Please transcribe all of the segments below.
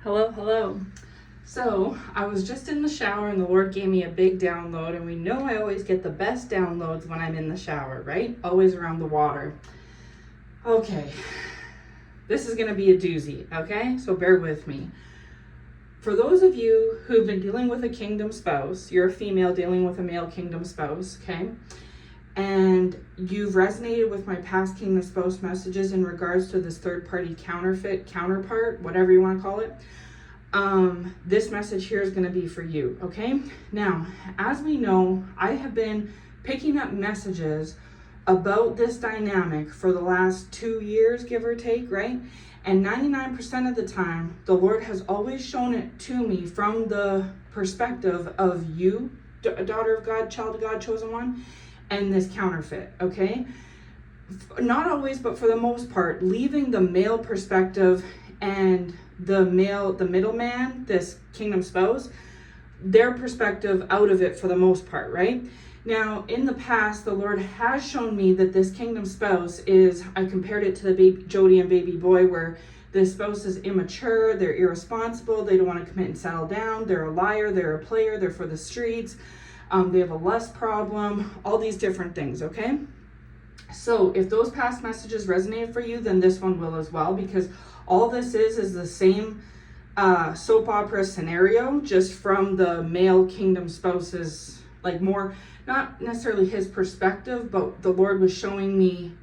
Hello, hello. So I was just in the shower and the Lord gave me a big download, and we know I always get the best downloads when I'm in the shower, right? Always around the water. Okay, this is gonna be a doozy, okay? So bear with me. For those of you who've been dealing with a kingdom spouse, you're a female dealing with a male kingdom spouse, okay? And you've resonated with my past kingdom spouse messages in regards to this third party counterpart, whatever you want to call it. This message here is going to be for you, okay? Now, as we know, I have been picking up messages about this dynamic for the last 2 years, give or take, right? And 99% of the time, the Lord has always shown it to me from the perspective of you, daughter of God, child of God, chosen one, and this counterfeit, okay? Not always, but for the most part, leaving the male perspective and the middleman, this kingdom spouse, their perspective out of it for the most part, right? Now, in the past, the Lord has shown me that this kingdom spouse is, I compared it to the baby Jody and baby boy, where the spouse is immature, they're irresponsible, they don't want to commit and settle down, they're a liar, they're a player, they're for the streets, they have a lust problem, all these different things, okay? So if those past messages resonate for you, then this one will as well, because all this is the same soap opera scenario, just from the male kingdom spouse's, like, more, not necessarily his perspective, but the Lord was showing me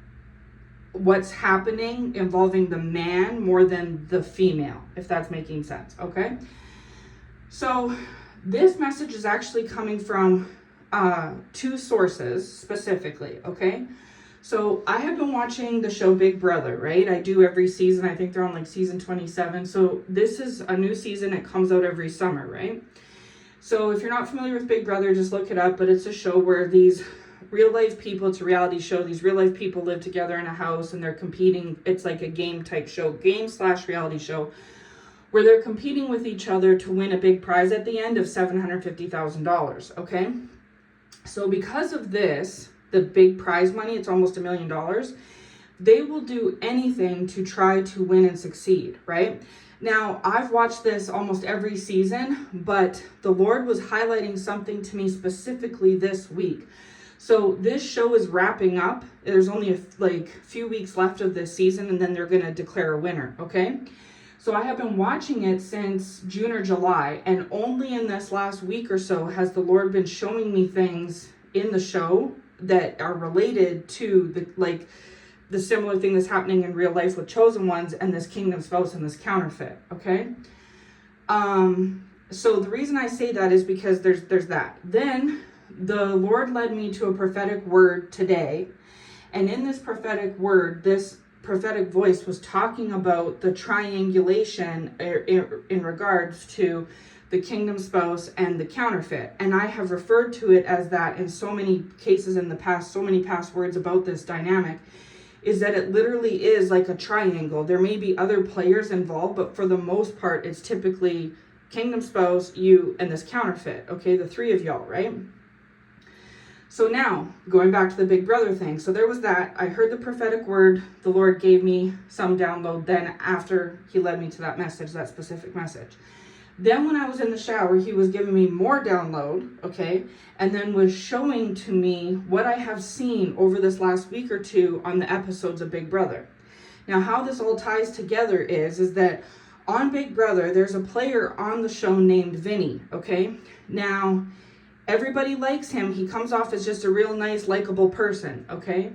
what's happening involving the man more than the female, if that's making sense, okay? So this message is actually coming from 2 sources specifically, okay? So I have been watching the show Big Brother, right? I do every season. I think they're on like season 27. So this is a new season. It comes out every summer, right? So if you're not familiar with Big Brother, just look it up. But it's a show where these real life people, it's a reality show. These real life people live together in a house and they're competing. It's like a game type show, game/reality show, where they're competing with each other to win a big prize at the end of $750,000, okay? So because of this, the big prize money, it's almost $1 million, they will do anything to try to win and succeed, right? Now, I've watched this almost every season, but the Lord was highlighting something to me specifically this week. So this show is wrapping up. There's only a few weeks left of this season, and then they're going to declare a winner, okay? So I have been watching it since June or July, and only in this last week or so has the Lord been showing me things in the show that are related to the similar thing that's happening in real life with chosen ones and this kingdom spouse and this counterfeit, okay? So the reason I say that is because there's that. Then the Lord led me to a prophetic word today, and in this prophetic word, this prophetic voice was talking about the triangulation in regards to the kingdom spouse and the counterfeit. And I have referred to it as that in so many cases in the past, so many past words about this dynamic, is that it literally is like a triangle. There may be other players involved, but for the most part, it's typically kingdom spouse, you, and this counterfeit, okay? The 3 of y'all, right? So now, going back to the Big Brother thing. So there was that. I heard the prophetic word. The Lord gave me some download then after he led me to that message, that specific message. Then when I was in the shower, he was giving me more download, okay? And then was showing to me what I have seen over this last week or 2 on the episodes of Big Brother. Now, how this all ties together is that on Big Brother, there's a player on the show named Vinny, okay? Now, everybody likes him. He comes off as just a real nice, likable person, okay?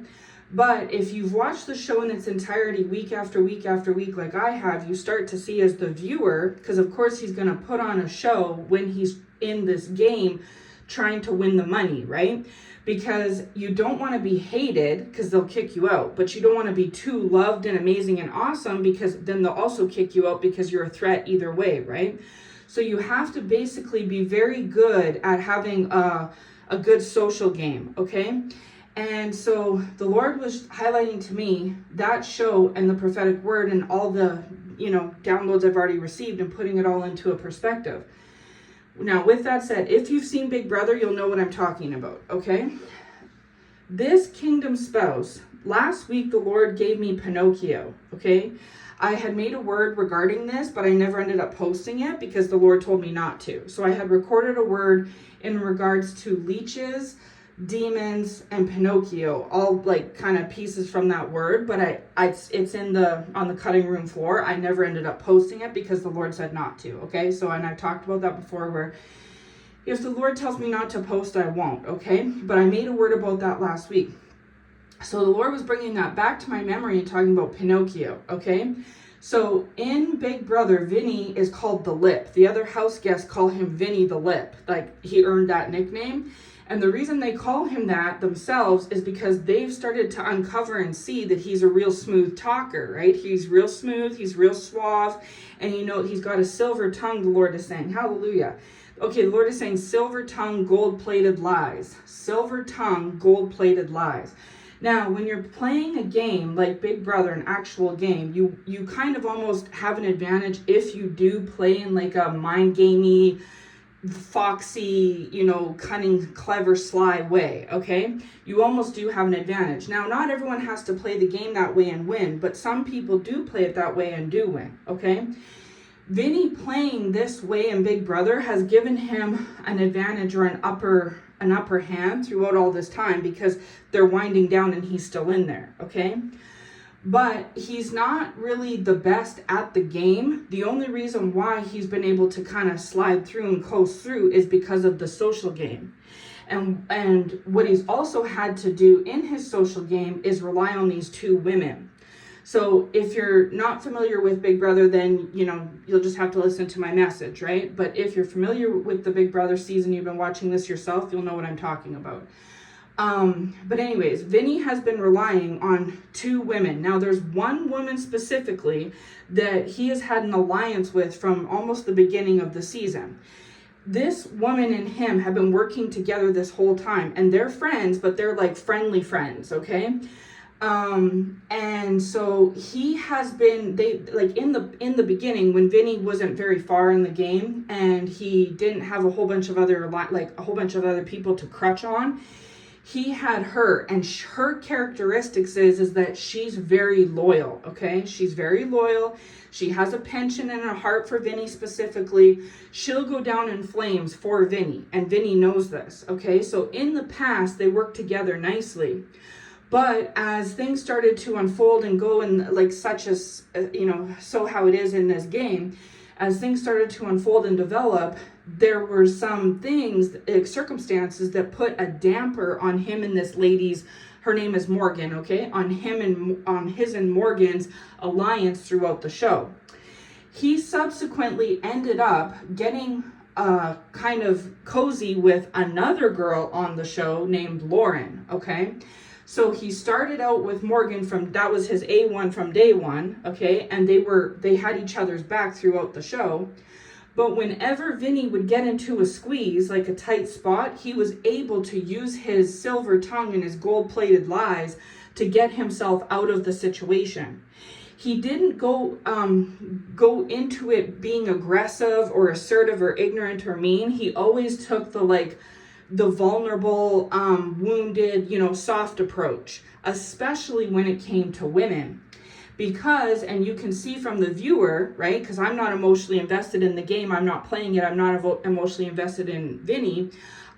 But if you've watched the show in its entirety week after week after week like I have, you start to see as the viewer, because of course he's going to put on a show when he's in this game trying to win the money, right? Because you don't want to be hated because they'll kick you out, but you don't want to be too loved and amazing and awesome because then they'll also kick you out because you're a threat either way, right? So you have to basically be very good at having a good social game, okay? And so the Lord was highlighting to me that show and the prophetic word and all the, downloads I've already received and putting it all into a perspective. Now, with that said, if you've seen Big Brother, you'll know what I'm talking about, okay? This kingdom spouse, last week the Lord gave me Pinocchio, okay? I had made a word regarding this, but I never ended up posting it because the Lord told me not to. So I had recorded a word in regards to leeches, demons, and Pinocchio, all like kind of pieces from that word, but it's on the cutting room floor. I never ended up posting it because the Lord said not to. Okay, so, and I've talked about that before, where if the Lord tells me not to post, I won't. Okay, but I made a word about that last week. So the Lord was bringing that back to my memory and talking about Pinocchio. Okay, so in Big Brother, Vinny is called the Lip. The other house guests call him Vinny the Lip, like he earned that nickname. And the reason they call him that themselves is because they've started to uncover and see that he's a real smooth talker, right? He's real smooth, he's real suave, and you know, he's got a silver tongue, the Lord is saying. Hallelujah. Okay, the Lord is saying silver tongue, gold-plated lies. Silver tongue, gold-plated lies. Now, when you're playing a game like Big Brother, an actual game, you kind of almost have an advantage if you do play in like a mind-gamey, foxy, you know, cunning, clever, sly way, okay? You almost do have an advantage. Now, not everyone has to play the game that way and win, but some people do play it that way and do win, okay? Vinny playing this way in Big Brother has given him an advantage or an upper hand throughout all this time because they're winding down and he's still in there, okay? But he's not really the best at the game. The only reason why he's been able to kind of slide through and coast through is because of the social game. And what he's also had to do in his social game is rely on these two women. So if you're not familiar with Big Brother, then, you know, you'll just have to listen to my message, right? But if you're familiar with the Big Brother season, you've been watching this yourself, you'll know what I'm talking about. But anyways, Vinny has been relying on two women. Now there's one woman specifically that he has had an alliance with from almost the beginning of the season. This woman and him have been working together this whole time, and they're friends, but they're like friendly friends, okay? And so he has been, they like in the beginning when Vinny wasn't very far in the game and he didn't have a whole bunch of other people to crutch on. He had her, and her characteristics is that she's very loyal, okay? She's very loyal. She has a penchant and a heart for Vinny specifically. She'll go down in flames for Vinny, and Vinny knows this, okay? So in the past, they worked together nicely. But as things started to unfold and go in like such as, you know, so how it is in this game, as things started to unfold and develop, there were some things, circumstances that put a damper on him and this lady's, her name is Morgan, okay, on him and on his and Morgan's alliance throughout the show. He subsequently ended up getting kind of cozy with another girl on the show named Lauren, okay? So he started out with Morgan that was his A1 from day one, okay? And they had each other's back throughout the show. But whenever Vinny would get into a squeeze, like a tight spot, he was able to use his silver tongue and his gold-plated lies to get himself out of the situation. He didn't go into it being aggressive or assertive or ignorant or mean. He always took the vulnerable, wounded, you know, soft approach, especially when it came to women. Because, and you can see from the viewer, right, because I'm not emotionally invested in the game, I'm not playing it, I'm not emotionally invested in Vinny,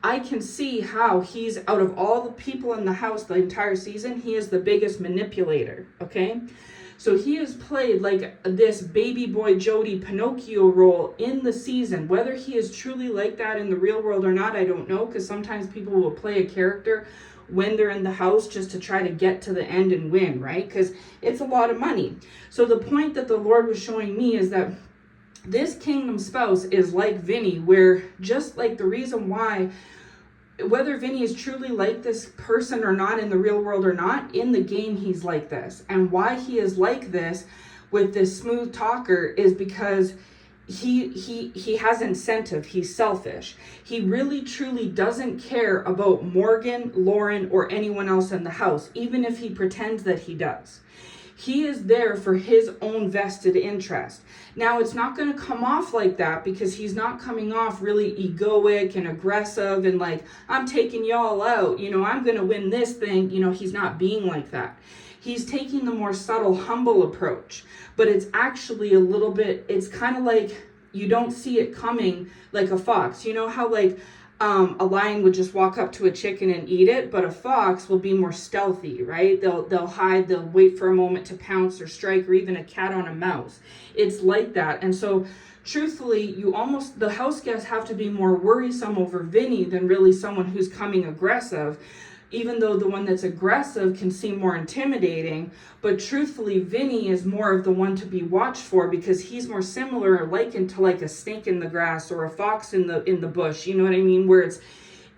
I can see how he's, out of all the people in the house the entire season, he is the biggest manipulator, okay? So he has played like this baby boy Jody Pinocchio role in the season. Whether he is truly like that in the real world or not, I don't know, because sometimes people will play a character when they're in the house just to try to get to the end and win, right? Because it's a lot of money. So the point that the Lord was showing me is that this kingdom spouse is like Vinny, where just like the reason why, whether Vinny is truly like this person or not in the real world or not, in the game he's like this. And why he is like this with this smooth talker is because he has incentive. He's selfish. He really truly doesn't care about Morgan, Lauren, or anyone else in the house, even if he pretends that he does. He is there for his own vested interest. Now, it's not going to come off like that because he's not coming off really egoic and aggressive and like, I'm taking y'all out, you know, I'm going to win this thing. You know, he's not being like that. He's taking the more subtle, humble approach, but it's actually a little bit, it's kind of like you don't see it coming like a fox. You know how like a lion would just walk up to a chicken and eat it, but a fox will be more stealthy, right? They'll hide, they'll wait for a moment to pounce or strike, or even a cat on a mouse. It's like that. And so truthfully, the house guests have to be more worrisome over Vinny than really someone who's coming aggressive, even though the one that's aggressive can seem more intimidating. But truthfully, Vinny is more of the one to be watched for, because he's more similar or likened to like a snake in the grass or a fox in the bush. You know what I mean? Where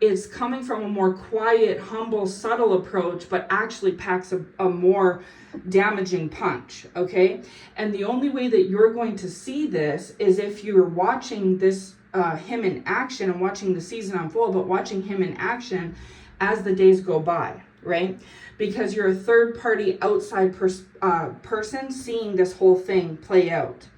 it's coming from a more quiet, humble, subtle approach, but actually packs a more damaging punch, okay? And the only way that you're going to see this is if you're watching this, him in action, and watching the season unfold, but watching him in action as the days go by, right? Because you're a third party outside person seeing this whole thing play out.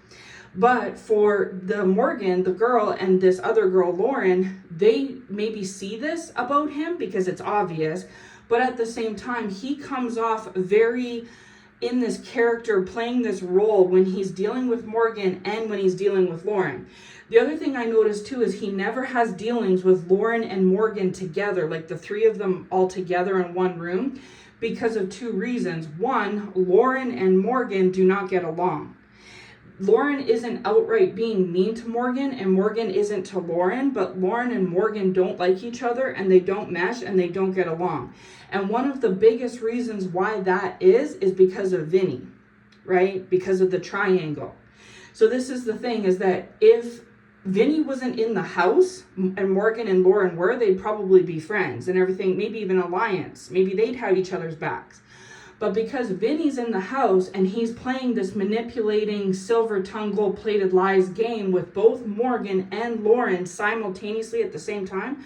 But for the Morgan, the girl, and this other girl, Lauren, they maybe see this about him because it's obvious, but at the same time, he comes off very in this character, playing this role when he's dealing with Morgan and when he's dealing with Lauren. The other thing I noticed too is he never has dealings with Lauren and Morgan together, like the three of them all together in one room, because of two reasons. One, Lauren and Morgan do not get along. Lauren isn't outright being mean to Morgan, and Morgan isn't to Lauren, but Lauren and Morgan don't like each other, and they don't mesh, and they don't get along. And one of the biggest reasons why that is because of Vinny, right? Because of the triangle. So this is the thing, is that if Vinny wasn't in the house and Morgan and Lauren were, they'd probably be friends and everything, maybe even alliance. Maybe they'd have each other's backs. But because Vinny's in the house and he's playing this manipulating, silver tongue, gold plated lies game with both Morgan and Lauren simultaneously at the same time,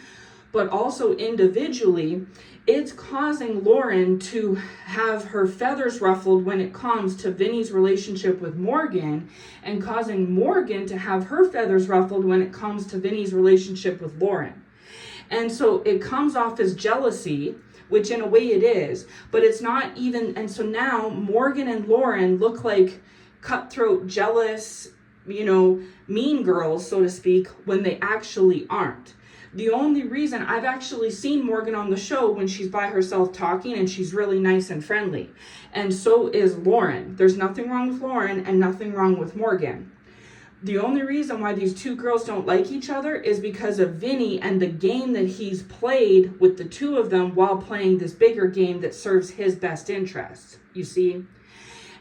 but also individually, it's causing Lauren to have her feathers ruffled when it comes to Vinny's relationship with Morgan, and causing Morgan to have her feathers ruffled when it comes to Vinny's relationship with Lauren. And so it comes off as jealousy, which in a way it is, but it's not even. And so now Morgan and Lauren look like cutthroat, jealous, mean girls, so to speak, when they actually aren't. The only reason I've actually seen Morgan on the show when she's by herself talking, and she's really nice and friendly. And so is Lauren. There's nothing wrong with Lauren and nothing wrong with Morgan. The only reason why these two girls don't like each other is because of Vinny and the game that he's played with the two of them while playing this bigger game that serves his best interests, you see?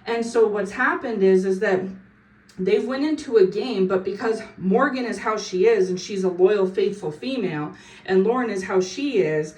And so what's happened is that they've went into a game, but because Morgan is how she is and she's a loyal, faithful female, and Lauren is how she is,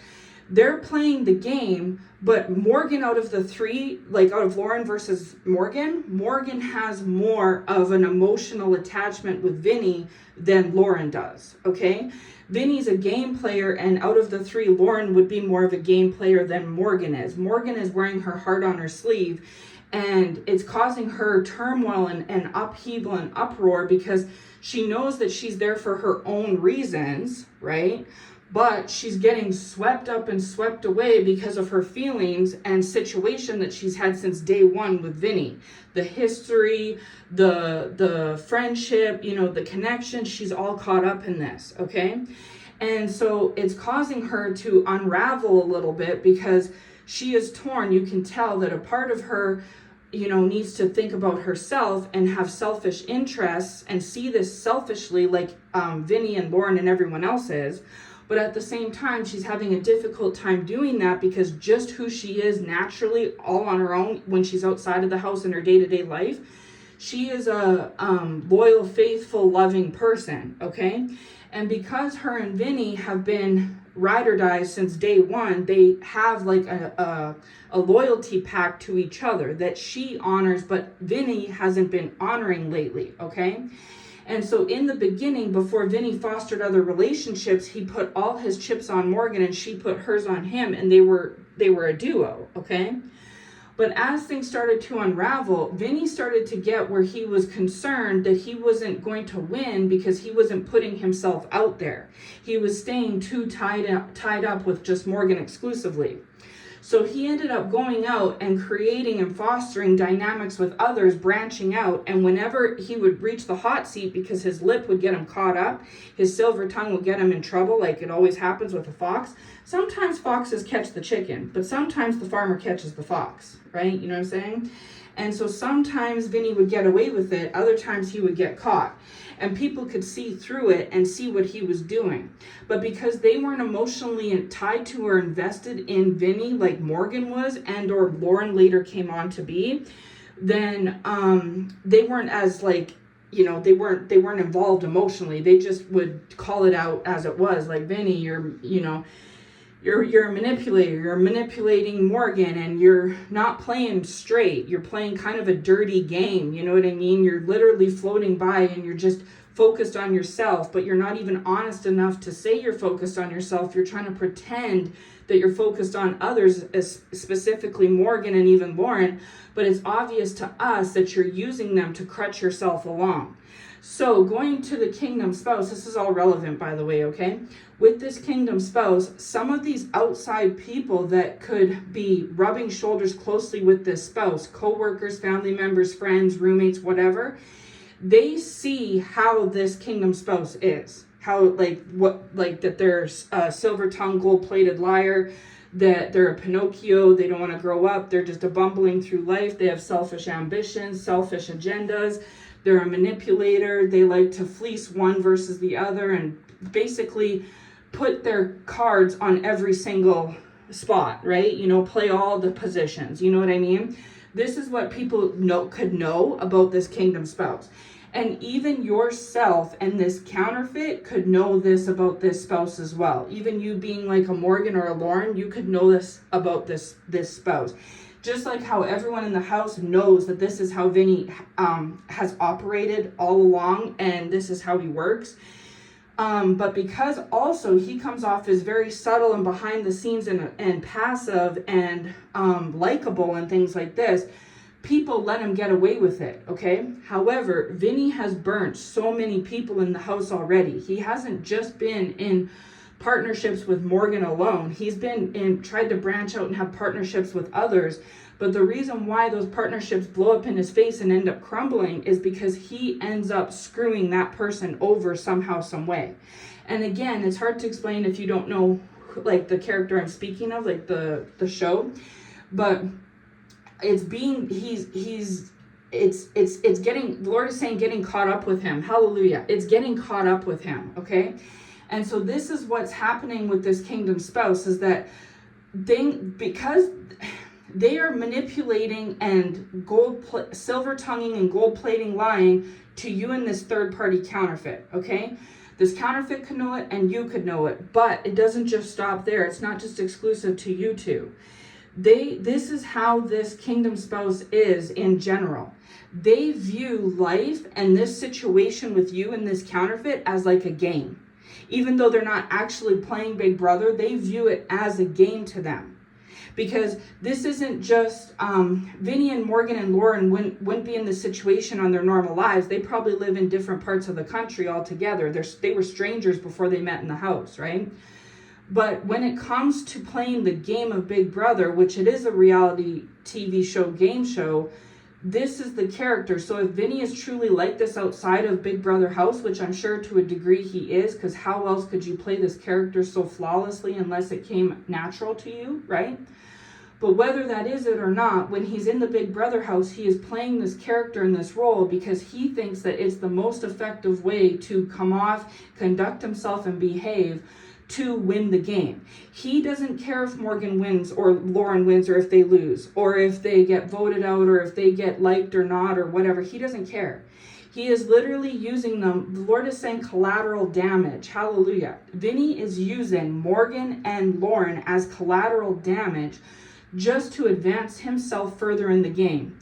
they're playing the game. But Morgan, out of the three, like out of Lauren versus Morgan has more of an emotional attachment with Vinny than Lauren does, okay? Vinny's a game player, and out of the three, Lauren would be more of a game player than Morgan is. Morgan is wearing her heart on her sleeve, and it's causing her turmoil and upheaval and uproar because she knows that she's there for her own reasons, right? But she's getting swept up and swept away because of her feelings and situation that she's had since day one with Vinny. The history, the friendship, the connection, she's all caught up in this, okay? And so it's causing her to unravel a little bit because she is torn. You can tell that a part of her, needs to think about herself and have selfish interests and see this selfishly like Vinny and Lauren and everyone else is. But at the same time, she's having a difficult time doing that because just who she is naturally, all on her own, when she's outside of the house in her day-to-day life, she is a loyal, faithful, loving person, okay? And because her and Vinny have been ride or die since day one, they have like a loyalty pact to each other that she honors, but Vinny hasn't been honoring lately, okay? And so in the beginning, before Vinny fostered other relationships, he put all his chips on Morgan and she put hers on him, and they were a duo, okay? But as things started to unravel, Vinny started to get where he was concerned that he wasn't going to win because he wasn't putting himself out there. He was staying too tied up with just Morgan exclusively. So he ended up going out and creating and fostering dynamics with others, branching out. And whenever he would reach the hot seat, because his lip would get him caught up, his silver tongue would get him in trouble, like it always happens with a fox. Sometimes foxes catch the chicken, but sometimes the farmer catches the fox, right? You know what I'm saying? And so sometimes Vinny would get away with it, other times he would get caught. And people could see through it and see what he was doing. But because they weren't emotionally tied to or invested in Vinny like Morgan was, and or Lauren later came on to be, then they weren't as like, you know, they weren't involved emotionally. They just would call it out as it was, like, Vinny, you're a manipulator, you're manipulating Morgan, and you're not playing straight. You're playing kind of a dirty game, you know what I mean? You're literally floating by and you're just focused on yourself, but you're not even honest enough to say you're focused on yourself. You're trying to pretend that you're focused on others, specifically Morgan and even Lauren, but it's obvious to us that you're using them to crutch yourself along. So going to the kingdom spouse, this is all relevant, by the way, okay? With this kingdom spouse, some of these outside people that could be rubbing shoulders closely with this spouse, co-workers, family members, friends, roommates, whatever, they see how this kingdom spouse is. How, that they're a silver-tongued, gold-plated liar, that they're a Pinocchio, they don't want to grow up, they're just a bumbling through life, they have selfish ambitions, selfish agendas, they're a manipulator, they like to fleece one versus the other and basically put their cards on every single spot, right? You know, play all the positions, you know what I mean? This is what people could know about this kingdom spouse. And even yourself and this counterfeit could know this about this spouse as well. Even you being like a Morgan or a Lauren, you could know this about this spouse. Just like how everyone in the house knows that this is how Vinny has operated all along and this is how he works. But because also he comes off as very subtle and behind the scenes and passive and likable and things like this, people let him get away with it, okay? However, Vinny has burnt so many people in the house already. He hasn't just been in partnerships with Morgan alone. He's been tried to branch out and have partnerships with others. But the reason why those partnerships blow up in his face and end up crumbling is because he ends up screwing that person over somehow, some way. And again, it's hard to explain if you don't know like the character I'm speaking of, like the show. But it's getting, the Lord is saying getting caught up with him. Hallelujah. It's getting caught up with him, okay? And so this is what's happening with this kingdom spouse, is that because they are manipulating and silver tonguing and gold plating lying to you in this third party counterfeit, okay? This counterfeit could know it and you could know it, but it doesn't just stop there. It's not just exclusive to you two. This is how this kingdom spouse is in general. They view life and this situation with you and this counterfeit as like a game. Even though they're not actually playing Big Brother, they view it as a game to them. Because this isn't just, Vinny and Morgan and Lauren wouldn't be in this situation on their normal lives. They probably live in different parts of the country altogether. They were strangers before they met in the house, right? But when it comes to playing the game of Big Brother, which it is a reality TV show, game show, this is the character. So if Vinny is truly like this outside of Big Brother house, which I'm sure to a degree he is, because how else could you play this character so flawlessly unless it came natural to you, right? But whether that is it or not, when he's in the Big Brother house, he is playing this character in this role because he thinks that it's the most effective way to come off, conduct himself, and behave to win the game. He doesn't care if Morgan wins or Lauren wins or if they lose or if they get voted out or if they get liked or not or whatever. He doesn't care. He is literally using them. The Lord is saying collateral damage. Hallelujah. Vinny is using Morgan and Lauren as collateral damage just to advance himself further in the game.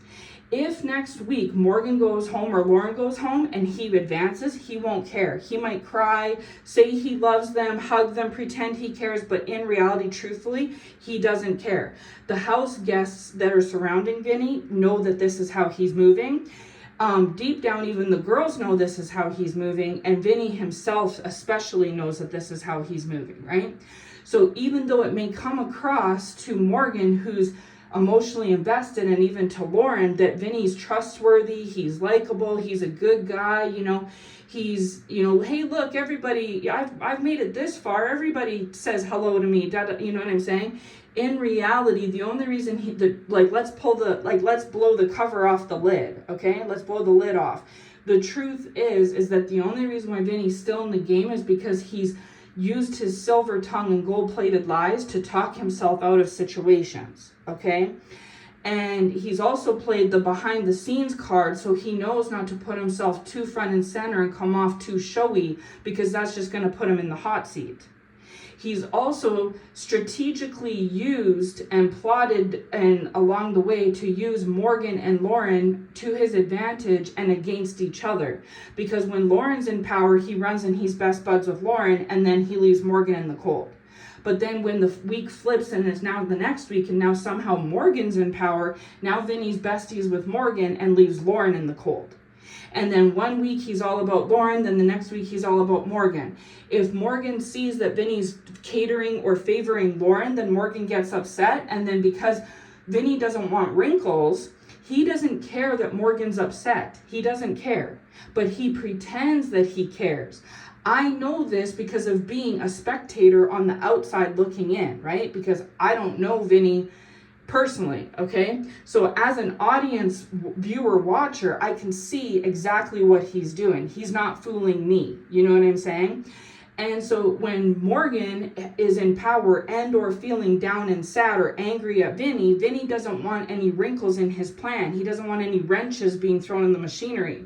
If next week Morgan goes home or Lauren goes home and he advances, he won't care. He might cry, say he loves them, hug them, pretend he cares, but in reality, truthfully, he doesn't care. The house guests that are surrounding Vinny know that this is how he's moving. Deep down, even the girls know this is how he's moving, and Vinny himself especially knows that this is how he's moving, right? So even though it may come across to Morgan, who's emotionally invested, and even to Lauren, that Vinny's trustworthy, he's likable, he's a good guy, he's, hey, look, everybody, I've made it this far, everybody says hello to me, you know what I'm saying? In reality, the only reason let's blow the cover off the lid, okay? Let's blow the lid off. The truth is that the only reason why Vinny's still in the game is because he's used his silver tongue and gold-plated lies to talk himself out of situations, okay? And he's also played the behind-the-scenes card, so he knows not to put himself too front and center and come off too showy, because that's just going to put him in the hot seat. He's also strategically used and plotted and along the way to use Morgan and Lauren to his advantage and against each other. Because when Lauren's in power, he runs and he's best buds with Lauren, and then he leaves Morgan in the cold. But then when the week flips and it's now the next week, and now somehow Morgan's in power, now Vinny's besties with Morgan and leaves Lauren in the cold. And then one week he's all about Lauren, then the next week he's all about Morgan. If Morgan sees that Vinny's catering or favoring Lauren, then Morgan gets upset. And then because Vinny doesn't want wrinkles, he doesn't care that Morgan's upset. He doesn't care. But he pretends that he cares. I know this because of being a spectator on the outside looking in, right? Because I don't know Vinny personally, okay? So as an audience viewer watcher, I can see exactly what he's doing. He's not fooling me. You know what I'm saying? And so when Morgan is in power and or feeling down and sad or angry at Vinny, Vinny doesn't want any wrinkles in his plan. He doesn't want any wrenches being thrown in the machinery.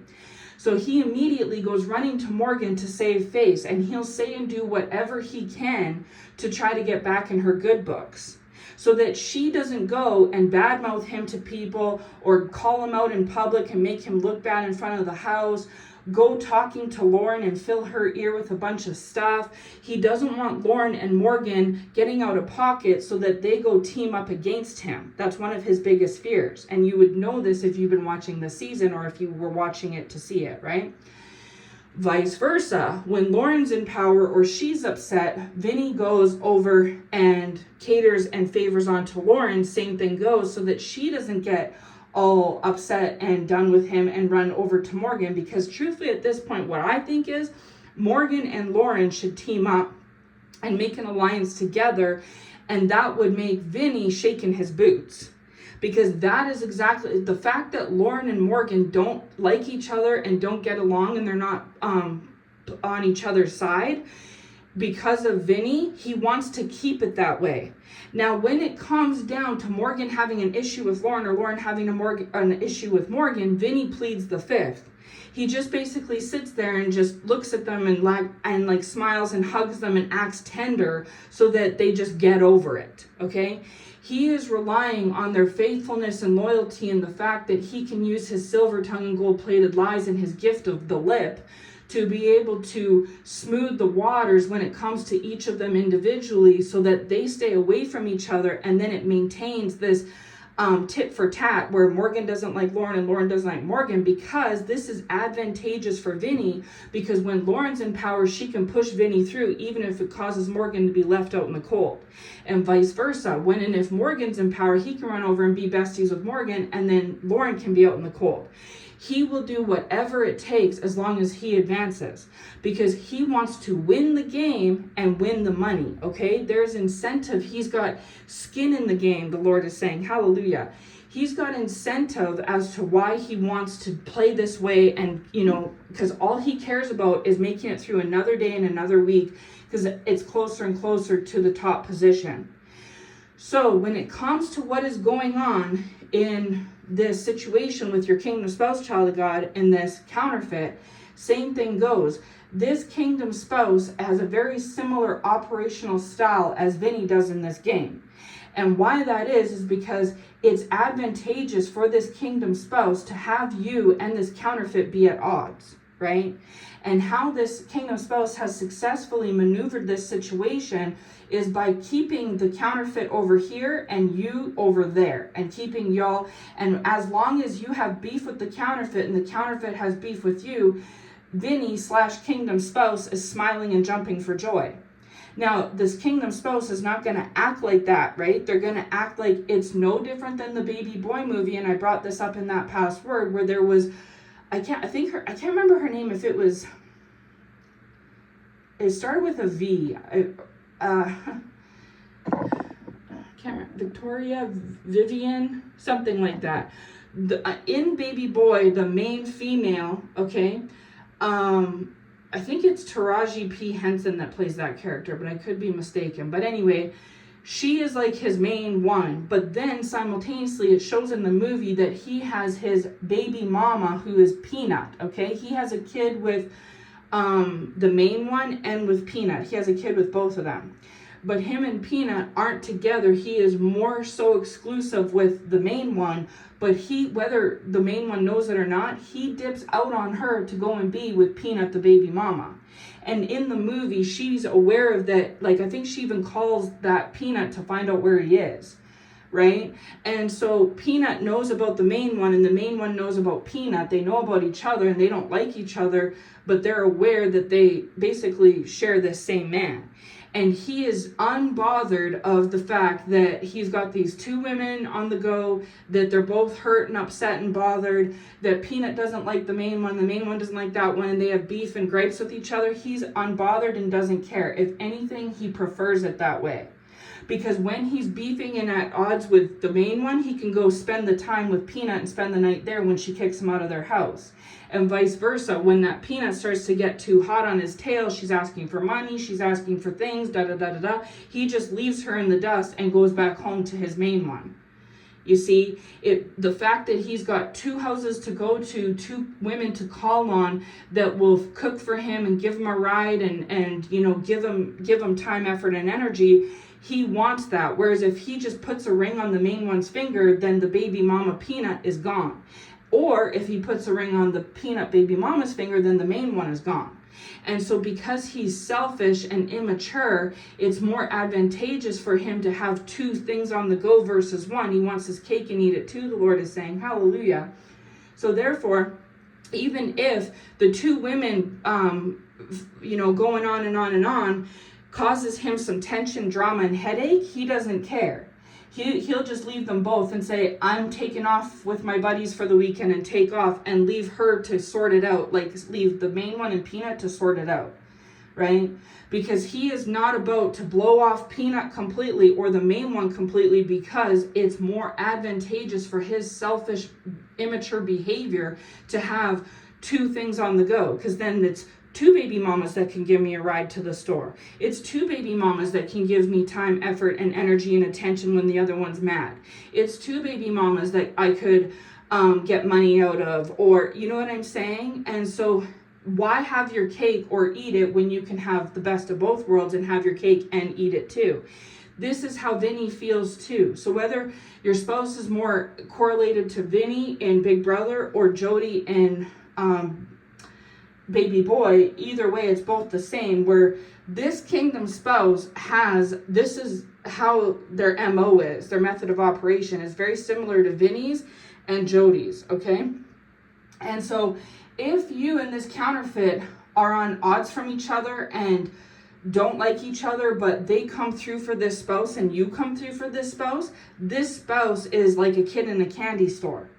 So he immediately goes running to Morgan to save face, and he'll say and do whatever he can to try to get back in her good books, so that she doesn't go and badmouth him to people or call him out in public and make him look bad in front of the house, go talking to Lauren and fill her ear with a bunch of stuff. He doesn't want Lauren and Morgan getting out of pocket so that they go team up against him. That's one of his biggest fears. And you would know this if you've been watching the season or if you were watching it to see it, right? Vice versa, when Lauren's in power or she's upset, Vinny goes over and caters and favors onto Lauren, same thing goes, so that she doesn't get all upset and done with him and run over to Morgan. Because truthfully at this point, what I think is Morgan and Lauren should team up and make an alliance together, and that would make Vinny shake in his boots. Because that is exactly the fact that Lauren and Morgan don't like each other and don't get along, and they're not on each other's side. Because of Vinny, he wants to keep it that way. Now, when it comes down to Morgan having an issue with Lauren or Lauren having an issue with Morgan, Vinny pleads the fifth. He just basically sits there and just looks at them and smiles and hugs them and acts tender so that they just get over it, okay? He is relying on their faithfulness and loyalty and the fact that he can use his silver tongue and gold-plated lies and his gift of the lip to be able to smooth the waters when it comes to each of them individually so that they stay away from each other, and then it maintains this tit for tat where Morgan doesn't like Lauren and Lauren doesn't like Morgan, because this is advantageous for Vinny, because when Lauren's in power, she can push Vinny through even if it causes Morgan to be left out in the cold, and vice versa. When and if Morgan's in power, he can run over and be besties with Morgan, and then Lauren can be out in the cold. He will do whatever it takes as long as he advances, because he wants to win the game and win the money, okay? There's incentive. He's got skin in the game, the Lord is saying. Hallelujah. He's got incentive as to why he wants to play this way, and, because all he cares about is making it through another day and another week, because it's closer and closer to the top position. So when it comes to what is going on in this situation with your kingdom spouse, child of God, in this counterfeit, same thing goes. This kingdom spouse has a very similar operational style as Vinny does in this game. And why that is because it's advantageous for this kingdom spouse to have you and this counterfeit be at odds. right? And how this kingdom spouse has successfully maneuvered this situation is by keeping the counterfeit over here and you over there, and keeping y'all, and as long as you have beef with the counterfeit and the counterfeit has beef with you, Vinny / kingdom spouse is smiling and jumping for joy. Now, this kingdom spouse is not going to act like that, right? They're going to act like it's no different than the Baby Boy movie, and I brought this up in that past word where there was, I can't remember her name, if it was, it started with a V. Can't remember, Victoria, Vivian, something like that. In Baby Boy, the main female, okay, I think it's Taraji P. Henson that plays that character, but I could be mistaken. But anyway, she is like his main one. But then simultaneously, it shows in the movie that he has his baby mama, who is Peanut, okay? He has a kid with the main one and with Peanut. He has a kid with both of them. But him and Peanut aren't together. He is more so exclusive with the main one, but whether the main one knows it or not, he dips out on her to go and be with Peanut, the baby mama. And in the movie, she's aware of that. Like, I think she even calls that Peanut to find out where he is, right? And so Peanut knows about the main one, and the main one knows about Peanut. They know about each other, and they don't like each other, but they're aware that they basically share this same man. And he is unbothered of the fact that he's got these two women on the go, that they're both hurt and upset and bothered, that Peanut doesn't like the main one doesn't like that one, and they have beef and gripes with each other. He's unbothered and doesn't care. If anything, he prefers it that way. Because when he's beefing and at odds with the main one, he can go spend the time with Peanut and spend the night there when she kicks him out of their house. And vice versa, when that Peanut starts to get too hot on his tail, she's asking for money, she's asking for things, he just leaves her in the dust and goes back home to his main one. You see, the fact that he's got two houses to go to, two women to call on that will cook for him and give him a ride and you know, give him time, effort, and energy, he wants that. Whereas if he just puts a ring on the main one's finger, then the baby mama Peanut is gone. Or if he puts a ring on the Peanut baby mama's finger, then the main one is gone. And so because he's selfish and immature, it's more advantageous for him to have two things on the go versus one. He wants his cake and eat it too, the Lord is saying. Hallelujah. So therefore, even if the two women, going on and on and on, causes him some tension, drama, and headache, he doesn't care. He'll just leave them both and say, I'm taking off with my buddies for the weekend, and take off and leave her to sort it out. Like, leave the main one and Peanut to sort it out, right? Because he is not about to blow off Peanut completely or the main one completely, because it's more advantageous for his selfish, immature behavior to have two things on the go. Because then it's two baby mamas that can give me a ride to the store. It's two baby mamas that can give me time, effort, and energy and attention when the other one's mad. It's two baby mamas that I could get money out of, or you know what I'm saying? And so why have your cake or eat it when you can have the best of both worlds and have your cake and eat it too? This is how Vinny feels too. So whether your spouse is more correlated to Vinny in Big Brother or Jody in Baby Boy, either way, it's both the same, where this kingdom spouse this is how their MO is, their method of operation is very similar to Vinny's and Jody's, okay? And so if you and this counterfeit are on odds from each other and don't like each other, but they come through for this spouse and you come through for this spouse is like a kid in a candy store.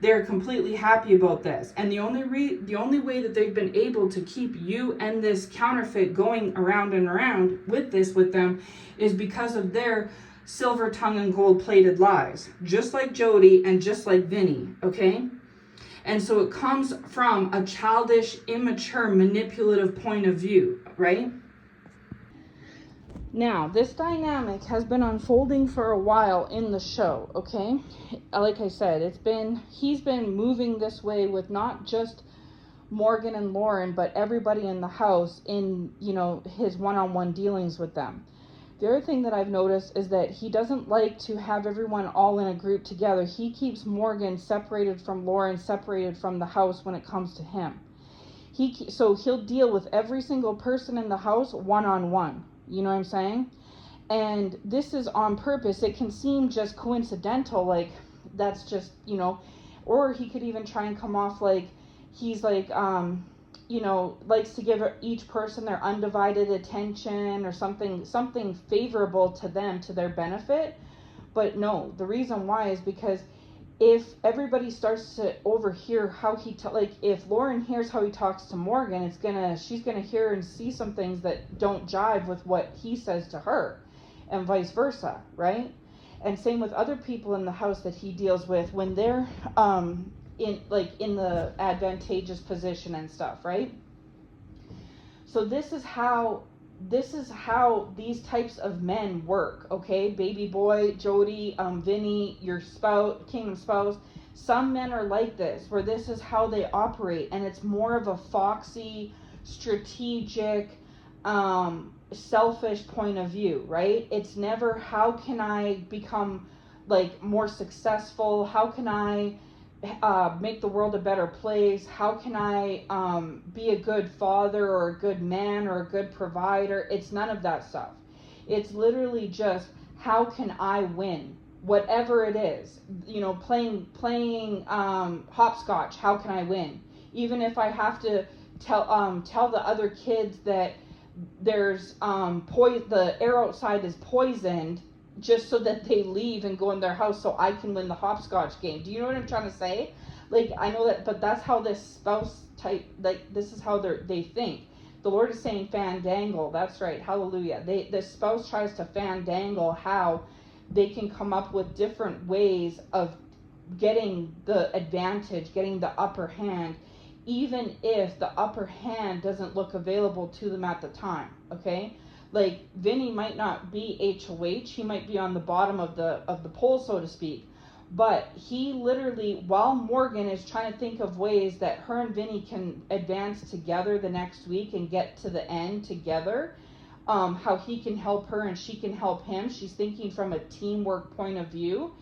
They're completely happy about this. And the only way that they've been able to keep you and this counterfeit going around and around with them is because of their silver tongue and gold plated lies. Just like Jody and just like Vinny, okay? And so it comes from a childish, immature, manipulative point of view, right? Now, this dynamic has been unfolding for a while in the show, okay? Like I said, he's been moving this way with not just Morgan and Lauren, but everybody in the house in, his one-on-one dealings with them. The other thing that I've noticed is that he doesn't like to have everyone all in a group together. He keeps Morgan separated from Lauren, separated from the house when it comes to him. So he'll deal with every single person in the house one-on-one. You know what I'm saying? And this is on purpose. It can seem just coincidental, like that's just, or he could even try and come off like he's like, likes to give each person their undivided attention or something favorable to them, to their benefit. But no, the reason why is because if everybody starts to overhear how he if Lauren hears how he talks to Morgan, she's gonna hear and see some things that don't jive with what he says to her, and vice versa, right? And same with other people in the house that he deals with when they're in the advantageous position and stuff, right? So this is how these types of men work, okay? Baby boy, Jody, Vinny, your spouse, kingdom spouse. Some men are like this, where this is how they operate, and it's more of a foxy, strategic, selfish point of view, right? It's never how can I become more successful? How can I make the world a better place? How can I be a good father or a good man or a good provider? It's none of that stuff. It's literally just how can I win? Whatever it is, playing hopscotch. How can I win? Even if I have to tell the other kids that there's the air outside is poisoned, just so that they leave and go in their house so I can win the hopscotch game. Do you know what I'm trying to say? I know that, but that's how this spouse type, this is how they think. The Lord is saying fandangle. That's right. Hallelujah. The spouse tries to fandangle how they can come up with different ways of getting the advantage, getting the upper hand, even if the upper hand doesn't look available to them at the time, okay? Vinny might not be HOH, he might be on the bottom of the pole, so to speak. But he literally, while Morgan is trying to think of ways that her and Vinny can advance together the next week and get to the end together, how he can help her and she can help him. She's thinking from a teamwork point of view.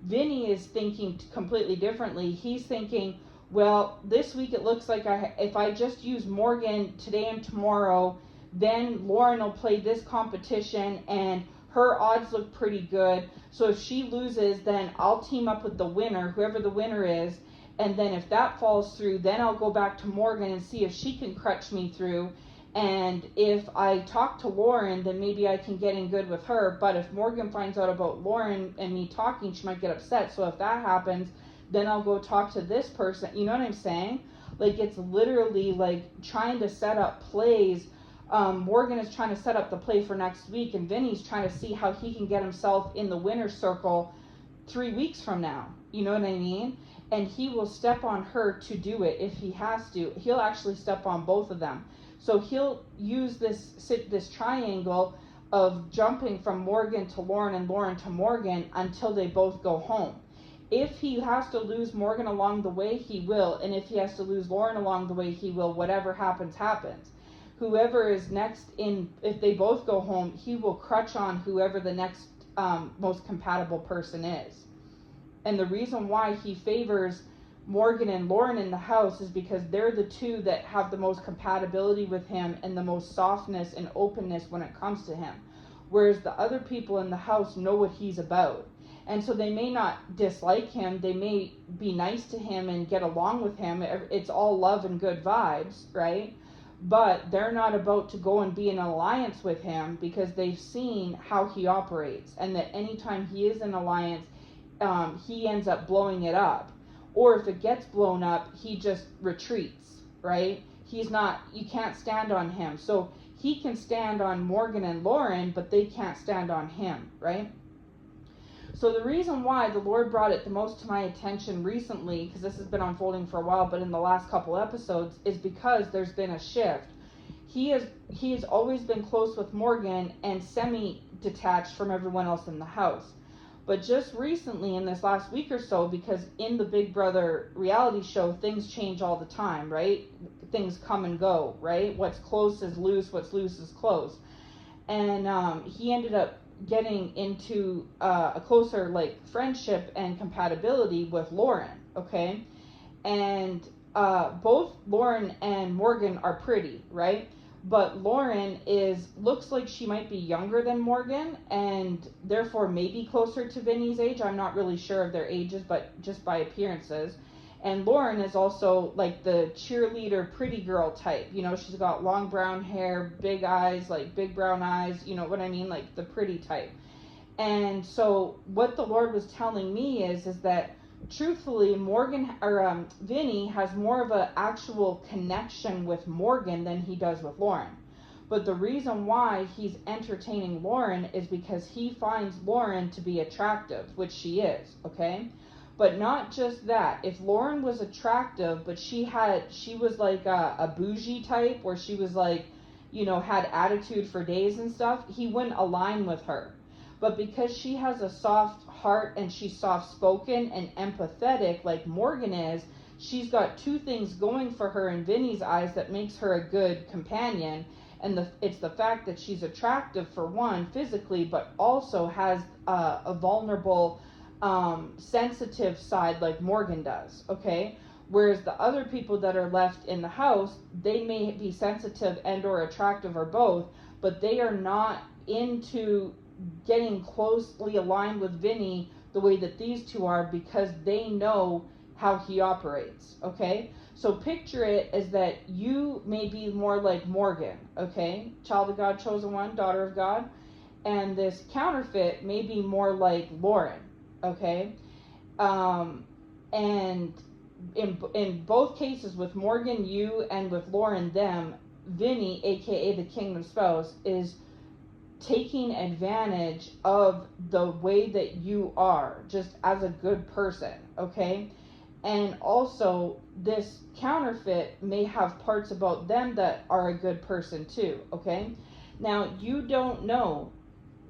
Vinny is thinking completely differently. He's thinking, well, this week it looks like if I just use Morgan today and tomorrow, then Lauren will play this competition and her odds look pretty good. So if she loses, then I'll team up with the winner, whoever the winner is. And then if that falls through, then I'll go back to Morgan and see if she can crutch me through. And if I talk to Lauren, then maybe I can get in good with her. But if Morgan finds out about Lauren and me talking, she might get upset. So if that happens, then I'll go talk to this person. You know what I'm saying? It's literally trying to set up plays. Morgan is trying to set up the play for next week, and Vinny's trying to see how he can get himself in the winner's circle 3 weeks from now. You know what I mean? And he will step on her to do it if he has to. He'll actually step on both of them. So he'll use this triangle of jumping from Morgan to Lauren and Lauren to Morgan until they both go home. If he has to lose Morgan along the way, he will. And if he has to lose Lauren along the way, he will. Whatever happens, happens. Whoever is next if they both go home, he will crutch on whoever the next most compatible person is. And the reason why he favors Morgan and Lauren in the house is because they're the two that have the most compatibility with him and the most softness and openness when it comes to him. Whereas the other people in the house know what he's about. And so they may not dislike him, they may be nice to him and get along with him. It's all love and good vibes, right? But they're not about to go and be in an alliance with him because they've seen how he operates, and that anytime he is in alliance, he ends up blowing it up. Or if it gets blown up, he just retreats, right? You can't stand on him. So he can stand on Morgan and Lauren, but they can't stand on him, right? So the reason why the Lord brought it the most to my attention recently, because this has been unfolding for a while, but in the last couple episodes, is because there's been a shift. He has always been close with Morgan and semi-detached from everyone else in the house. But just recently, in this last week or so, because in the Big Brother reality show, things change all the time, right? Things come and go, right? What's close is loose, what's loose is close. And he ended up getting into a closer friendship and compatibility with Lauren, okay? And both Lauren and Morgan are pretty, right? But Lauren looks like she might be younger than Morgan, and therefore maybe closer to Vinny's age. I'm not really sure of their ages, but just by appearances. And Lauren is also like the cheerleader pretty girl type. You know, she's got long brown hair, big eyes, like big brown eyes, you know what I mean? Like the pretty type. And so what the Lord was telling me is that truthfully Vinny has more of an actual connection with Morgan than he does with Lauren. But the reason why he's entertaining Lauren is because he finds Lauren to be attractive, which she is, okay? But not just that. If Lauren was attractive, but she was like a bougie type, where she was like, you know, had attitude for days and stuff, he wouldn't align with her. But because she has a soft heart and she's soft-spoken and empathetic like Morgan is, she's got two things going for her in Vinny's eyes that makes her a good companion. And it's the fact that she's attractive, for one, physically, but also has a vulnerable, sensitive side like Morgan does, okay? Whereas the other people that are left in the house, they may be sensitive and or attractive or both, but they are not into getting closely aligned with Vinny the way that these two are, because they know how he operates, okay? So picture it as that you may be more like Morgan, okay? Child of God, chosen one, daughter of God. And this counterfeit may be more like Lauren, okay? And in both cases, with Morgan, you, and with Lauren, them, Vinny, aka the kingdom spouse, is taking advantage of the way that you are, just as a good person, okay? And also, this counterfeit may have parts about them that are a good person too, okay? Now, you don't know.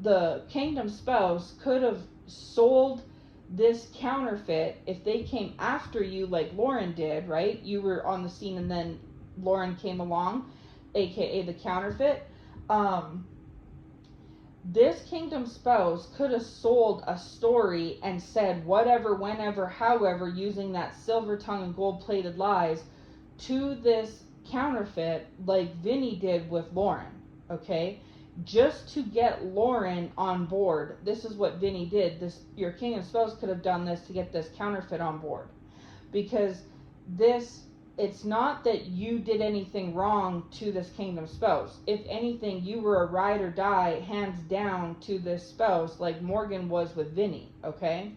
The kingdom spouse could have sold this counterfeit if they came after you like Lauren did, right? You were on the scene and then Lauren came along, aka the counterfeit. This kingdom spouse could have sold a story and said whatever, whenever, however, using that silver tongue and gold plated lies to this counterfeit like Vinny did with Lauren, okay? Just to get Lauren on board. This is what Vinny did. Your kingdom spouse could have done this to get this counterfeit on board. Because it's not that you did anything wrong to this kingdom spouse. If anything, you were a ride or die, hands down, to this spouse, like Morgan was with Vinny, okay?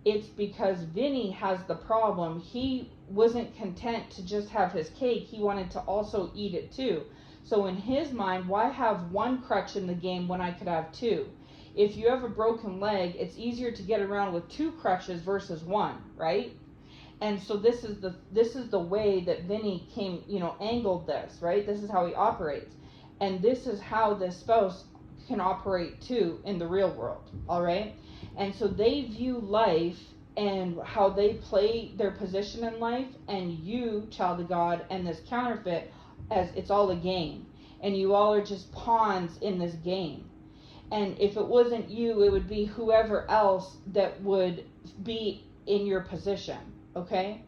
It's because Vinny has the problem. He wasn't content to just have his cake. He wanted to also eat it too. So in his mind, why have one crutch in the game when I could have two? If you have a broken leg, it's easier to get around with two crutches versus one, right? And so this is the way that Vinny angled this, right? This is how he operates. And this is how this spouse can operate too in the real world, all right? And so they view life and how they play their position in life, and you, child of God, and this counterfeit, as it's all a game. And you all are just pawns in this game. And if it wasn't you, it would be whoever else that would be in your position. Okay,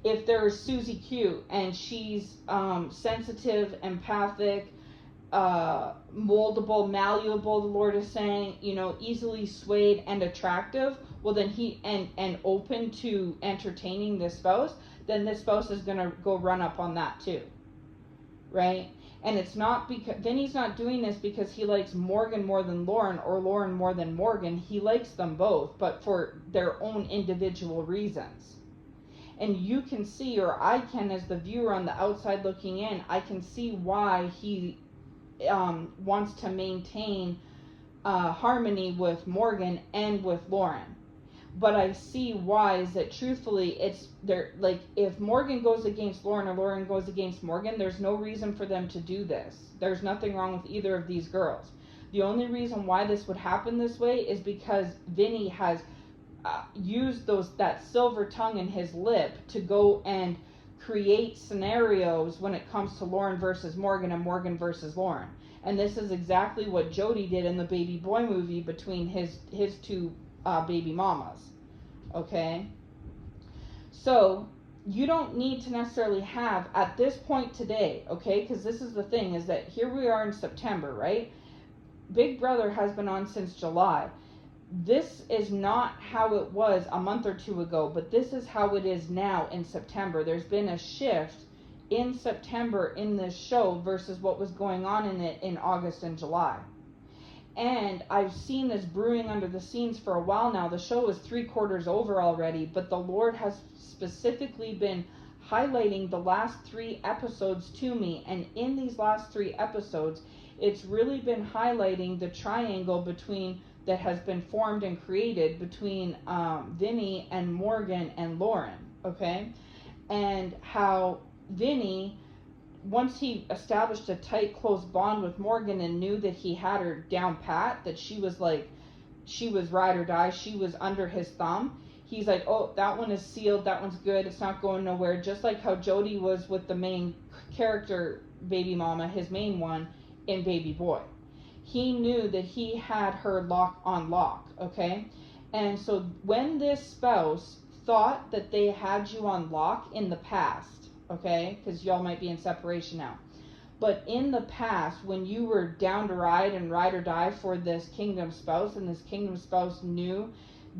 if there's Susie Q and she's sensitive, empathic, moldable, malleable, the Lord is saying, easily swayed and attractive, well then and open to entertaining this spouse, then this spouse is gonna go run up on that too, right? And it's not because Vinny's not doing this because he likes Morgan more than Lauren or Lauren more than Morgan. He likes them both, but for their own individual reasons. And you can see, or I can, as the viewer on the outside looking in, I can see why he wants to maintain harmony with Morgan and with Lauren. But I see why is that truthfully, if Morgan goes against Lauren or Lauren goes against Morgan, there's no reason for them to do this. There's nothing wrong with either of these girls. The only reason why this would happen this way is because Vinny has use that silver tongue in his lip to go and create scenarios when it comes to Lauren versus Morgan and Morgan versus Lauren. And this is exactly what Jody did in the Baby Boy movie between his two baby mamas. Okay? So, you don't need to necessarily have at this point today, okay? Because this is the thing, is that here we are in September, right? Big Brother has been on since July. This is not how it was a month or two ago, but this is how it is now in September. There's been a shift in September in this show versus what was going on in it in August and July. And I've seen this brewing under the scenes for a while now. The show is 3/4 over already, but the Lord has specifically been highlighting the last 3 episodes to me. And in these last 3 episodes, it's really been highlighting the triangle that has been formed and created between Vinny and Morgan and Lauren, okay? And how Vinny, once he established a tight, close bond with Morgan and knew that he had her down pat, that she was ride or die, she was under his thumb, he's like, oh, that one is sealed, that one's good, it's not going nowhere. Just like how Jody was with the main character, Baby Mama, his main one, in Baby Boy. He knew that he had her on lock, okay? And so when this spouse thought that they had you on lock in the past, okay, because y'all might be in separation now, but in the past, when you were down to ride or die for this kingdom spouse, and this kingdom spouse knew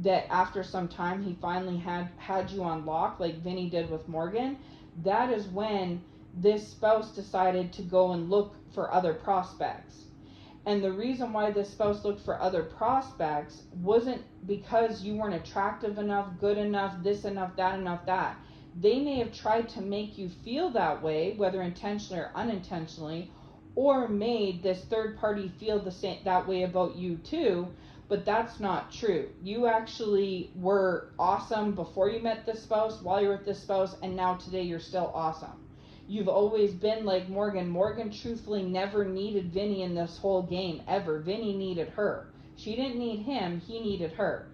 that after some time he finally had you on lock, like Vinny did with Morgan, that is when this spouse decided to go and look for other prospects. And the reason why this spouse looked for other prospects wasn't because you weren't attractive enough, good enough, this enough, that. They may have tried to make you feel that way, whether intentionally or unintentionally, or made this third party feel that way about you too, but that's not true. You actually were awesome before you met this spouse, while you were with this spouse, and now today you're still awesome. You've always been like Morgan. Morgan truthfully never needed Vinny in this whole game, ever. Vinny needed her. She didn't need him, he needed her.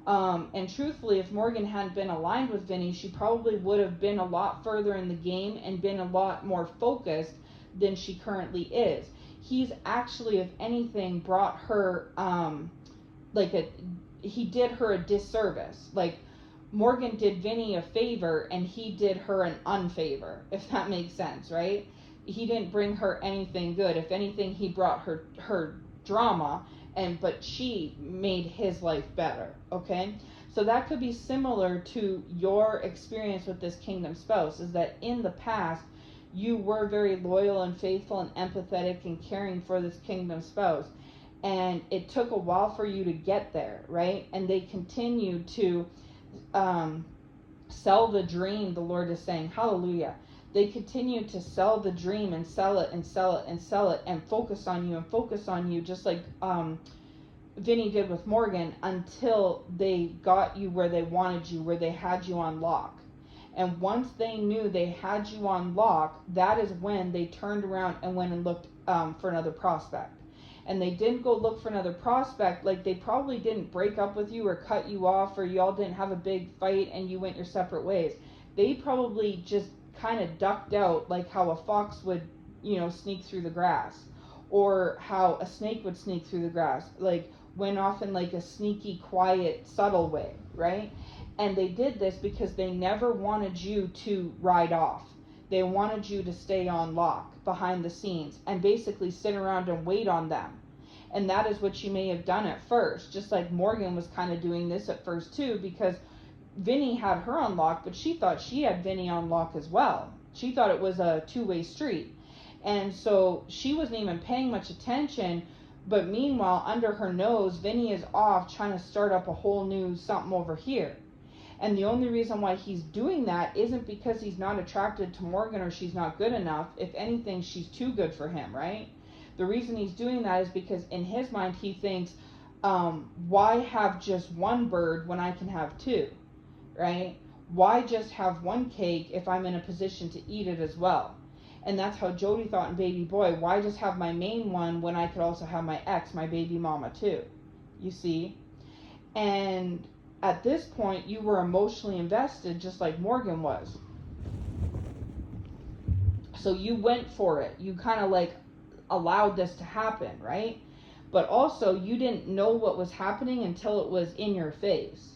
And truthfully, if Morgan hadn't been aligned with Vinny, she probably would have been a lot further in the game and been a lot more focused than she currently is. He's actually, if anything, brought her, he did her a disservice. Like, Morgan did Vinny a favor and he did her an unfavor, if that makes sense, right? He didn't bring her anything good. If anything, he brought her drama, but she made his life better, okay? So that could be similar to your experience with this kingdom spouse, is that in the past, you were very loyal and faithful and empathetic and caring for this kingdom spouse. And it took a while for you to get there, right? And they continue to sell the dream, the Lord is saying, hallelujah. They continue to sell the dream and sell it and sell it and sell it and focus on you, just like Vinny did with Morgan, until they got you where they wanted you, where they had you on lock. And once they knew they had you on lock, that is when they turned around and went and looked for another prospect. And they didn't go look for another prospect, like they probably didn't break up with you or cut you off, or y'all didn't have a big fight and you went your separate ways. They probably just kind of ducked out, like how a fox would, sneak through the grass, or how a snake would sneak through the grass, like went off in like a sneaky, quiet, subtle way, right? And they did this because they never wanted you to ride off. They wanted you to stay on lock behind the scenes and basically sit around and wait on them. And that is what you may have done at first, just like Morgan was kind of doing this at first too, because Vinny had her on lock, but she thought she had Vinny on lock as well. She thought it was a two-way street. And so she wasn't even paying much attention, but meanwhile, under her nose, Vinny is off trying to start up a whole new something over here. And the only reason why he's doing that isn't because he's not attracted to Morgan or she's not good enough. If anything, she's too good for him, right? The reason he's doing that is because in his mind he thinks, why have just one bird when I can have two, right? Why just have one cake if I'm in a position to eat it as well? And that's how Jody thought in Baby Boy. Why just have my main one when I could also have my ex, my baby mama too? You see? And at this point, you were emotionally invested just like Morgan was. So you went for it. You kind of like allowed this to happen, right? But also, you didn't know what was happening until it was in your face.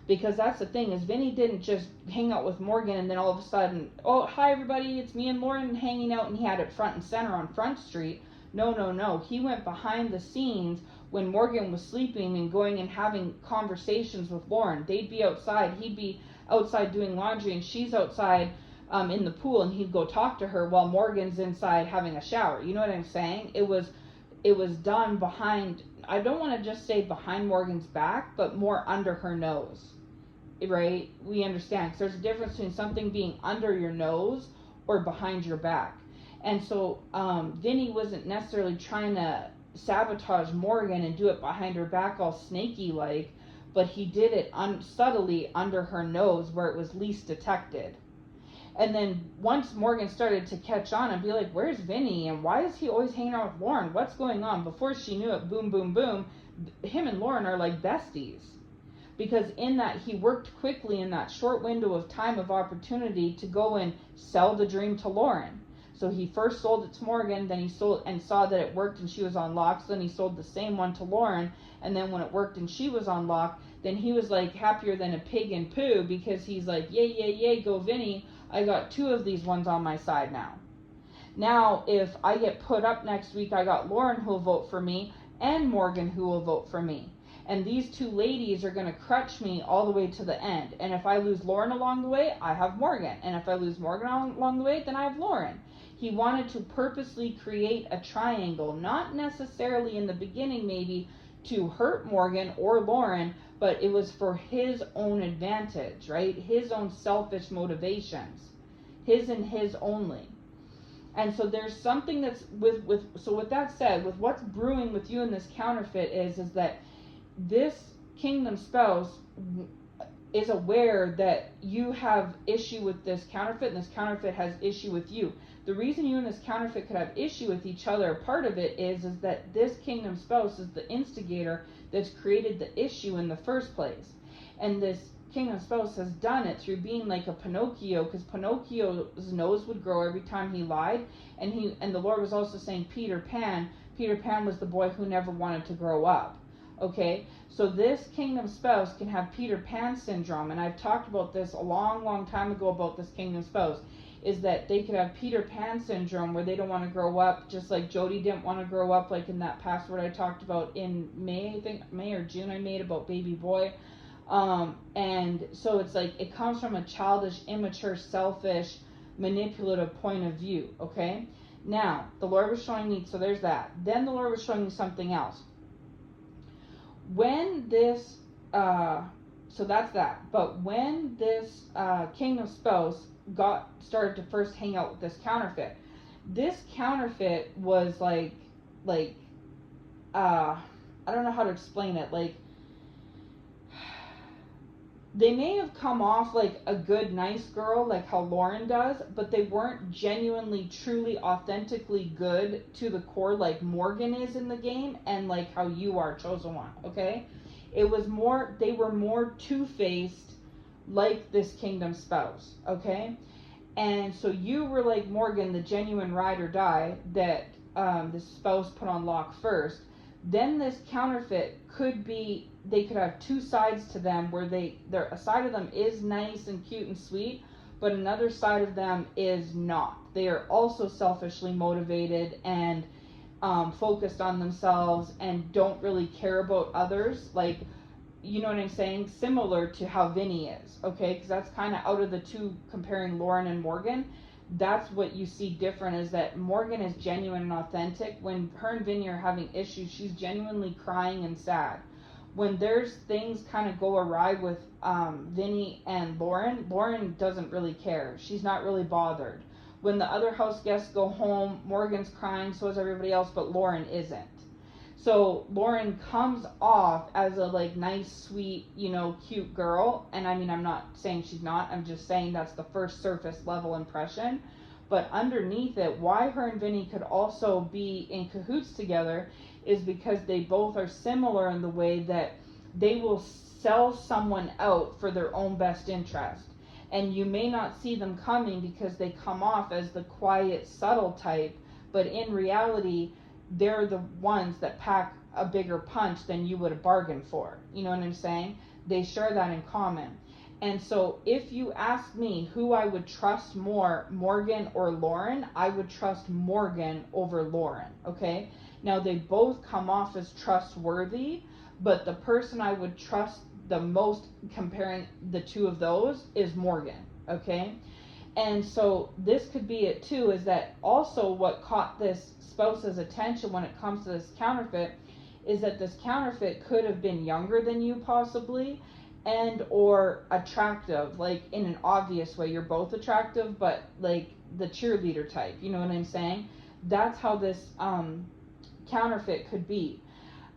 Because that's the thing, is Vinny didn't just hang out with Morgan and then all of a sudden, oh, hi everybody, it's me and Lauren hanging out, and he had it front and center on Front Street. No. He went behind the scenes when Morgan was sleeping and going and having conversations with Lauren. They'd be outside, he'd be outside doing laundry, and she's outside in the pool, and he'd go talk to her while Morgan's inside having a shower. You know what I'm saying? It was done behind, I don't want to just say behind Morgan's back, but more under her nose. Right? We understand, because there's a difference between something being under your nose or behind your back. And so Vinny wasn't necessarily trying to sabotage Morgan and do it behind her back all snaky like, but he did it subtly under her nose where it was least detected. And then once Morgan started to catch on and be like, where's Vinny, and why is he always hanging out with Lauren, what's going on, before she knew it, boom, boom, boom, him and Lauren are like besties. Because in that, he worked quickly in that short window of time of opportunity to go and sell the dream to Lauren. So he first sold it to Morgan, then he sold and saw that it worked and she was on lock, so then he sold the same one to Lauren, and then when it worked and she was on lock, then he was like happier than a pig in poo, because he's like, yay, go Vinny, I got 2 of these ones on my side now. Now, if I get put up next week, I got Lauren who will vote for me, and Morgan who will vote for me. And these 2 ladies are going to crutch me all the way to the end. And if I lose Lauren along the way, I have Morgan. And if I lose Morgan along the way, then I have Lauren. He wanted to purposely create a triangle, not necessarily in the beginning maybe to hurt Morgan or Lauren, but it was for his own advantage, right? His own selfish motivations. His and his only. And so there's something that's so with that said, with what's brewing with you in this counterfeit is that this kingdom spouse is aware that you have issue with this counterfeit, and this counterfeit has issue with you. The reason you and this counterfeit could have issue with each other, part of it is that this kingdom spouse is the instigator that's created the issue in the first place. And this kingdom spouse has done it through being like a Pinocchio, because Pinocchio's nose would grow every time he lied, and the Lord was also saying Peter Pan was the boy who never wanted to grow up. Okay, so this kingdom spouse can have Peter Pan syndrome, and I've talked about this a long time ago about this kingdom spouse, is that they could have Peter Pan syndrome where they don't want to grow up, just like Jody didn't want to grow up, like in that password I talked about in May or June I made about baby boy. And so it's like, it comes from a childish, immature, selfish, manipulative point of view, okay? Now, the Lord was showing me, so there's that. Then the Lord was showing me something else. When this, so that's that. But when this kingdom spouse started to first hang out with this counterfeit was like, I don't know how to explain it. Like, they may have come off like a good, nice girl, like how Lauren does, but they weren't genuinely, truly, authentically good to the core like Morgan is in the game, and like how you are, Chosen One, okay? It was more, they were more two-faced like this kingdom spouse, okay? And so you were like Morgan, the genuine ride or die that the spouse put on lock first. Then this counterfeit could be, they could have 2 sides to them where a side of them is nice and cute and sweet, but another side of them is not. They are also selfishly motivated and focused on themselves and don't really care about others. Like, you know what I'm saying? Similar to how Vinny is, okay? Because that's kind of out of the 2, comparing Lauren and Morgan. That's what you see different, is that Morgan is genuine and authentic. When her and Vinny are having issues, she's genuinely crying and sad. When there's things kind of go awry with Vinny and Lauren doesn't really care. She's not really bothered. When the other house guests go home, Morgan's crying, so is everybody else, but Lauren isn't. So Lauren comes off as a like nice, sweet, cute girl. And I mean, I'm not saying she's not. I'm just saying that's the first surface level impression. But underneath it, why her and Vinny could also be in cahoots together is because they both are similar in the way that they will sell someone out for their own best interest. And you may not see them coming because they come off as the quiet, subtle type. But in reality, they're the ones that pack a bigger punch than you would have bargained for. You know what I'm saying? They share that in common. And so if you ask me who I would trust more, Morgan or Lauren, I would trust Morgan over Lauren, okay? Now they both come off as trustworthy, but the person I would trust the most comparing the two of those is Morgan, okay? And so this could be it too, is that also what caught this spouse's attention when it comes to this counterfeit is that this counterfeit could have been younger than you possibly, and or attractive, like in an obvious way. You're both attractive, but like the cheerleader type, you know what I'm saying? That's how this counterfeit could be.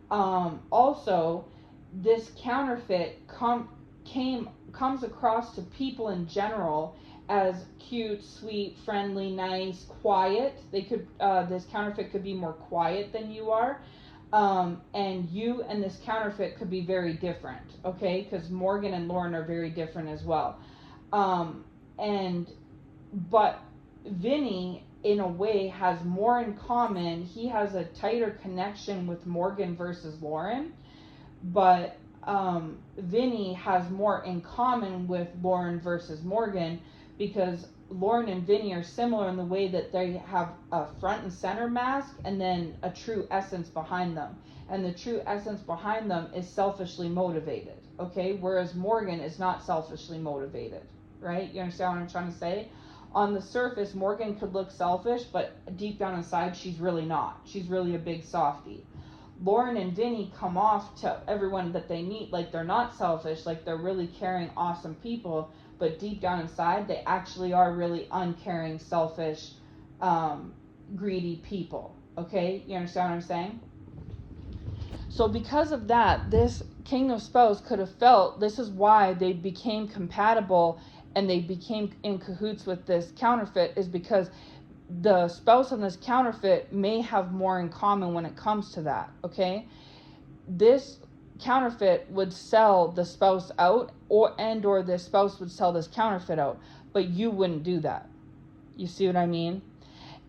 Also, this counterfeit comes across to people in general as cute, sweet, friendly, nice, quiet. They could this counterfeit could be more quiet than you are. And you and this counterfeit could be very different, okay? Because Morgan and Lauren are very different as well. But Vinny, in a way, has more in common. He has a tighter connection with Morgan versus Lauren. But Vinny has more in common with Lauren versus Morgan, because Lauren and Vinny are similar in the way that they have a front and center mask and then a true essence behind them. And the true essence behind them is selfishly motivated, okay? Whereas Morgan is not selfishly motivated, right? You understand what I'm trying to say? On the surface, Morgan could look selfish, but deep down inside, she's really not. She's really a big softie. Lauren and Vinny come off to everyone that they meet like they're not selfish, like they're really caring, awesome people, but deep down inside, they actually are really uncaring, selfish, greedy people. Okay? You understand what I'm saying? So because of that, this king of spells could have felt, this is why they became compatible and they became in cahoots with this counterfeit, is because the spouse and this counterfeit may have more in common when it comes to that. Okay? This counterfeit would sell the spouse out, or the spouse would sell this counterfeit out, but you wouldn't do that. You see what I mean?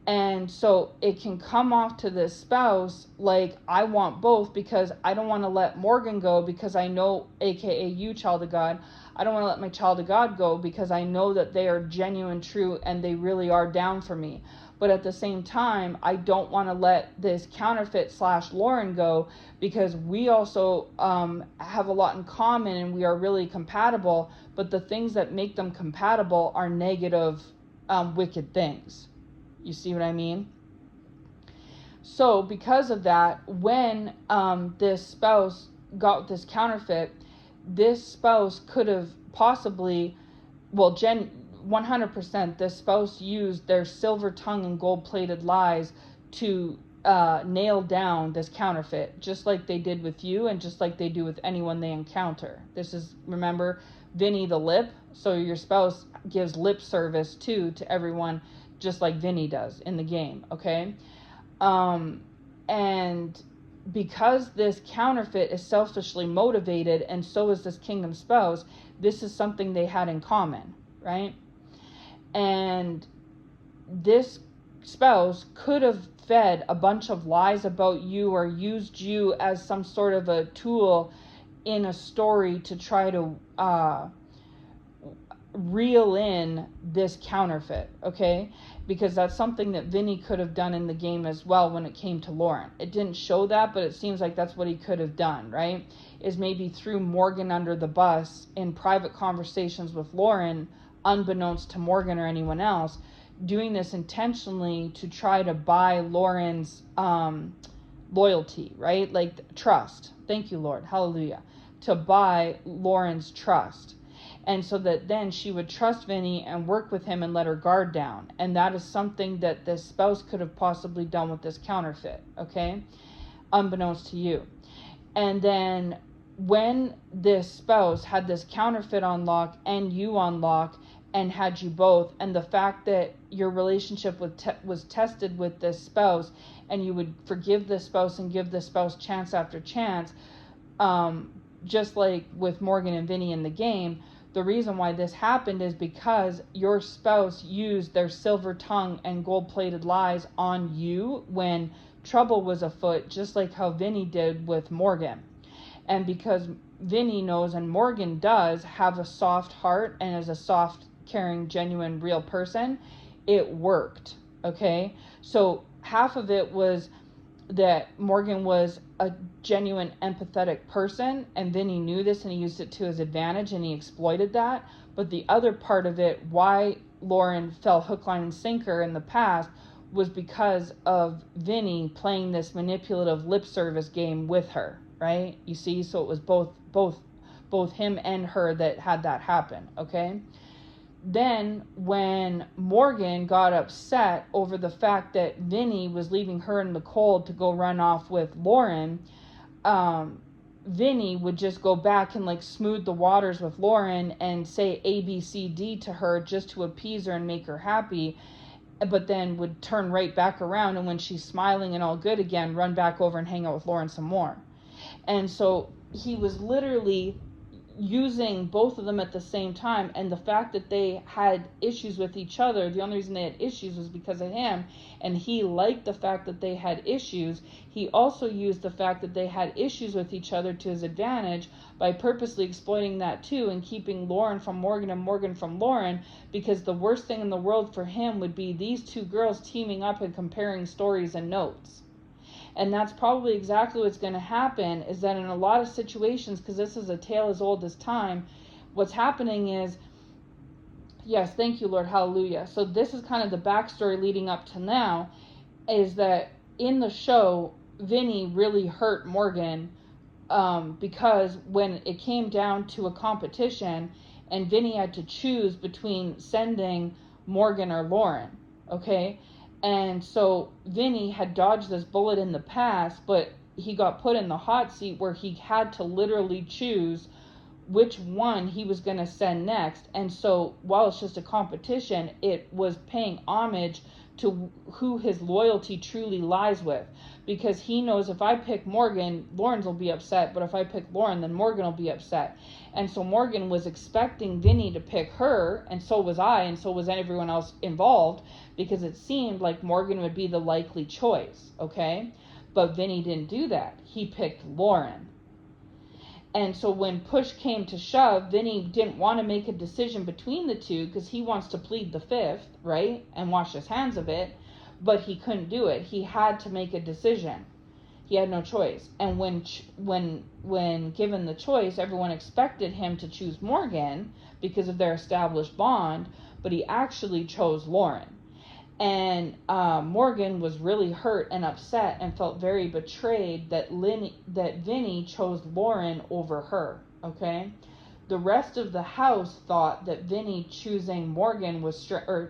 And so it can come off to this spouse like, I want both, because I don't want to let Morgan go, because I know, aka you, child of God, I don't want to let my child of God go because I know that they are genuine, true, and they really are down for me. But at the same time, I don't want to let this counterfeit / Lauren go, because we also have a lot in common and we are really compatible, but the things that make them compatible are negative, wicked things. You see what I mean? So because of that, when this spouse got with this counterfeit, this spouse could have possibly, 100%, this spouse used their silver tongue and gold-plated lies to nail down this counterfeit, just like they did with you and just like they do with anyone they encounter. This is, remember, Vinny the lip, so your spouse gives lip service to everyone, just like Vinny does in the game, okay? And because this counterfeit is selfishly motivated, and so is this kingdom spouse, this is something they had in common, right? And this spouse could have fed a bunch of lies about you or used you as some sort of a tool in a story to try to reel in this counterfeit, okay? Because that's something that Vinny could have done in the game as well when it came to Lauren. It didn't show that, but it seems like that's what he could have done, right? Is maybe threw Morgan under the bus in private conversations with Lauren, unbeknownst to Morgan or anyone else, doing this intentionally to try to buy Lauren's loyalty, right? Like trust. Thank you, Lord. Hallelujah. To buy Lauren's trust. And so that then she would trust Vinny and work with him and let her guard down. And that is something that this spouse could have possibly done with this counterfeit, okay? Unbeknownst to you. And then when this spouse had this counterfeit on lock and you on lock and had you both, and the fact that your relationship was tested with this spouse, and you would forgive this spouse and give this spouse chance after chance, just like with Morgan and Vinny in the game, the reason why this happened is because your spouse used their silver tongue and gold-plated lies on you when trouble was afoot, just like how Vinny did with Morgan. And because Vinny knows and Morgan does have a soft heart and is a soft, caring, genuine, real person, it worked. Okay? So half of it was that Morgan was a genuine, empathetic person, and Vinny knew this and he used it to his advantage and he exploited that. But the other part of it, why Lauren fell hook, line, and sinker in the past, was because of Vinny playing this manipulative lip service game with her, right? You see, so it was both him and her that had that happen, okay? Then when Morgan got upset over the fact that Vinny was leaving her in the cold to go run off with Lauren, Vinny would just go back and like smooth the waters with Lauren and say A, B, C, D to her just to appease her and make her happy, but then would turn right back around, and when she's smiling and all good again, run back over and hang out with Lauren some more. And so he was literally using both of them at the same time, and the fact that they had issues with each other, the only reason they had issues was because of him, and he liked the fact that they had issues. He also used the fact that they had issues with each other to his advantage by purposely exploiting that too, and keeping Lauren from Morgan and Morgan from Lauren, because the worst thing in the world for him would be these two girls teaming up and comparing stories and notes. And that's probably exactly what's going to happen, is that in a lot of situations, because this is a tale as old as time, what's happening is, yes, thank you, Lord, hallelujah. So this is kind of the backstory leading up to now, is that in the show, Vinny really hurt Morgan, because when it came down to a competition, and Vinny had to choose between sending Morgan or Lauren, okay? And so Vinny had dodged this bullet in the past, but he got put in the hot seat where he had to literally choose which one he was going to send next. And so while it's just a competition, it was paying homage to who his loyalty truly lies with. Because he knows if I pick Morgan, Lauren's will be upset, but if I pick Lauren, then Morgan will be upset. And so Morgan was expecting Vinny to pick her, and so was I, and so was everyone else involved, because it seemed like Morgan would be the likely choice, okay? But Vinny didn't do that. He picked Lauren. And so when push came to shove, Vinny didn't want to make a decision between the two because he wants to plead the fifth, right? And wash his hands of it. But he couldn't do it. He had to make a decision. He had no choice. And when given the choice, everyone expected him to choose Morgan because of their established bond, but he actually chose Lauren. And Morgan was really hurt and upset and felt very betrayed that Vinny chose Lauren over her, okay? The rest of the house thought that Vinny choosing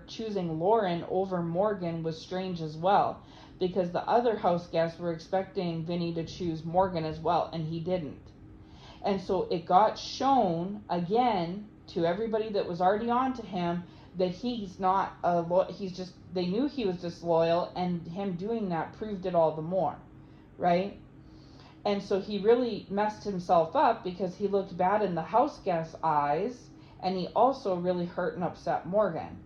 choosing Lauren over Morgan was strange as well, because the other house guests were expecting Vinny to choose Morgan as well, and he didn't. And so it got shown again to everybody that was already on to him that he's not they knew he was disloyal, and him doing that proved it all the more, right? And so he really messed himself up because he looked bad in the house guest's eyes, and he also really hurt and upset Morgan.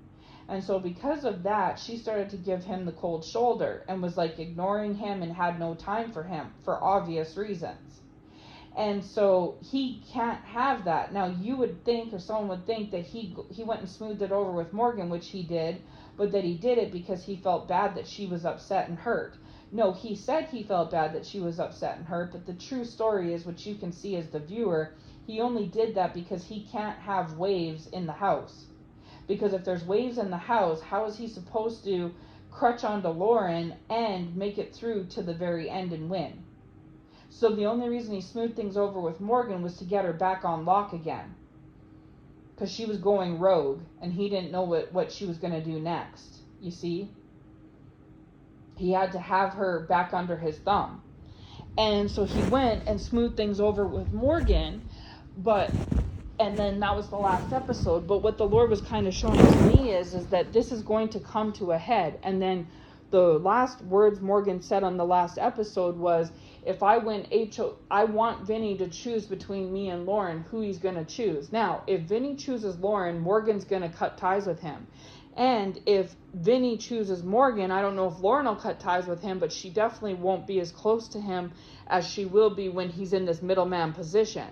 And so because of that, she started to give him the cold shoulder and was like ignoring him and had no time for him for obvious reasons. And so he can't have that. Now you would think, or someone would think, that he went and smoothed it over with Morgan, which he did, but that he did it because he felt bad that she was upset and hurt. No, he said he felt bad that she was upset and hurt, but the true story is, what you can see as the viewer, he only did that because he can't have waves in the house. Because if there's waves in the house, how is he supposed to crutch onto Lauren and make it through to the very end and win? So the only reason he smoothed things over with Morgan was to get her back on lock again. Because she was going rogue, and he didn't know what she was going to do next. You see? He had to have her back under his thumb. And so he went and smoothed things over with Morgan, and then that was the last episode. But what the Lord was kind of showing to me is that this is going to come to a head. And then the last words Morgan said on the last episode was, if I win I want Vinny to choose between me and Lauren who he's going to choose. Now, if Vinny chooses Lauren, Morgan's going to cut ties with him. And if Vinny chooses Morgan, I don't know if Lauren will cut ties with him, but she definitely won't be as close to him as she will be when he's in this middleman position.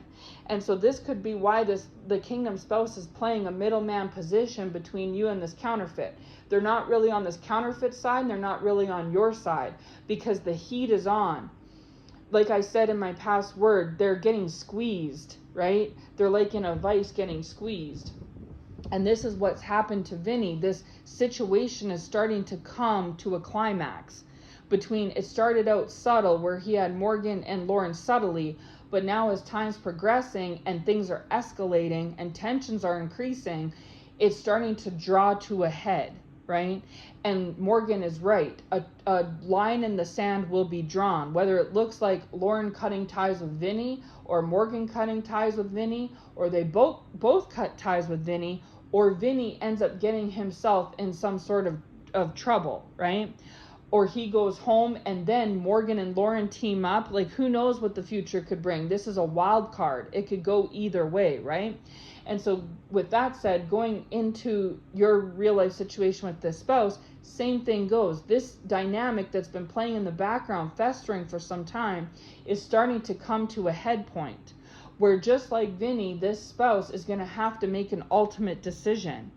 And so this could be why the kingdom spouse is playing a middleman position between you and this counterfeit. They're not really on this counterfeit side, and they're not really on your side, because the heat is on. Like I said in my past word, they're getting squeezed, right? They're like in a vice getting squeezed. And this is what's happened to Vinny. This situation is starting to come to a climax. It started out subtle, where he had Morgan and Lauren subtly, but now as time's progressing and things are escalating and tensions are increasing, it's starting to draw to a head, right? And Morgan is right. A line in the sand will be drawn, whether it looks like Lauren cutting ties with Vinny, or Morgan cutting ties with Vinny, or they both cut ties with Vinny, or Vinny ends up getting himself in some sort of trouble, right? Or he goes home and then Morgan and Lauren team up. Like, who knows what the future could bring? This is a wild card. It could go either way, right? And so with that said, going into your real life situation with this spouse, same thing goes. This dynamic that's been playing in the background, festering for some time, is starting to come to a head point, where just like Vinny, this spouse is going to have to make an ultimate decision.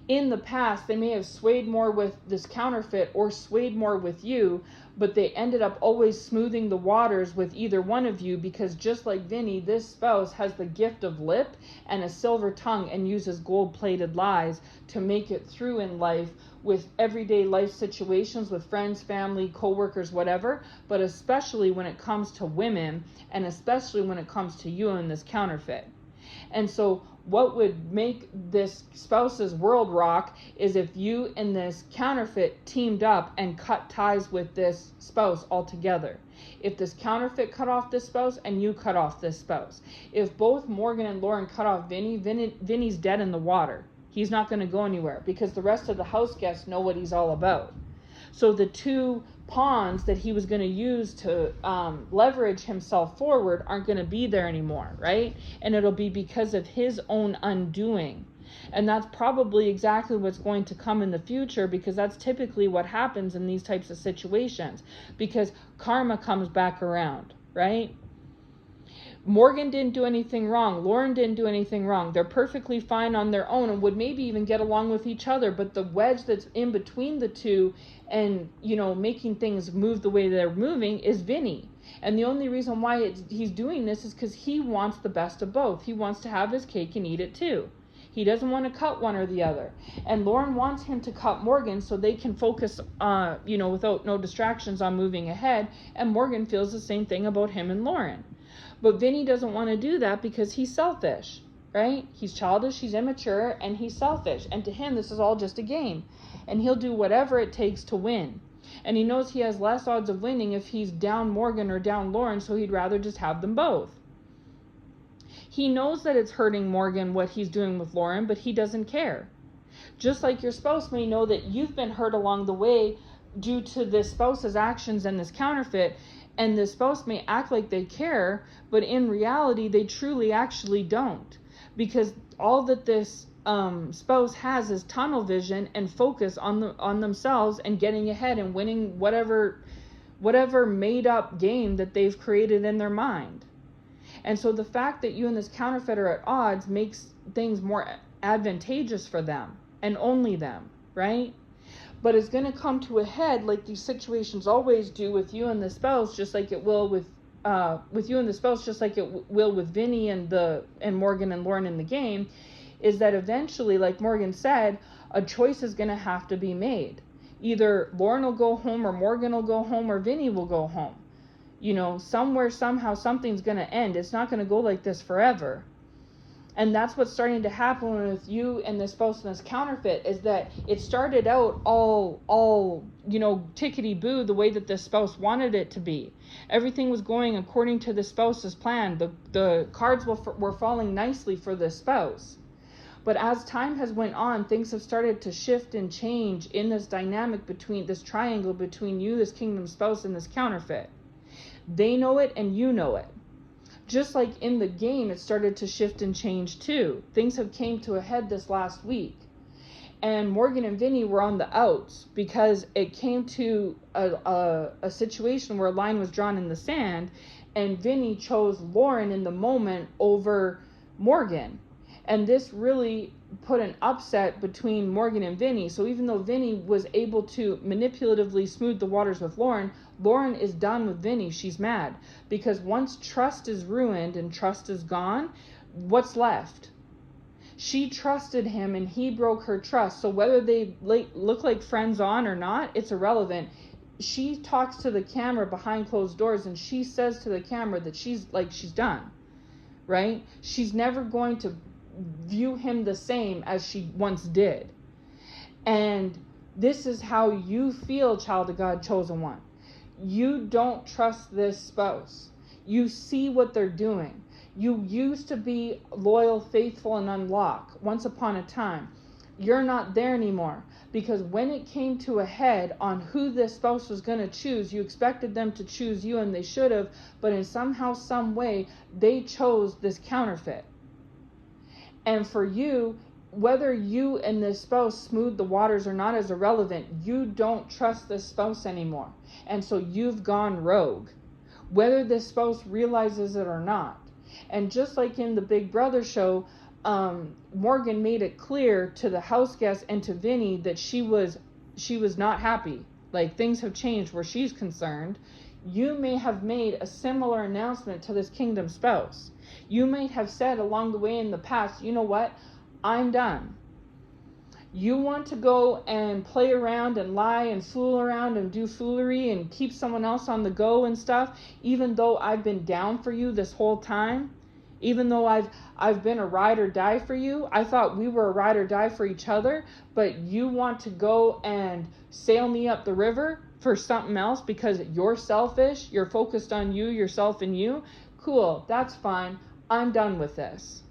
In the past, they may have swayed more with this counterfeit or swayed more with you, but they ended up always smoothing the waters with either one of you, because just like Vinny, this spouse has the gift of lip and a silver tongue and uses gold-plated lies to make it through in life with everyday life situations with friends, family, co-workers, whatever, but especially when it comes to women, and especially when it comes to you and this counterfeit. And so what would make this spouse's world rock is if you and this counterfeit teamed up and cut ties with this spouse altogether. If this counterfeit cut off this spouse and you cut off this spouse. If both Morgan and Lauren cut off Vinny's dead in the water. He's not going to go anywhere, because the rest of the house guests know what he's all about. So the two pawns that he was going to use to leverage himself forward aren't going to be there anymore, right? And it'll be because of his own undoing. And that's probably exactly what's going to come in the future, because that's typically what happens in these types of situations, because karma comes back around, right? Morgan didn't do anything wrong. Lauren didn't do anything wrong. They're perfectly fine on their own and would maybe even get along with each other. But the wedge that's in between the two and, making things move the way they're moving is Vinny. And the only reason why he's doing this is because he wants the best of both. He wants to have his cake and eat it too. He doesn't want to cut one or the other. And Lauren wants him to cut Morgan so they can focus, without no distractions on moving ahead. And Morgan feels the same thing about him and Lauren. But Vinny doesn't want to do that because he's selfish, right? He's childish, he's immature, and he's selfish. And to him, this is all just a game. And he'll do whatever it takes to win. And he knows he has less odds of winning if he's down Morgan or down Lauren, so he'd rather just have them both. He knows that it's hurting Morgan what he's doing with Lauren, but he doesn't care. Just like your spouse may know that you've been hurt along the way due to this spouse's actions and this counterfeit, and the spouse may act like they care, but in reality, they truly actually don't. Because all that this spouse has is tunnel vision and focus on themselves and getting ahead and winning whatever made up game that they've created in their mind. And so the fact that you and this counterfeit are at odds makes things more advantageous for them and only them, right? But it's going to come to a head like these situations always do with you and the spouse, just like it will with you and the spouse, just like it will with Vinny and Morgan and Lauren in the game, is that eventually, like Morgan said, a choice is going to have to be made. Either Lauren will go home, or Morgan will go home, or Vinny will go home. Somewhere, somehow, something's going to end. It's not going to go like this forever. And that's what's starting to happen with you and this spouse and this counterfeit, is that it started out all tickety-boo the way that the spouse wanted it to be. Everything was going according to the spouse's plan. The cards were falling nicely for the spouse. But as time has went on, things have started to shift and change in this dynamic between this triangle between you, this kingdom spouse, and this counterfeit. They know it and you know it. Just like in the game, it started to shift and change too. Things have came to a head this last week. And Morgan and Vinny were on the outs because it came to a situation where a line was drawn in the sand, and Vinny chose Lauren in the moment over Morgan. And this really put an upset between Morgan and Vinny. So even though Vinny was able to manipulatively smooth the waters with Lauren, Lauren is done with Vinny. She's mad because once trust is ruined and trust is gone, what's left? She trusted him and he broke her trust. So whether they look like friends on or not, it's irrelevant. She talks to the camera behind closed doors and she says to the camera that she's done, right? She's never going to view him the same as she once did. And this is how you feel, child of God, chosen one. You don't trust this spouse. You see what they're doing. You used to be loyal, faithful, and unlocked once upon a time. You're not there anymore because when it came to a head on who this spouse was going to choose, you expected them to choose you, and they should have, but in somehow, some way, they chose this counterfeit. And for you, whether you and this spouse smooth the waters or not is irrelevant. You don't trust this spouse anymore. And so you've gone rogue, whether this spouse realizes it or not. And just like in the Big Brother show, Morgan made it clear to the house guests and to Vinny that she was not happy. Like, things have changed where she's concerned. You may have made a similar announcement to this kingdom spouse. You might have said along the way in the past, you know what? I'm done. You want to go and play around and lie and fool around and do foolery and keep someone else on the go and stuff, even though I've been down for you this whole time, even though I've been a ride or die for you. I thought we were a ride or die for each other, but you want to go and sail me up the river for something else because you're selfish, you're focused on you, yourself, and you. Cool, that's fine. I'm done with this.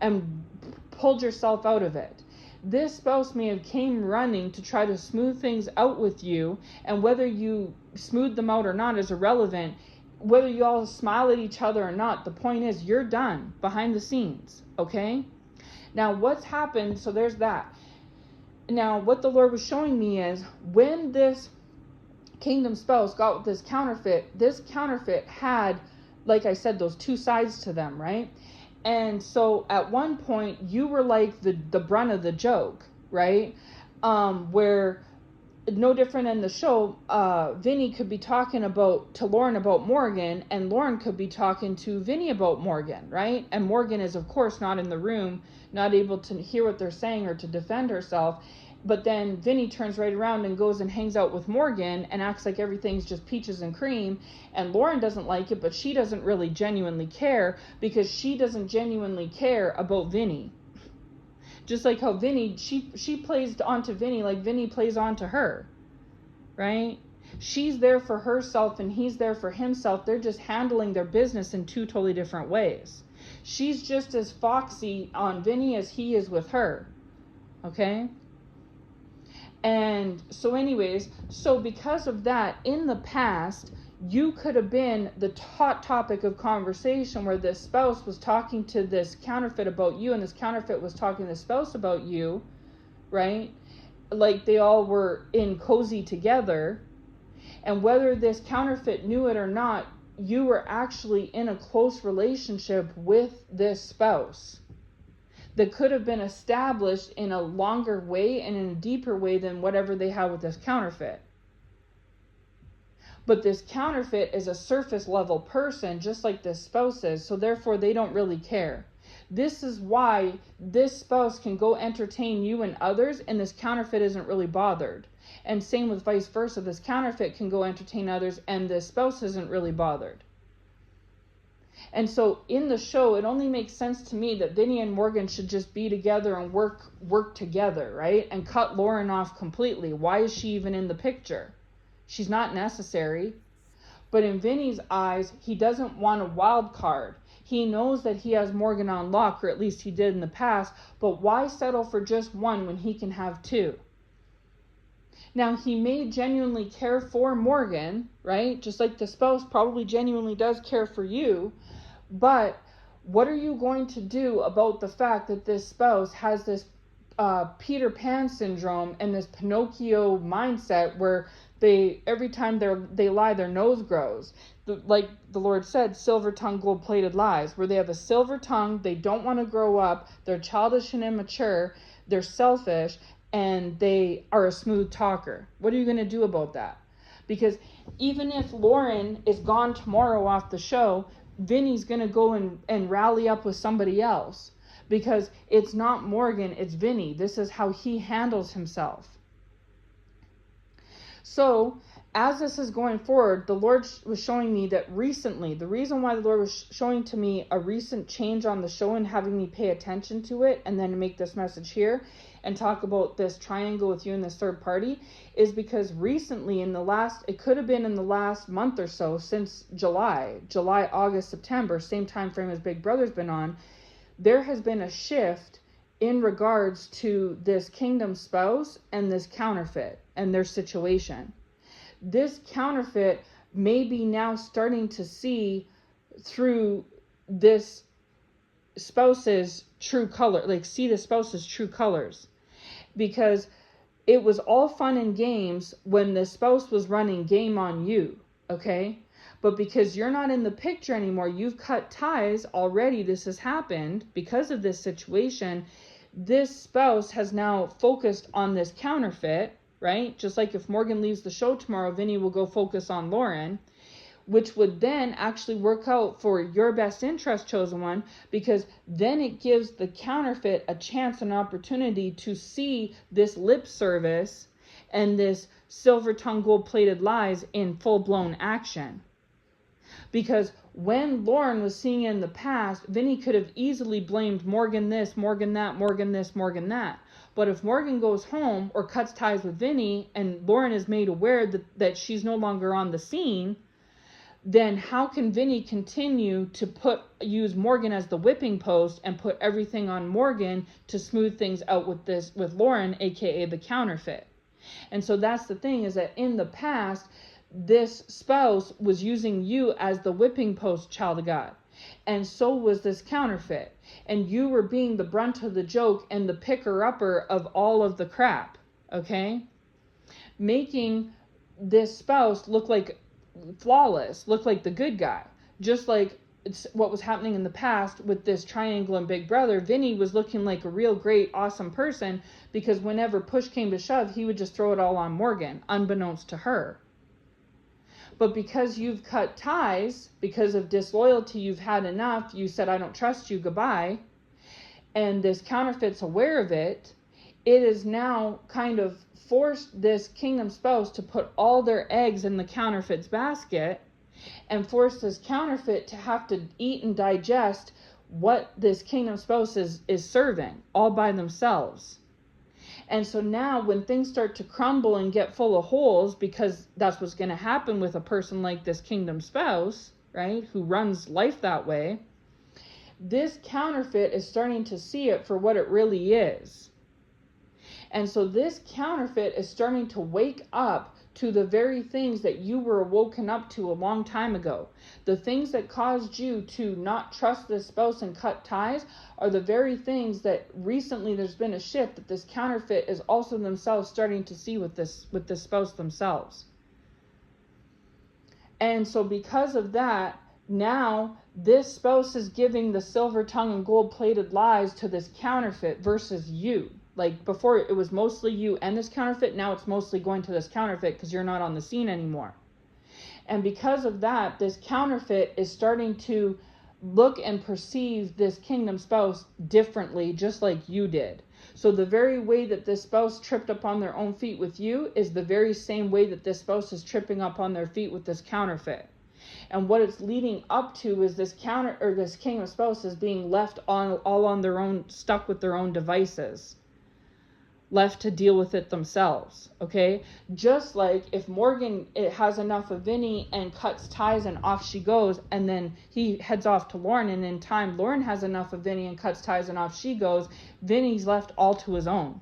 And pulled yourself out of it. This spouse may have came running to try to smooth things out with you, and whether you smooth them out or not is irrelevant. Whether you all smile at each other or not, the point is you're done behind the scenes, okay? Now what's happened, so there's that. Now what the Lord was showing me is when this kingdom spouse got with this counterfeit had, like I said, those two sides to them, right? And so at one point you were like the brunt of the joke, right? Where no different in the show, Vinny could be talking to Lauren about Morgan, and Lauren could be talking to Vinny about Morgan, right? And Morgan is of course not in the room, not able to hear what they're saying or to defend herself. But then Vinny turns right around and goes and hangs out with Morgan and acts like everything's just peaches and cream. And Lauren doesn't like it, but she doesn't really genuinely care because she doesn't genuinely care about Vinny. Just like how Vinny, she plays onto Vinny like Vinny plays onto her, right? She's there for herself and he's there for himself. They're just handling their business in two totally different ways. She's just as foxy on Vinny as he is with her, okay? And so anyways, so because of that, in the past, you could have been the hot topic of conversation where this spouse was talking to this counterfeit about you and this counterfeit was talking to the spouse about you, right? Like they all were in cozy together. And whether this counterfeit knew it or not, you were actually in a close relationship with this spouse that could have been established in a longer way and in a deeper way than whatever they had with this counterfeit. But this counterfeit is a surface level person, just like this spouse is, so therefore they don't really care. This is why this spouse can go entertain you and others, and this counterfeit isn't really bothered. And same with vice versa, this counterfeit can go entertain others, and this spouse isn't really bothered. And so in the show, it only makes sense to me that Vinny and Morgan should just be together and work together, right? And cut Lauren off completely. Why is she even in the picture? She's not necessary. But in Vinny's eyes, he doesn't want a wild card. He knows that he has Morgan on lock, or at least he did in the past, but why settle for just one when he can have two? Now, he may genuinely care for Morgan, right? Just like the spouse probably genuinely does care for you. But what are you going to do about the fact that this spouse has this Peter Pan syndrome and this Pinocchio mindset where every time they lie, their nose grows. Like the Lord said, silver tongue, gold plated lies, where they have a silver tongue, they don't want to grow up, they're childish and immature, they're selfish, and they are a smooth talker. What are you going to do about that? Because even if Lauren is gone tomorrow off the show, Vinny's going to go and rally up with somebody else. Because it's not Morgan, it's Vinny. This is how he handles himself. So, as this is going forward, the Lord was showing me that recently, the reason why the Lord was showing to me a recent change on the show and having me pay attention to it, and then make this message here and talk about this triangle with you and this third party, is because recently it could have been in the last month or so, since July, August, September, same time frame as Big Brother's been on, there has been a shift in regards to this kingdom spouse and this counterfeit and their situation. This counterfeit may be now starting to see through this spouse's true color, like see the spouse's true colors. Because it was all fun and games when the spouse was running game on you, okay? But because you're not in the picture anymore, you've cut ties already. This has happened because of this situation. This spouse has now focused on this counterfeit, right? Just like if Morgan leaves the show tomorrow, Vinny will go focus on Lauren, which would then actually work out for your best interest, chosen one, because then it gives the counterfeit a chance, an opportunity to see this lip service and this silver tongue, gold plated lies in full blown action. Because when Lauren was seeing it in the past, Vinny could have easily blamed Morgan this, Morgan that, Morgan this, Morgan that. But if Morgan goes home or cuts ties with Vinny and Lauren is made aware that she's no longer on the scene, then how can Vinny continue to use Morgan as the whipping post and put everything on Morgan to smooth things out with Lauren, aka the counterfeit? And so that's the thing, is that in the past, this spouse was using you as the whipping post, child of God. And so was this counterfeit. And you were being the brunt of the joke and the picker-upper of all of the crap, okay? Making this spouse look like flawless, look like the good guy. Just like it's what was happening in the past with this triangle and Big Brother. Vinny was looking like a real great, awesome person because whenever push came to shove, he would just throw it all on Morgan, unbeknownst to her. But because you've cut ties, because of disloyalty, you've had enough, you said, I don't trust you, goodbye, and this counterfeit's aware of it, it is now kind of forced this kingdom spouse to put all their eggs in the counterfeit's basket and force this counterfeit to have to eat and digest what this kingdom spouse is serving all by themselves. And so now when things start to crumble and get full of holes, because that's what's going to happen with a person like this kingdom spouse, right, who runs life that way, this counterfeit is starting to see it for what it really is. And so this counterfeit is starting to wake up to the very things that you were woken up to a long time ago. The things that caused you to not trust this spouse and cut ties are the very things that recently there's been a shift that this counterfeit is also themselves starting to see with this spouse themselves. And so because of that, now this spouse is giving the silver tongue and gold plated lies to this counterfeit versus you. Like before it was mostly you and this counterfeit, now it's mostly going to this counterfeit because you're not on the scene anymore. And because of that, this counterfeit is starting to look and perceive this kingdom spouse differently, just like you did. So the very way that this spouse tripped up on their own feet with you is the very same way that this spouse is tripping up on their feet with this counterfeit. And what it's leading up to is this kingdom spouse is being left all on their own, stuck with their own devices, left to deal with it themselves, okay? Just like if Morgan has enough of Vinny and cuts ties and off she goes, and then he heads off to Lauren, and in time Lauren has enough of Vinny and cuts ties and off she goes, Vinny's left all to his own.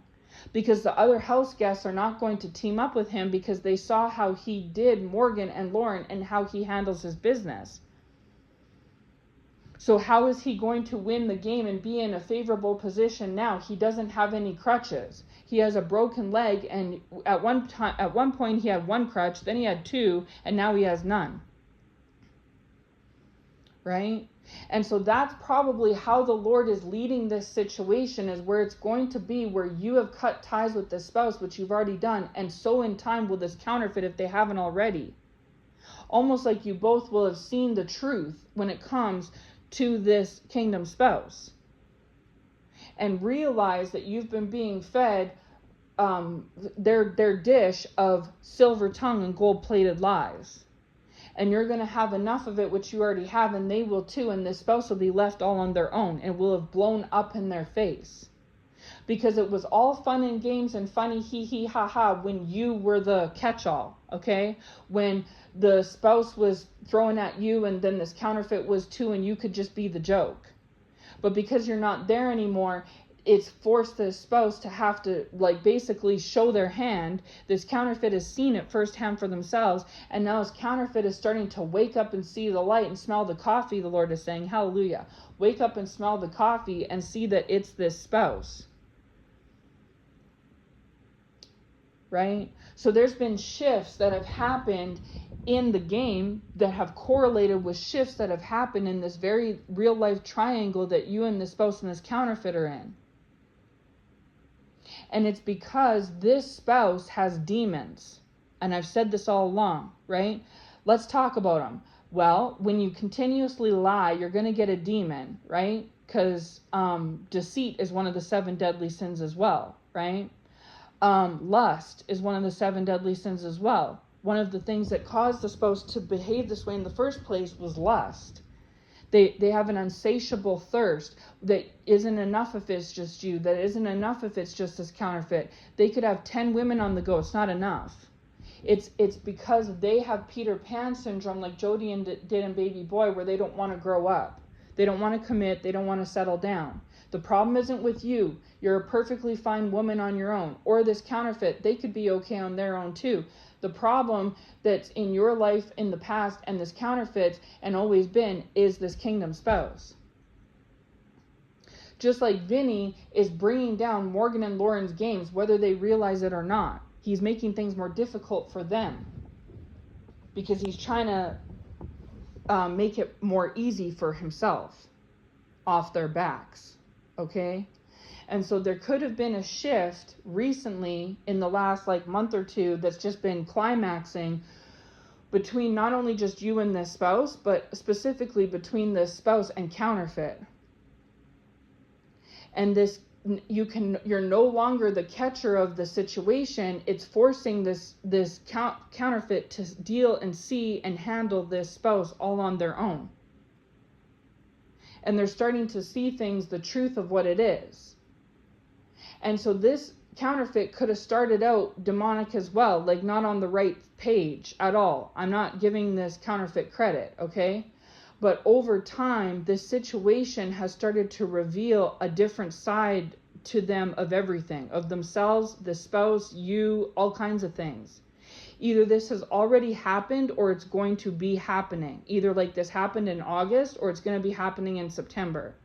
Because the other house guests are not going to team up with him because they saw how he did Morgan and Lauren and how he handles his business. So how is he going to win the game and be in a favorable position now? He doesn't have any crutches. He has a broken leg, and at one point he had one crutch, then he had two, and now he has none. Right? And so that's probably how the Lord is leading this situation, is where it's going to be where you have cut ties with this spouse, which you've already done, and so in time will this counterfeit if they haven't already. Almost like you both will have seen the truth when it comes to this kingdom spouse, and realize that you've been being fed their dish of silver tongue and gold-plated lies. And you're going to have enough of it, which you already have, and they will too, and this spouse will be left all on their own and will have blown up in their face. Because it was all fun and games and funny hee hee ha ha when you were the catch-all, okay? When the spouse was throwing at you and then this counterfeit was too, and you could just be the joke. But because you're not there anymore, it's forced the spouse to have to basically show their hand. This counterfeit has seen it firsthand for themselves, and now this counterfeit is starting to wake up and see the light and smell the coffee. The Lord is saying, hallelujah, wake up and smell the coffee and see that it's this spouse. Right? So there's been shifts that have happened in the game that have correlated with shifts that have happened in this very real life triangle that you and the spouse and this counterfeit are in. And it's because this spouse has demons. And I've said this all along, right? Let's talk about them. Well, when you continuously lie, you're going to get a demon, right? Because deceit is one of the 7 deadly sins as well, right? Lust is one of the 7 deadly sins as well. One of the things that caused the spouse to behave this way in the first place was lust. They have an insatiable thirst that isn't enough if it's just you, that isn't enough if it's just this counterfeit. They could have 10 women on the go. It's not enough. It's because they have Peter Pan syndrome like Jody did in Baby Boy, where they don't want to grow up. They don't want to commit. They don't want to settle down. The problem isn't with you. You're a perfectly fine woman on your own. Or this counterfeit, they could be okay on their own too. The problem that's in your life in the past and this counterfeit and always been is this kingdom spouse. Just like Vinny is bringing down Morgan and Lauren's games, whether they realize it or not. He's making things more difficult for them because he's trying to make it more easy for himself off their backs. Okay? And so there could have been a shift recently in the last month or two that's just been climaxing between not only just you and this spouse, but specifically between this spouse and counterfeit. And this, you're no longer the catcher of the situation. It's forcing this counterfeit to deal and see and handle this spouse all on their own. And they're starting to see things, the truth of what it is. And so this counterfeit could have started out demonic as well, not on the right page at all. I'm not giving this counterfeit credit, okay? But over time, this situation has started to reveal a different side to them of everything, of themselves, the spouse, you, all kinds of things. Either this has already happened or it's going to be happening. Either this happened in August or it's going to be happening in September,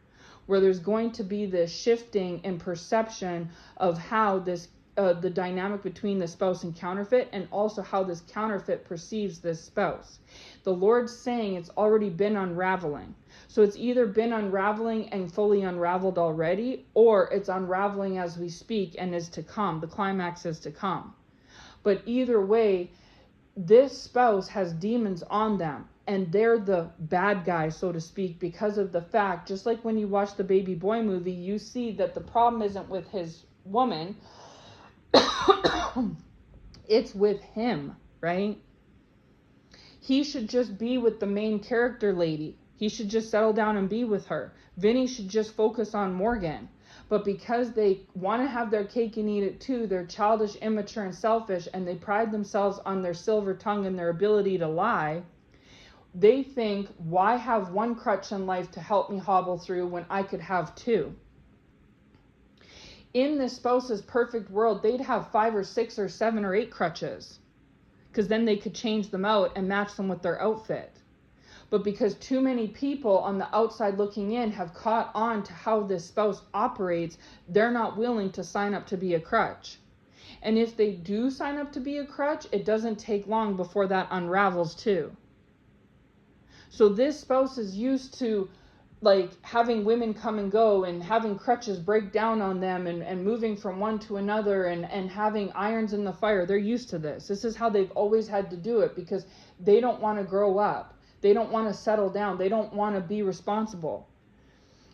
where there's going to be this shifting in perception of how this the dynamic between the spouse and counterfeit, and also how this counterfeit perceives this spouse. The Lord's saying it's already been unraveling. So it's either been unraveling and fully unraveled already, or it's unraveling as we speak and is to come. The climax is to come. But either way, this spouse has demons on them. And they're the bad guys, so to speak, because of the fact, just like when you watch the Baby Boy movie, you see that the problem isn't with his woman, it's with him, right? He should just be with the main character lady. He should just settle down and be with her. Vinny should just focus on Morgan. But because they want to have their cake and eat it too, they're childish, immature, and selfish, and they pride themselves on their silver tongue and their ability to lie. They think, why have one crutch in life to help me hobble through when I could have 2? In this spouse's perfect world, they'd have 5 or 6 or 7 or 8 crutches, because then they could change them out and match them with their outfit. But because too many people on the outside looking in have caught on to how this spouse operates, they're not willing to sign up to be a crutch. And if they do sign up to be a crutch, it doesn't take long before that unravels too. So this spouse is used to like having women come and go and having crutches break down on them and moving from one to another and having irons in the fire. They're used to this. This is how they've always had to do it because they don't want to grow up. They don't want to settle down. They don't want to be responsible.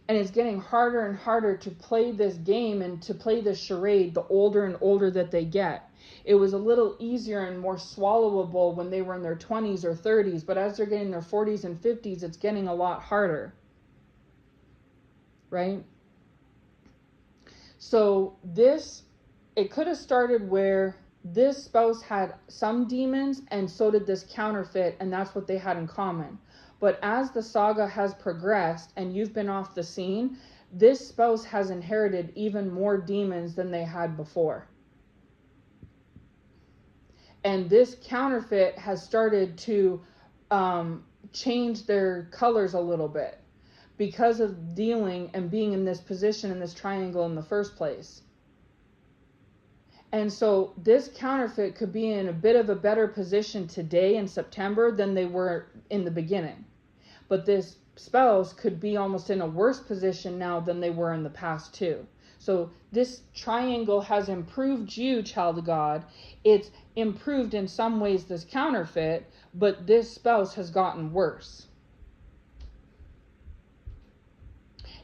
And it's getting harder and harder to play this game and to play this charade the older and older that they get. It was a little easier and more swallowable when they were in their 20s or 30s, but as they're getting their 40s and 50s, it's getting a lot harder. Right? So it could have started where this spouse had some demons and so did this counterfeit, and that's what they had in common. But as the saga has progressed and you've been off the scene, this spouse has inherited even more demons than they had before. And this counterfeit has started to change their colors a little bit because of dealing and being in this position in this triangle in the first place. And so this counterfeit could be in a bit of a better position today in September than they were in the beginning. But this spouse could be almost in a worse position now than they were in the past too. So this triangle has improved you, child of God. It's improved in some ways this counterfeit, but this spouse has gotten worse.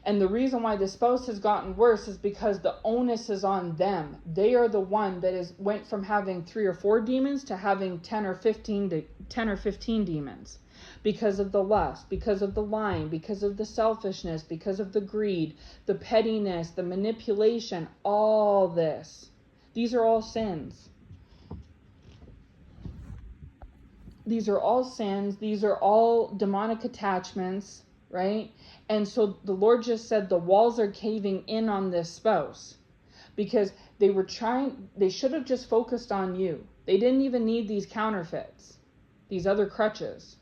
And the reason why the spouse has gotten worse is because the onus is on them. They are the one that went from having 3 or 4 demons to having 10 or 15 demons. Because of the lust, because of the lying, because of the selfishness, because of the greed, the pettiness, the manipulation, all this. These are all sins. These are all sins. These are all demonic attachments, right? And so the Lord just said the walls are caving in on this spouse because they should have just focused on you. They didn't even need these counterfeits, these other crutches.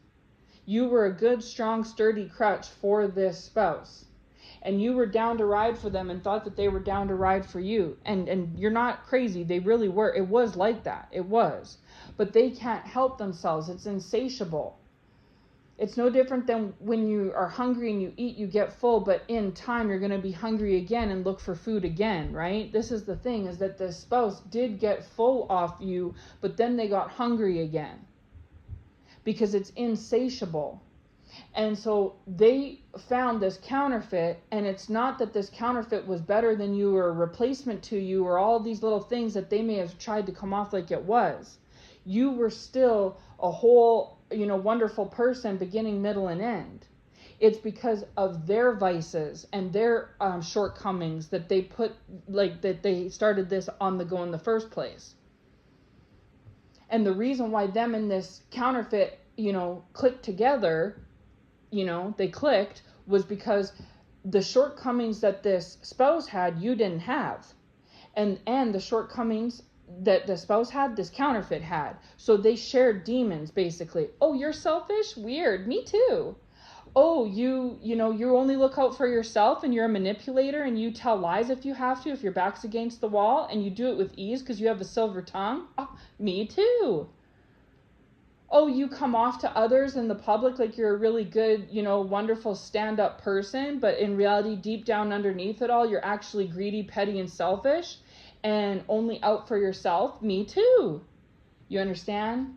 You were a good, strong, sturdy crutch for this spouse. And you were down to ride for them and thought that they were down to ride for you. And you're not crazy. They really were. It was like that. It was. But they can't help themselves. It's insatiable. It's no different than when you are hungry and you eat, you get full, but in time you're going to be hungry again and look for food again, right? This is the thing, is that the spouse did get full off you, but then they got hungry again because it's insatiable. And so they found this counterfeit, and it's not that this counterfeit was better than you or a replacement to you or all these little things that they may have tried to come off like it was. You were still a whole, wonderful person, beginning, middle, and end. It's because of their vices and their shortcomings that they started this on the go in the first place. And the reason why them and this counterfeit, clicked together, they clicked, was because the shortcomings that this spouse had, you didn't have. And the shortcomings that the spouse had, this counterfeit had. So they shared demons, basically. Oh, you're selfish? Weird. Me too. Oh, you only look out for yourself and you're a manipulator and you tell lies if you have to, if your back's against the wall, and you do it with ease because you have a silver tongue. Oh, me too. Oh, you come off to others in the public like you're a really good, wonderful stand-up person, but in reality, deep down underneath it all, you're actually greedy, petty, and selfish and only out for yourself. Me too. You understand?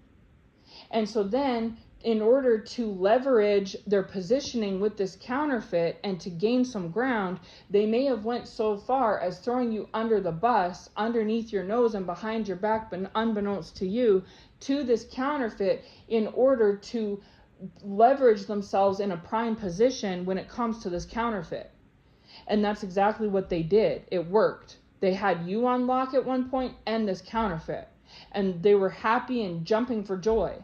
And so then, in order to leverage their positioning with this counterfeit and to gain some ground, they may have went so far as throwing you under the bus, underneath your nose and behind your back, but unbeknownst to you, to this counterfeit in order to leverage themselves in a prime position when it comes to this counterfeit. And that's exactly what they did. It worked. They had you on lock at one point and this counterfeit. And they were happy and jumping for joy.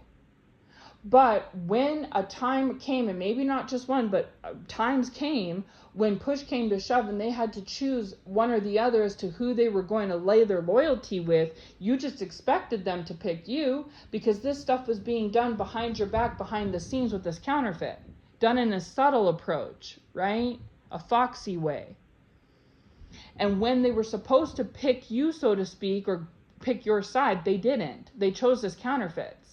But when a time came, and maybe not just one, but times came when push came to shove and they had to choose one or the other as to who they were going to lay their loyalty with, you just expected them to pick you, because this stuff was being done behind your back, behind the scenes, with this counterfeit, done in a subtle approach, right? A foxy way. And when they were supposed to pick you, so to speak, or pick your side, they didn't. They chose this counterfeits.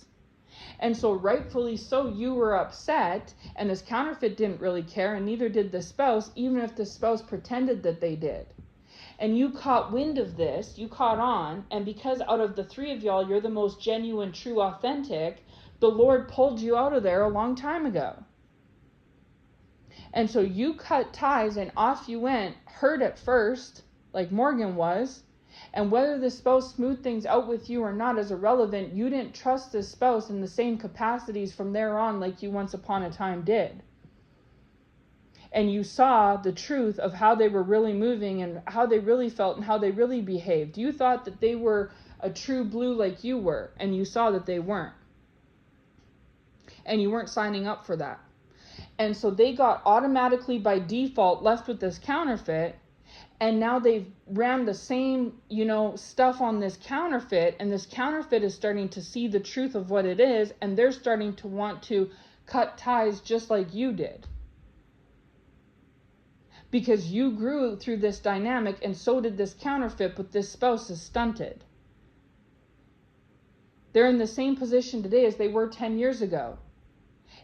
And so rightfully so, you were upset, and this counterfeit didn't really care, and neither did the spouse, even if the spouse pretended that they did. And you caught wind of this, you caught on, and because out of the three of y'all, you're the most genuine, true, authentic, the Lord pulled you out of there a long time ago. And so you cut ties and off you went, hurt at first, like Morgan was. And whether the spouse smoothed things out with you or not is irrelevant. You didn't trust this spouse in the same capacities from there on like you once upon a time did. And you saw the truth of how they were really moving and how they really felt and how they really behaved. You thought that they were a true blue like you were, and you saw that they weren't. And you weren't signing up for that. And so they got automatically by default left with this counterfeit, and now they've ran the same, stuff on this counterfeit, and this counterfeit is starting to see the truth of what it is, and they're starting to want to cut ties just like you did. Because you grew through this dynamic, and so did this counterfeit, but this spouse is stunted. They're in the same position today as they were 10 years ago.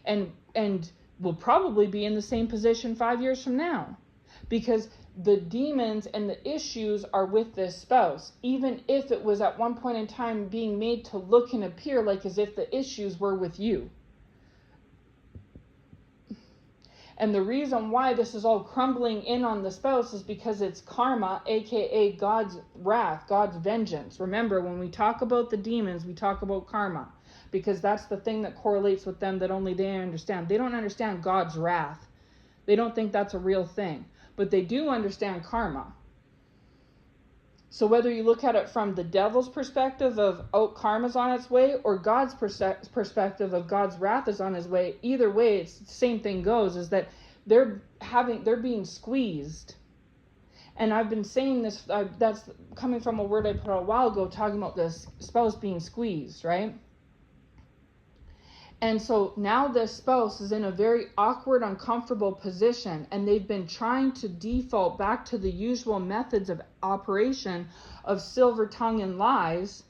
And will probably be in the same position 5 years from now, because the demons and the issues are with this spouse, even if it was at one point in time being made to look and appear like as if the issues were with you. And the reason why this is all crumbling in on the spouse is because it's karma, aka God's wrath, God's vengeance. Remember, when we talk about the demons, we talk about karma, because that's the thing that correlates with them that only they understand. They don't understand God's wrath. They don't think that's a real thing, but they do understand karma. So whether you look at it from the devil's perspective of, karma's on its way, or God's perspective of God's wrath is on his way, either way, it's the same thing goes, is that they're being squeezed. And I've been saying this, that's coming from a word I put out a while ago, talking about this spouse being squeezed, right? And so now this spouse is in a very awkward, uncomfortable position, and they've been trying to default back to the usual methods of operation of silver tongue and lies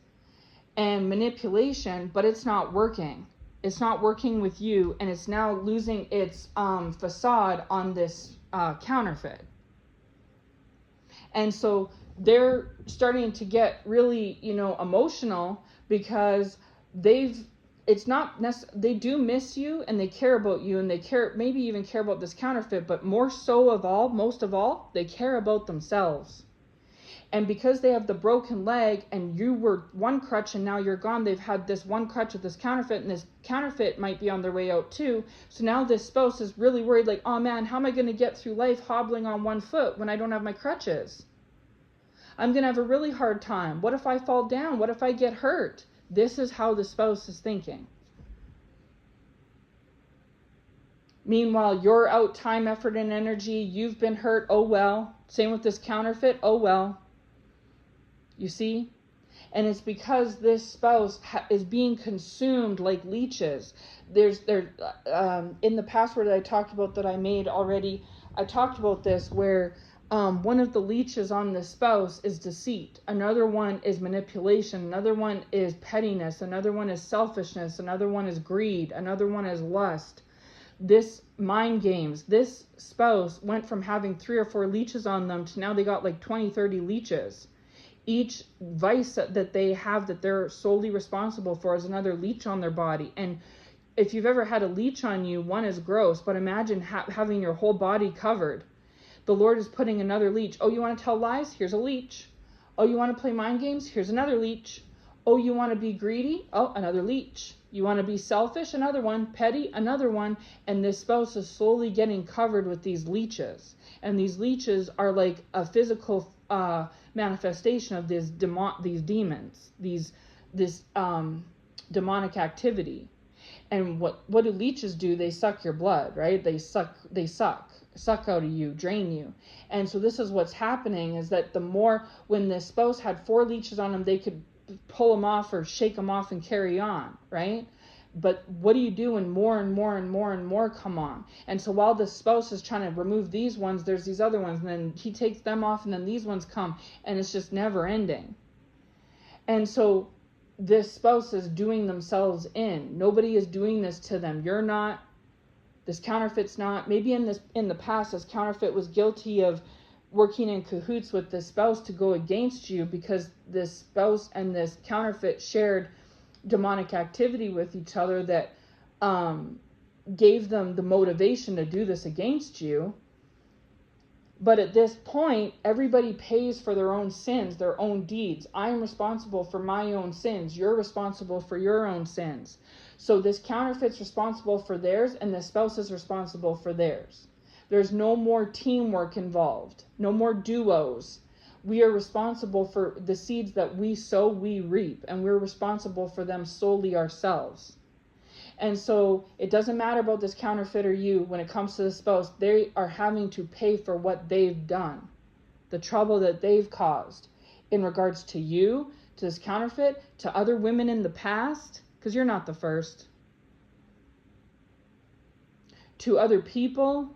and manipulation, but it's not working. It's not working with you, and it's now losing its facade on this counterfeit. And so they're starting to get really, emotional, because they do miss you, and they care about you, and they maybe even care about this counterfeit, but most of all, they care about themselves. And because they have the broken leg, and you were one crutch and now you're gone, they've had this one crutch with this counterfeit, and this counterfeit might be on their way out too. So now this spouse is really worried, like, oh man, how am I going to get through life hobbling on one foot when I don't have my crutches? I'm going to have a really hard time. What if I fall down? What if I get hurt? This is how the spouse is thinking. Meanwhile, you're out time, effort, and energy. You've been hurt. Oh, well. Same with this counterfeit. Oh, well. You see? And it's because this spouse is being consumed like leeches. In the password that I talked about that I made already, I talked about this where one of the leeches on the spouse is deceit. Another one is manipulation. Another one is pettiness. Another one is selfishness. Another one is greed. Another one is lust. This mind games. This spouse went from having 3 or 4 leeches on them to now they got like 20, 30 leeches. Each vice that they have that they're solely responsible for is another leech on their body. And if you've ever had a leech on you, one is gross, but imagine having your whole body covered. The Lord is putting another leech. Oh, you want to tell lies? Here's a leech. Oh, you want to play mind games? Here's another leech. Oh, you want to be greedy? Oh, another leech. You want to be selfish? Another one. Petty? Another one. And this spouse is slowly getting covered with these leeches. And these leeches are like a physical manifestation of these demons, this demonic activity. And what do leeches do? They suck your blood, right? They suck out of you, drain you. And so this is what's happening, is that the more, when the spouse had 4 leeches on him, they could pull them off or shake them off and carry on, right? But what do you do when more and more and more and more come on? And so while the spouse is trying to remove these ones, there's these other ones, and then he takes them off, and then these ones come, and it's just never ending. And so this spouse is doing themselves in. Nobody is doing this to them. You're not. This counterfeit's not. Maybe in the past, this counterfeit was guilty of working in cahoots with this spouse to go against you, because this spouse and this counterfeit shared demonic activity with each other that gave them the motivation to do this against you. But at this point, everybody pays for their own sins, their own deeds. I am responsible for my own sins. You're responsible for your own sins. So this counterfeit's responsible for theirs, and the spouse is responsible for theirs. There's no more teamwork involved, no more duos. We are responsible for the seeds that we sow, we reap, and we're responsible for them solely ourselves. And so it doesn't matter about this counterfeit or you. When it comes to the spouse, they are having to pay for what they've done, the trouble that they've caused in regards to you, to this counterfeit, to other women in the past, because you're not the first, to other people.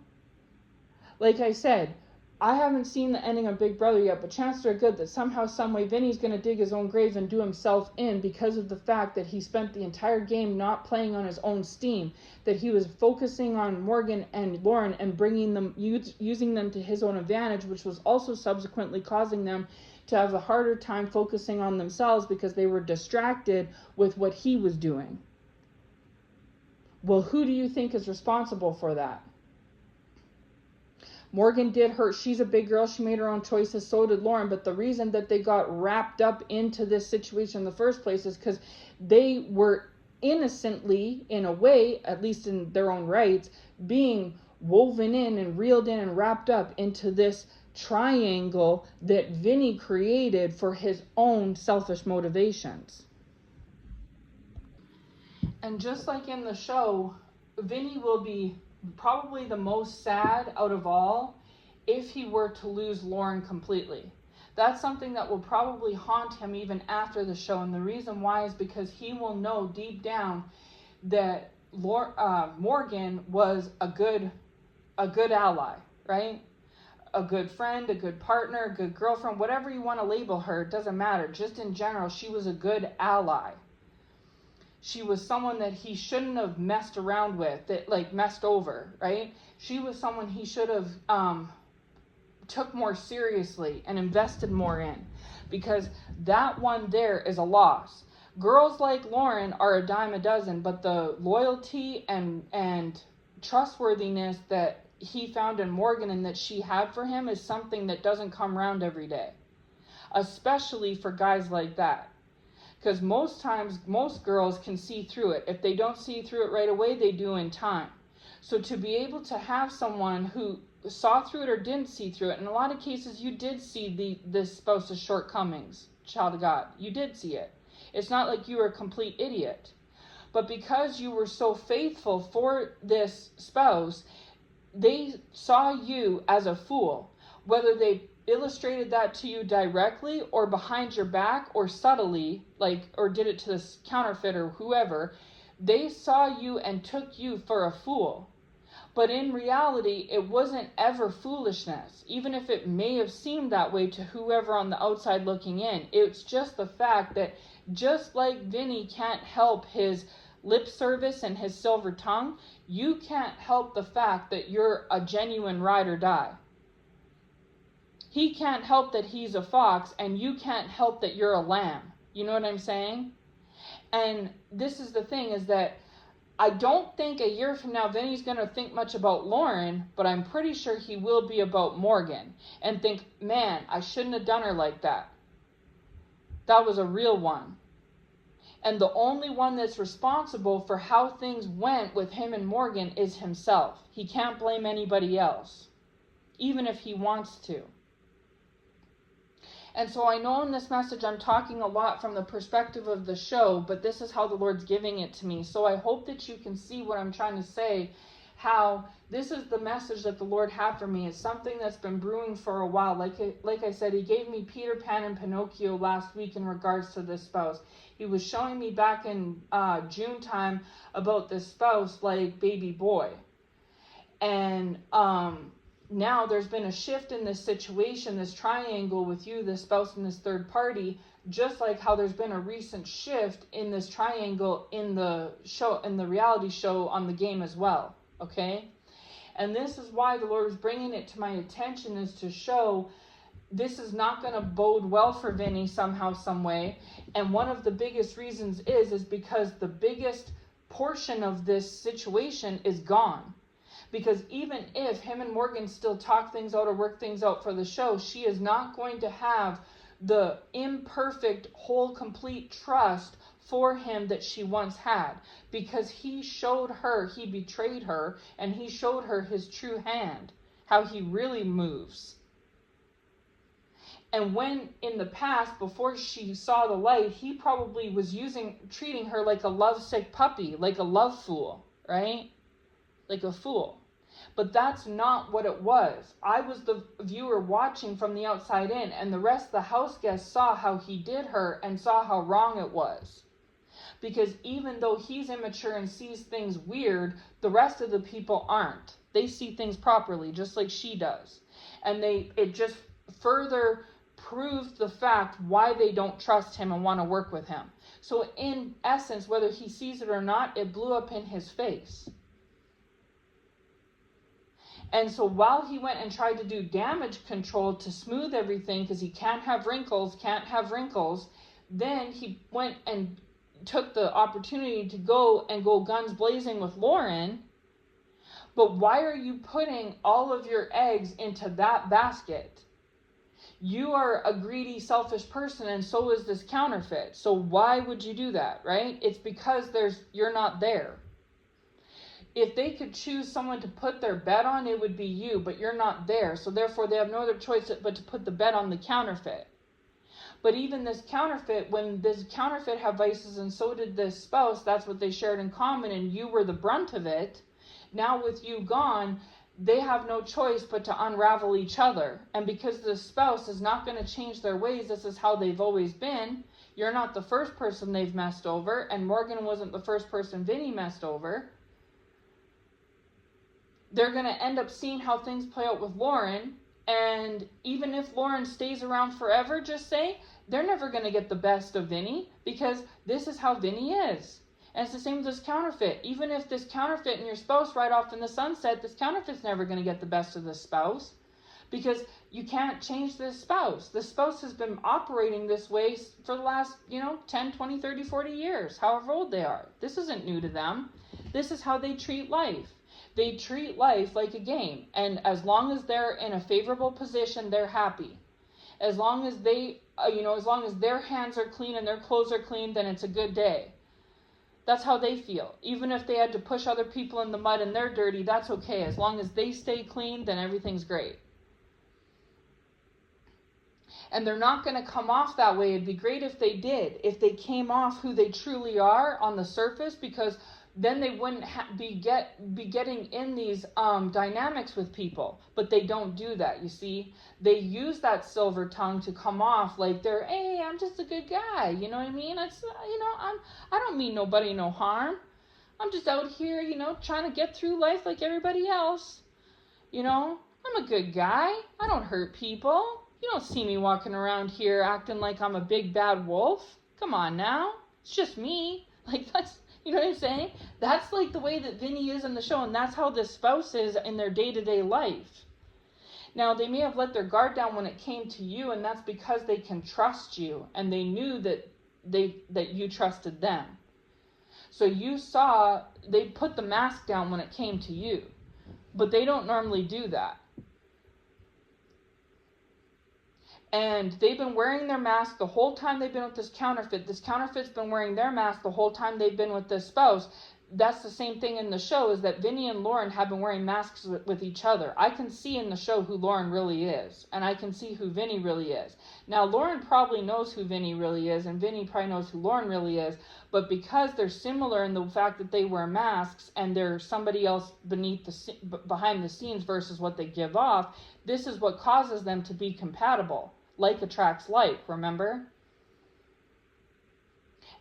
Like I said, I haven't seen the ending of Big Brother yet, but chances are good that somehow, someway, Vinny's going to dig his own grave and do himself in, because of the fact that he spent the entire game not playing on his own steam, that he was focusing on Morgan and Lauren and bringing them, using them to his own advantage, which was also subsequently causing them to have a harder time focusing on themselves, because they were distracted with what he was doing. Well, who do you think is responsible for that? Morgan did her, she's a big girl, she made her own choices, so did Lauren, but the reason that they got wrapped up into this situation in the first place is because they were innocently, in a way, at least in their own rights, being woven in and reeled in and wrapped up into this triangle that Vinny created for his own selfish motivations. And just like in the show, Vinny will be probably the most sad out of all if he were to lose Lauren completely. That's something that will probably haunt him even after the show, and the reason why is because he will know deep down that Morgan was a good ally, right? A good friend, a good partner, a good girlfriend, whatever you want to label her, it doesn't matter. Just in general, she was a good ally. She was someone that he shouldn't have messed around with, that like messed over, right? She was someone he should have took more seriously and invested more in, because that one there is a loss. Girls like Lauren are a dime a dozen, but the loyalty and trustworthiness that he found in Morgan and that she had for him is something that doesn't come around every day, especially for guys like that. Because most times, most girls can see through it. If they don't see through it right away, they do in time. So to be able to have someone who saw through it or didn't see through it, in a lot of cases, you did see this spouse's shortcomings, child of God. You did see it. It's not like you were a complete idiot. But because you were so faithful for this spouse, they saw you as a fool. Whether they illustrated that to you directly or behind your back or subtly, or did it to this counterfeit or whoever, they saw you and took you for a fool. But in reality, it wasn't ever foolishness, even if it may have seemed that way to whoever on the outside looking in. It's just the fact that just like Vinny can't help his lip service and his silver tongue, you can't help the fact that you're a genuine ride or die. He can't help that he's a fox, and you can't help that you're a lamb. You know what I'm saying? And this is the thing, is that I don't think a year from now Vinny's going to think much about Lauren, but I'm pretty sure he will be about Morgan and think, man, I shouldn't have done her like that. That was a real one. And the only one that's responsible for how things went with him and Morgan is himself. He can't blame anybody else, even if he wants to. And so I know in this message I'm talking a lot from the perspective of the show, but this is how the Lord's giving it to me. So I hope that you can see what I'm trying to say, how this is the message that the Lord had for me. It's something that's been brewing for a while. Like I said, he gave me Peter Pan and Pinocchio last week in regards to this spouse. He was showing me back in June time about this spouse like baby boy. And now there's been a shift in this situation, this triangle with you, this spouse, and this third party, just like how there's been a recent shift in this triangle in the show, in the reality show on the game as well. Okay? And this is why the Lord is bringing it to my attention, is to show this is not going to bode well for Vinny somehow, some way. And one of the biggest reasons is because the biggest portion of this situation is gone. Because even if him and Morgan still talk things out or work things out for the show, she is not going to have the imperfect, whole, complete trust for him that she once had. Because he showed her, he betrayed her, and he showed her his true hand, how he really moves. And when in the past, before she saw the light, he probably was treating her like a lovesick puppy, like a love fool, right? Like a fool. But that's not what it was. I was the viewer watching from the outside in, and the rest of the house guests saw how he did her and saw how wrong it was. Because even though he's immature and sees things weird, the rest of the people aren't. They see things properly, just like she does. And it just further proves the fact why they don't trust him and want to work with him. So in essence, whether he sees it or not, it blew up in his face. And so while he went and tried to do damage control to smooth everything, because he can't have wrinkles, then he went and took the opportunity to go guns blazing with Lauren. But why are you putting all of your eggs into that basket? You are a greedy, selfish person, and so is this counterfeit. So why would you do that, right? It's because you're not there. If they could choose someone to put their bet on, it would be you, but you're not there. So therefore, they have no other choice but to put the bet on the counterfeit. But even this counterfeit, when this counterfeit had vices and so did this spouse, that's what they shared in common, and you were the brunt of it. Now with you gone, they have no choice but to unravel each other. And because the spouse is not going to change their ways, this is how they've always been. You're not the first person they've messed over, and Morgan wasn't the first person Vinny messed over. They're going to end up seeing how things play out with Lauren. And even if Lauren stays around forever, just say, they're never going to get the best of Vinny, because this is how Vinny is. And it's the same with this counterfeit. Even if this counterfeit and your spouse ride off in the sunset, this counterfeit's never going to get the best of this spouse, because you can't change this spouse. The spouse has been operating this way for the last, 10, 20, 30, 40 years, however old they are. This isn't new to them. This is how they treat life. They treat life like a game, and as long as they're in a favorable position, they're happy. As long as as long as their hands are clean and their clothes are clean, then it's a good day. That's how they feel. Even if they had to push other people in the mud and they're dirty, that's okay. As long as they stay clean, then everything's great. And they're not going to come off that way. It'd be great if they did. If they came off who they truly are on the surface, because then they wouldn't be getting in these dynamics with people. But they don't do that, you see. They use that silver tongue to come off like they're, hey, I'm just a good guy. You know what I mean? I don't mean nobody no harm. I'm just out here, trying to get through life like everybody else. I'm a good guy. I don't hurt people. You don't see me walking around here acting like I'm a big bad wolf. Come on now. It's just me. Like, that's... You know what I'm saying? That's like the way that Vinny is in the show, and that's how the spouse is in their day-to-day life. Now, they may have let their guard down when it came to you, and that's because they can trust you, and they knew that you trusted them. So you saw they put the mask down when it came to you, but they don't normally do that. And they've been wearing their mask the whole time they've been with this counterfeit. This counterfeit's been wearing their mask the whole time they've been with this spouse. that's the same thing in the show, is that Vinny and Lauren have been wearing masks with each other. I can see in the show who Lauren really is, and I can see who Vinny really is. Now, Lauren probably knows who Vinny really is, and Vinny probably knows who Lauren really is, but because they're similar in the fact that they wear masks and they're somebody else behind the scenes versus what they give off, this is what causes them to be compatible. Like attracts like, remember?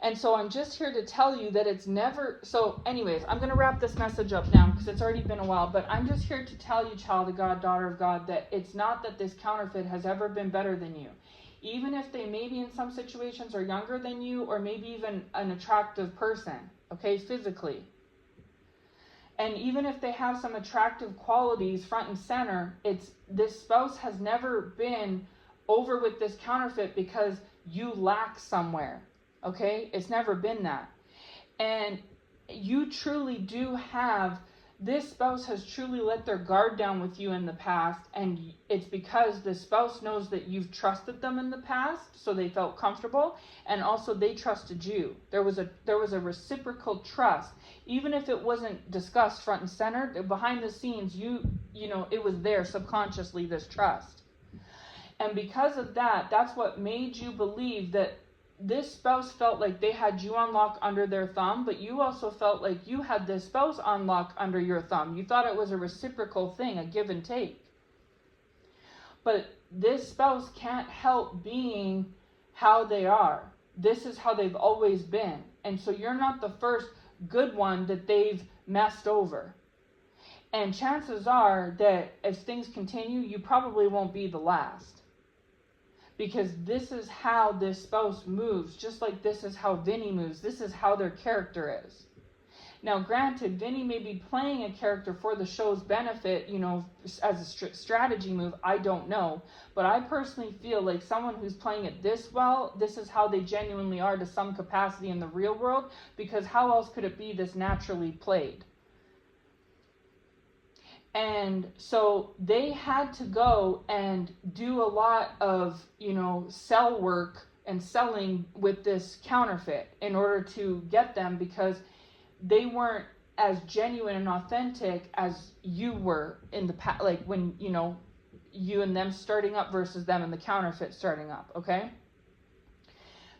And so I'm just here to tell you that it's never, so anyways, I'm going to wrap this message up now because it's already been a while, but I'm just here to tell you, child of God, daughter of God, that it's not that this counterfeit has ever been better than you. Even if they maybe in some situations are younger than you, or maybe even an attractive person, okay, physically. And even if they have some attractive qualities front and center, this spouse has never been over with this counterfeit because you lack somewhere. Okay, it's never been that. And you truly do have, this spouse has truly let their guard down with you in the past, and it's because the spouse knows that you've trusted them in the past, so they felt comfortable, and also they trusted you. There was a reciprocal trust, even if it wasn't discussed front and center. Behind the scenes, you know, it was there subconsciously, this trust. And because of that, that's what made you believe that this spouse felt like they had you on lock under their thumb, but you also felt like you had this spouse on lock under your thumb. You thought it was a reciprocal thing, a give and take. But this spouse can't help being how they are. This is how they've always been. And so you're not the first good one that they've messed over. And chances are that as things continue, you probably won't be the last. Because this is how this spouse moves, just like this is how Vinny moves. This is how their character is. Now, granted, Vinny may be playing a character for the show's benefit, you know, as a strategy move. I don't know. But I personally feel like someone who's playing it this well, this is how they genuinely are to some capacity in the real world, because how else could it be this naturally played? And so they had to go and do a lot of, you know, sell work and selling with this counterfeit in order to get them, because they weren't as genuine and authentic as you were in the past, like when, you know, you and them starting up versus them and the counterfeit starting up, okay?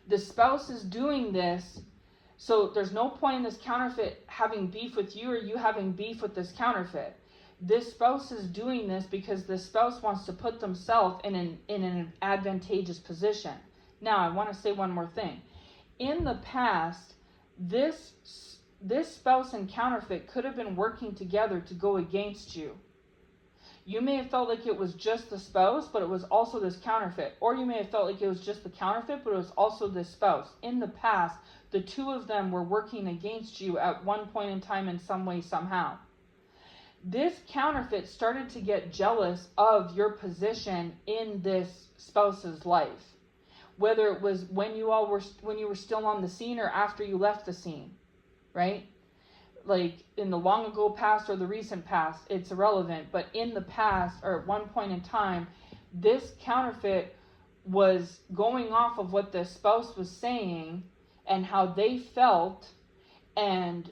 The spouse is doing this, so there's no point in this counterfeit having beef with you or you having beef with this counterfeit. This spouse is doing this because the spouse wants to put themselves in an advantageous position. Now, I want to say one more thing. In the past, this spouse and counterfeit could have been working together to go against you. You may have felt like it was just the spouse, but it was also this counterfeit. Or you may have felt like it was just the counterfeit, but it was also this spouse. In the past, the two of them were working against you at one point in time in some way, somehow. This counterfeit started to get jealous of your position in this spouse's life. Whether it was when you were still on the scene or after you left the scene, right? Like in the long ago past or the recent past, it's irrelevant. But in the past or at one point in time, this counterfeit was going off of what the spouse was saying and how they felt, and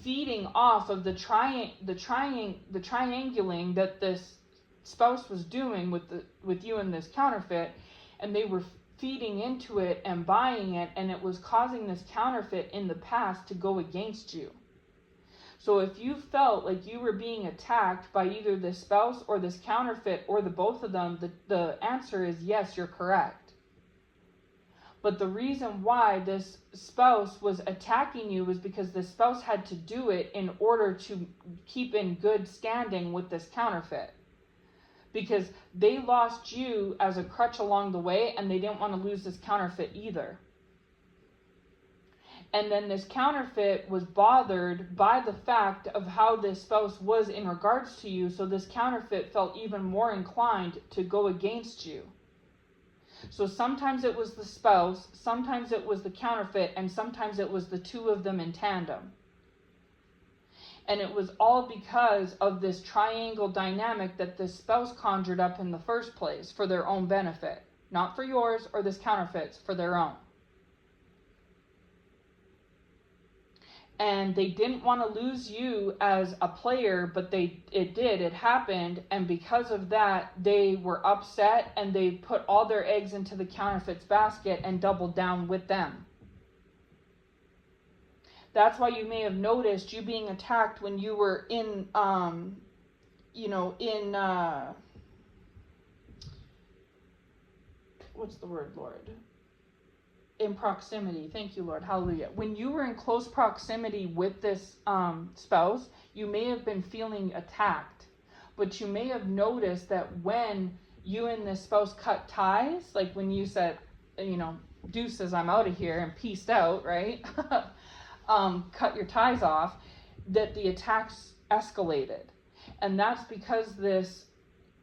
feeding off of the triangulating that this spouse was doing with you and this counterfeit, and they were feeding into it and buying it, and it was causing this counterfeit in the past to go against you. So if you felt like you were being attacked by either this spouse or this counterfeit or the both of them, the answer is yes, you're correct. But the reason why this spouse was attacking you was because the spouse had to do it in order to keep in good standing with this counterfeit. Because they lost you as a crutch along the way, and they didn't want to lose this counterfeit either. And then this counterfeit was bothered by the fact of how this spouse was in regards to you, so this counterfeit felt even more inclined to go against you. So sometimes it was the spouse, sometimes it was the counterfeit, and sometimes it was the two of them in tandem. And it was all because of this triangle dynamic that this spouse conjured up in the first place for their own benefit. Not for yours or this counterfeit's, for their own. and they didn't want to lose you as a player, but it happened, and because of that, they were upset, and they put all their eggs into the counterfeits basket and doubled down with them. That's why you may have noticed you being attacked when you were in, what's the word, Lord? In proximity. Thank you, Lord. Hallelujah. When you were in close proximity with this spouse, you may have been feeling attacked, but you may have noticed that when you and this spouse cut ties, like when you said, deuces, I'm out of here, and peaced out, right? Cut your ties off, that the attacks escalated. And that's because this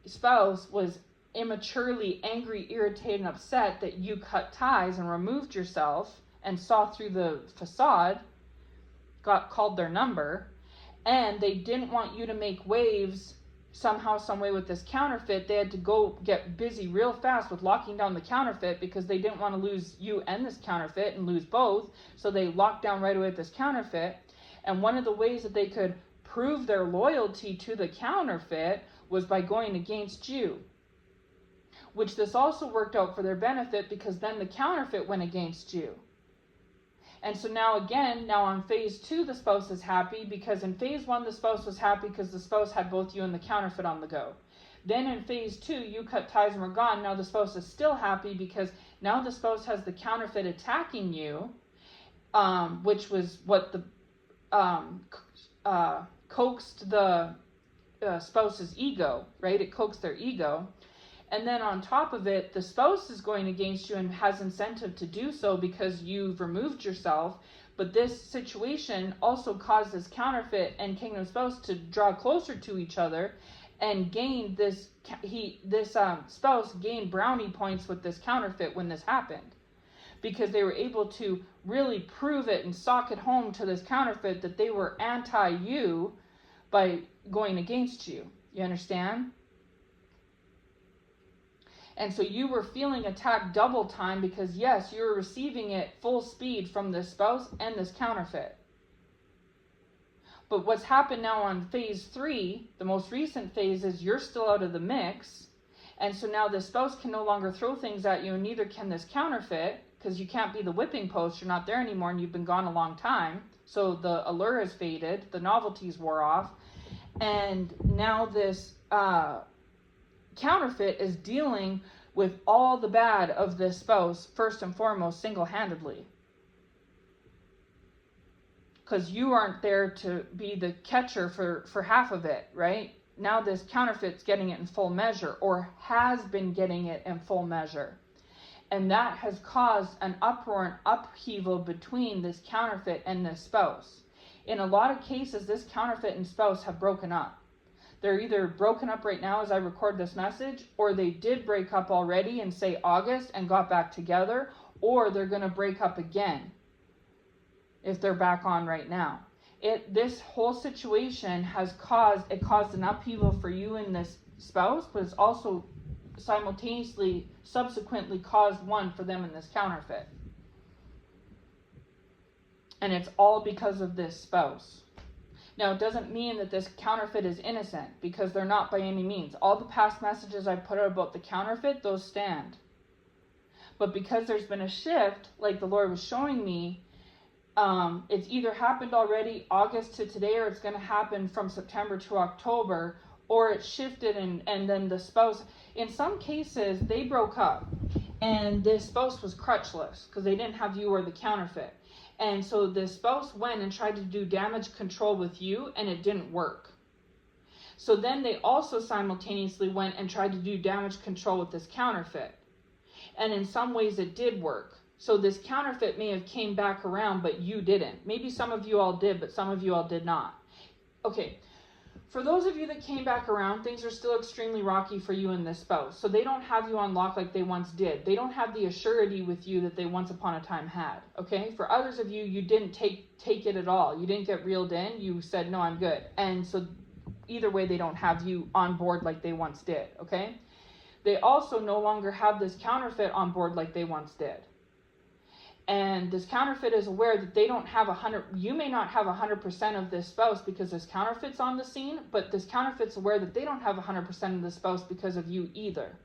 spouse was immaturely angry, irritated, and upset that you cut ties and removed yourself and saw through the facade, called their number, and they didn't want you to make waves somehow, some way with this counterfeit. They had to go get busy real fast with locking down the counterfeit because they didn't want to lose you and this counterfeit and lose both. So they locked down right away with this counterfeit. And one of the ways that they could prove their loyalty to the counterfeit was by going against you, which this also worked out for their benefit because then the counterfeit went against you. And so now on phase 2, the spouse is happy because in phase 1, the spouse was happy because the spouse had both you and the counterfeit on the go. Then in phase 2, you cut ties and were gone. Now the spouse is still happy because now the spouse has the counterfeit attacking you, which was what the coaxed the spouse's ego, right? It coaxed their ego. And then on top of it, the spouse is going against you and has incentive to do so because you've removed yourself. But this situation also caused this counterfeit and kingdom spouse to draw closer to each other and gain this spouse gained brownie points with this counterfeit when this happened. Because they were able to really prove it and sock it home to this counterfeit that they were anti-you by going against you. You understand? And so you were feeling attacked double time because, yes, you were receiving it full speed from this spouse and this counterfeit. But what's happened now on phase 3, the most recent phase, is you're still out of the mix. And so now the spouse can no longer throw things at you, and neither can this counterfeit, because you can't be the whipping post. You're not there anymore, and you've been gone a long time. So the allure has faded. The novelties wore off. And now this counterfeit is dealing with all the bad of this spouse, first and foremost, single-handedly. Because you aren't there to be the catcher for half of it, right? Now this counterfeit's getting it in full measure, or has been getting it in full measure. And that has caused an uproar and upheaval between this counterfeit and this spouse. In a lot of cases, this counterfeit and spouse have broken up. They're either broken up right now as I record this message, or they did break up already in, say, August and got back together, or they're going to break up again if they're back on right now. This whole situation has caused an upheaval for you and this spouse, but it's also simultaneously, subsequently caused one for them in this counterfeit. And it's all because of this spouse. Now, it doesn't mean that this counterfeit is innocent, because they're not by any means. All the past messages I put out about the counterfeit, those stand. But because there's been a shift, like the Lord was showing me, it's either happened already August to today, or it's going to happen from September to October, or it shifted and then the spouse, in some cases, they broke up and the spouse was crutchless because they didn't have you or the counterfeit. And so the spouse went and tried to do damage control with you, and it didn't work. So then they also simultaneously went and tried to do damage control with this counterfeit. And in some ways it did work. So this counterfeit may have came back around, but you didn't. Maybe some of you all did, but some of you all did not. Okay, for those of you that came back around, things are still extremely rocky for you and this spouse. So they don't have you on lock like they once did. They don't have the assurity with you that they once upon a time had. Okay, for others of you, you didn't take it at all. You didn't get reeled in. You said, no, I'm good. And so either way, they don't have you on board like they once did. Okay, they also no longer have this counterfeit on board like they once did. And this counterfeit is aware that they don't have you may not have 100% of this spouse because this counterfeit's on the scene, but this counterfeit's aware that they don't have 100% of the spouse because of you either.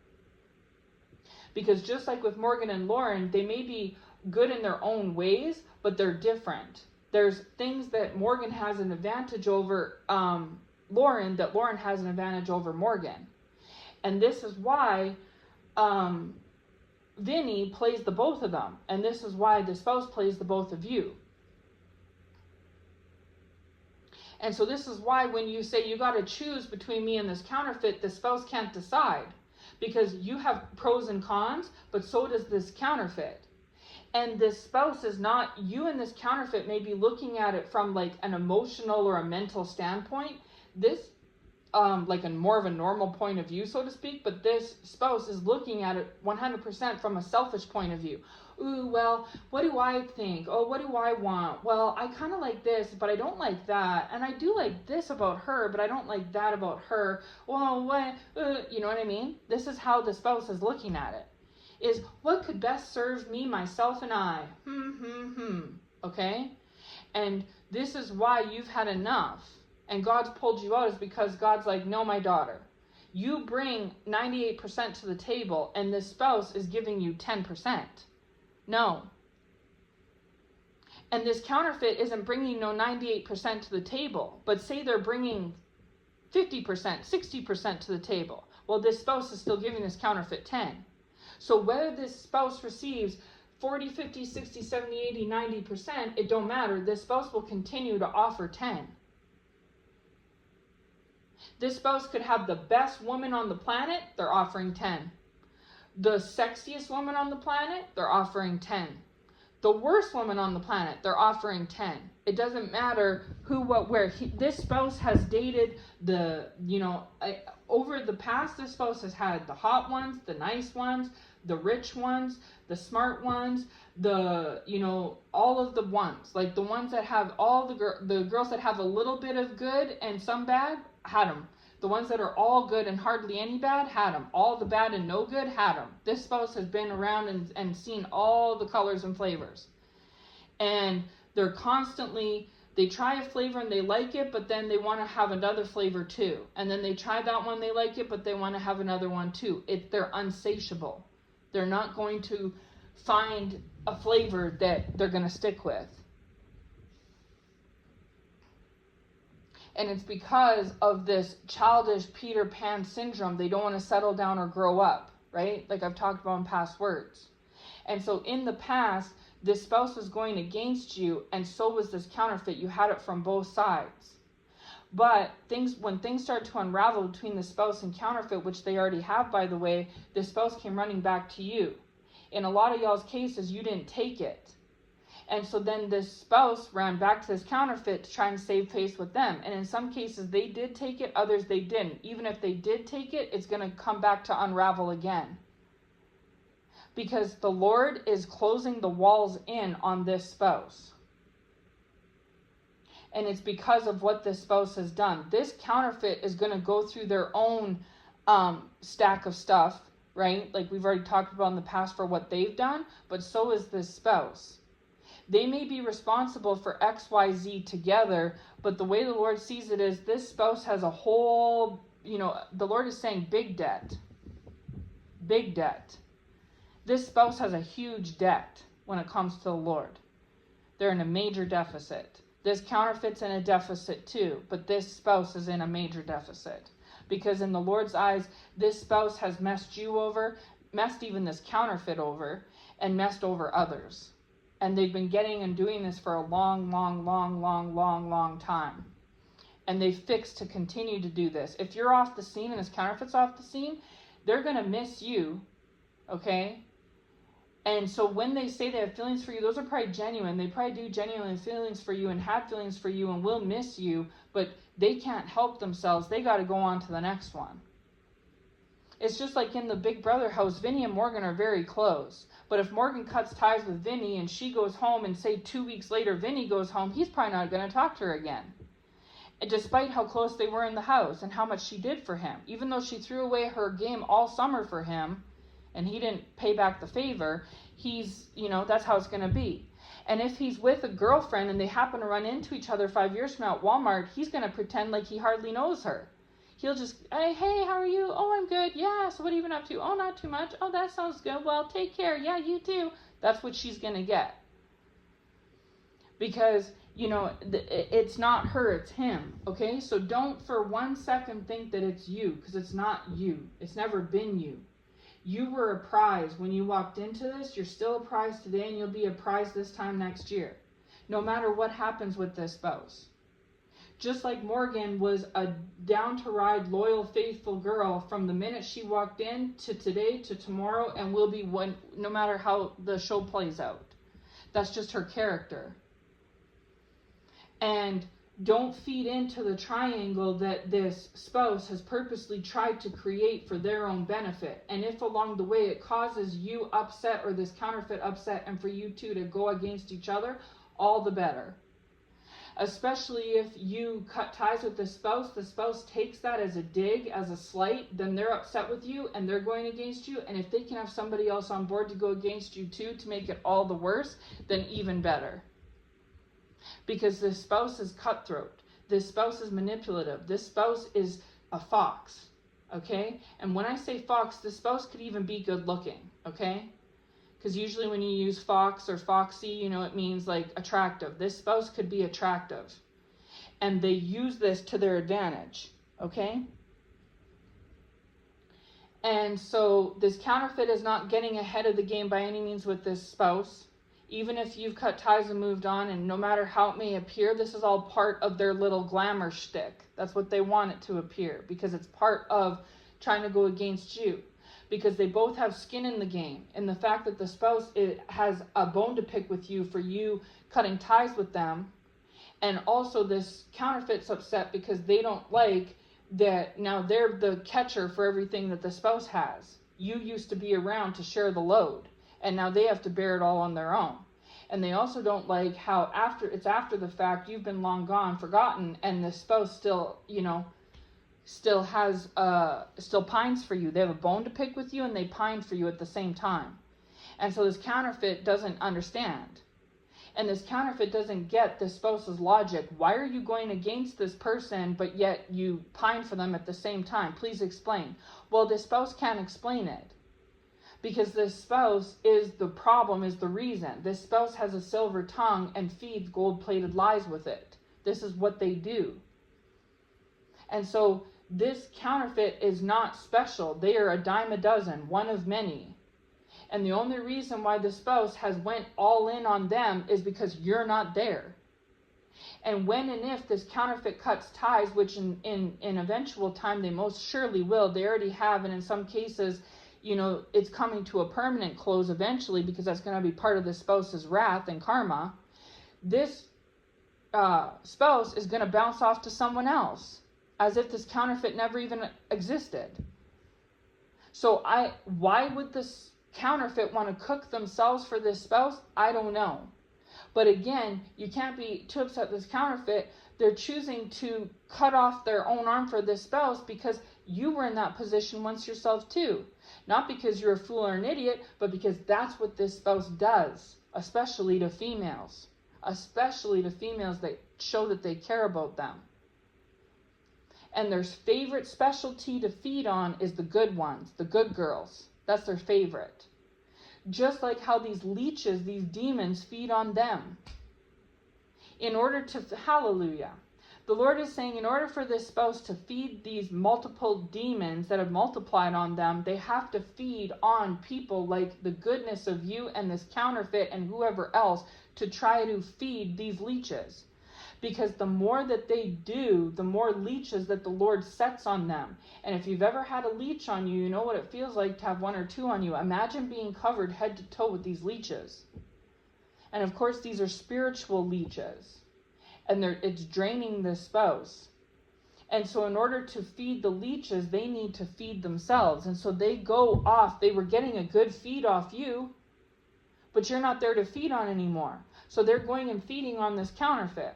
Because just like with Morgan and Lauren, they may be good in their own ways, but they're different. There's things that Morgan has an advantage over Lauren, that Lauren has an advantage over Morgan. And this is why Vinny plays the both of them. And this is why the spouse plays the both of you. And so this is why when you say you got to choose between me and this counterfeit, the spouse can't decide. Because you have pros and cons, but so does this counterfeit. And this spouse is not, you and this counterfeit may be looking at it from like an emotional or a mental standpoint. This, like a more of a normal point of view, so to speak, but this spouse is looking at it 100% from a selfish point of view. Ooh, well, what do I think? Oh, what do I want? Well, I kind of like this, but I don't like that. And I do like this about her, but I don't like that about her. Well, what, you know what I mean? This is how the spouse is looking at it. Is what could best serve me, myself, and I. Okay? And this is why you've had enough. And God's pulled you out is because God's like, no, my daughter. You bring 98% to the table, and this spouse is giving you 10%. No. And this counterfeit isn't bringing no 98% to the table, but say they're bringing 50%, 60% to the table. Well, this spouse is still giving this counterfeit 10. So whether this spouse receives 40, 50, 60, 70, 80, 90%, it don't matter. This spouse will continue to offer 10. This spouse could have the best woman on the planet, they're offering 10. The sexiest woman on the planet, they're offering 10. The worst woman on the planet, they're offering 10. It doesn't matter who, what, where. This spouse has dated over the past, this spouse has had the hot ones, the nice ones, the rich ones, the smart ones, all of the ones. Like the ones that have all the girls that have a little bit of good and some bad, had them. The ones that are all good and hardly any bad, had them. All the bad and no good, had them. This spouse has been around and seen all the colors and flavors. And they're constantly, they try a flavor and they like it, but then they want to have another flavor too. And then they try that one, they like it, but they want to have another one too. They're unsatiable. They're not going to find a flavor that they're going to stick with. And it's because of this childish Peter Pan syndrome. They don't want to settle down or grow up, right? Like I've talked about in past words. And so in the past, this spouse was going against you, and so was this counterfeit. You had it from both sides. But when things start to unravel between the spouse and counterfeit, which they already have, by the way, the spouse came running back to you. In a lot of y'all's cases, you didn't take it. And so then this spouse ran back to this counterfeit to try and save face with them. And in some cases, they did take it, others they didn't. Even if they did take it, it's going to come back to unravel again. Because the Lord is closing the walls in on this spouse. And it's because of what this spouse has done. This counterfeit is going to go through their own stack of stuff, right? Like we've already talked about in the past for what they've done, but so is this spouse. They may be responsible for X, Y, Z together, but the way the Lord sees it is this spouse has a whole, the Lord is saying big debt. Big debt. This spouse has a huge debt when it comes to the Lord. They're in a major deficit. This counterfeit's in a deficit too, but this spouse is in a major deficit. Because in the Lord's eyes, this spouse has messed you over, messed even this counterfeit over, and messed over others. And they've been getting and doing this for a long, long, long, long, long, long time. And they fixed to continue to do this. If you're off the scene and this counterfeit's off the scene, they're going to miss you, okay? And so when they say they have feelings for you, those are probably genuine. They probably do genuine feelings for you and have feelings for you and will miss you, but they can't help themselves. They got to go on to the next one. It's just like in the Big Brother house, Vinny and Morgan are very close. But if Morgan cuts ties with Vinny and she goes home and say 2 weeks later Vinny goes home, he's probably not going to talk to her again. And despite how close they were in the house and how much she did for him. Even though she threw away her game all summer for him and he didn't pay back the favor, he's, that's how it's going to be. And if he's with a girlfriend and they happen to run into each other 5 years from now at Walmart, he's going to pretend like he hardly knows her. He'll just, hey, how are you? Oh, I'm good. Yeah, so what have you been up to? Oh, not too much. Oh, that sounds good. Well, take care. Yeah, you too. That's what she's going to get. Because, it's not her, it's him. Okay? So don't for 1 second think that it's you, because it's not you. It's never been you. You were a prize when you walked into this. You're still a prize today, and you'll be a prize this time next year. No matter what happens with this spouse. Just like Morgan was a down-to-ride, loyal, faithful girl from the minute she walked in to today to tomorrow, and will be one, no matter how the show plays out. That's just her character. And don't feed into the triangle that this spouse has purposely tried to create for their own benefit. And if along the way it causes you upset or this counterfeit upset and for you two to go against each other, all the better. Especially if you cut ties with the spouse takes that as a dig, as a slight, then they're upset with you and they're going against you. And if they can have somebody else on board to go against you too to make it all the worse, then even better. Because this spouse is cutthroat. This spouse is manipulative. This spouse is a fox. Okay? And when I say fox, this spouse could even be good looking. Okay? Because usually when you use fox or foxy, it means like attractive. This spouse could be attractive. And they use this to their advantage. Okay? And so this counterfeit is not getting ahead of the game by any means with this spouse. Even if you've cut ties and moved on, and no matter how it may appear, this is all part of their little glamour shtick. That's what they want it to appear, because it's part of trying to go against you. Because they both have skin in the game. And the fact that the spouse has a bone to pick with you for you cutting ties with them. And also this counterfeit's upset because they don't like that now they're the catcher for everything that the spouse has. You used to be around to share the load. And now they have to bear it all on their own. And they also don't like how after the fact, you've been long gone, forgotten, and the spouse still, still pines for you. They have a bone to pick with you and they pine for you at the same time. And so this counterfeit doesn't understand. And this counterfeit doesn't get the spouse's logic. Why are you going against this person, but yet you pine for them at the same time? Please explain. Well, the spouse can't explain it. Because this spouse is the problem, is the reason. This spouse has a silver tongue and feeds gold-plated lies with it. This is what they do. And so this counterfeit is not special. They are a dime a dozen, one of many. And the only reason why the spouse has went all in on them is because you're not there. And when and if this counterfeit cuts ties, which in eventual time they most surely will, they already have, and in some cases, it's coming to a permanent close eventually because that's going to be part of the spouse's wrath and karma. This spouse is going to bounce off to someone else as if this counterfeit never even existed. So why would this counterfeit want to cook themselves for this spouse? I don't know. But again, you can't be too upset with this counterfeit. They're choosing to cut off their own arm for this spouse because you were in that position once yourself too. Not because you're a fool or an idiot, but because that's what this spouse does, especially to females. Especially to females that show that they care about them. And their favorite specialty to feed on is the good ones, the good girls. That's their favorite. Just like how these leeches, these demons, feed on them. In order to, hallelujah. The Lord is saying in order for this spouse to feed these multiple demons that have multiplied on them, they have to feed on people like the goodness of you and this counterfeit and whoever else to try to feed these leeches. Because the more that they do, the more leeches that the Lord sets on them. And if you've ever had a leech on you, you know what it feels like to have one or two on you. Imagine being covered head to toe with these leeches. And of course, these are spiritual leeches. And it's draining the spouse. And so in order to feed the leeches, they need to feed themselves. And so they go off. They were getting a good feed off you, but you're not there to feed on anymore. So they're going and feeding on this counterfeit.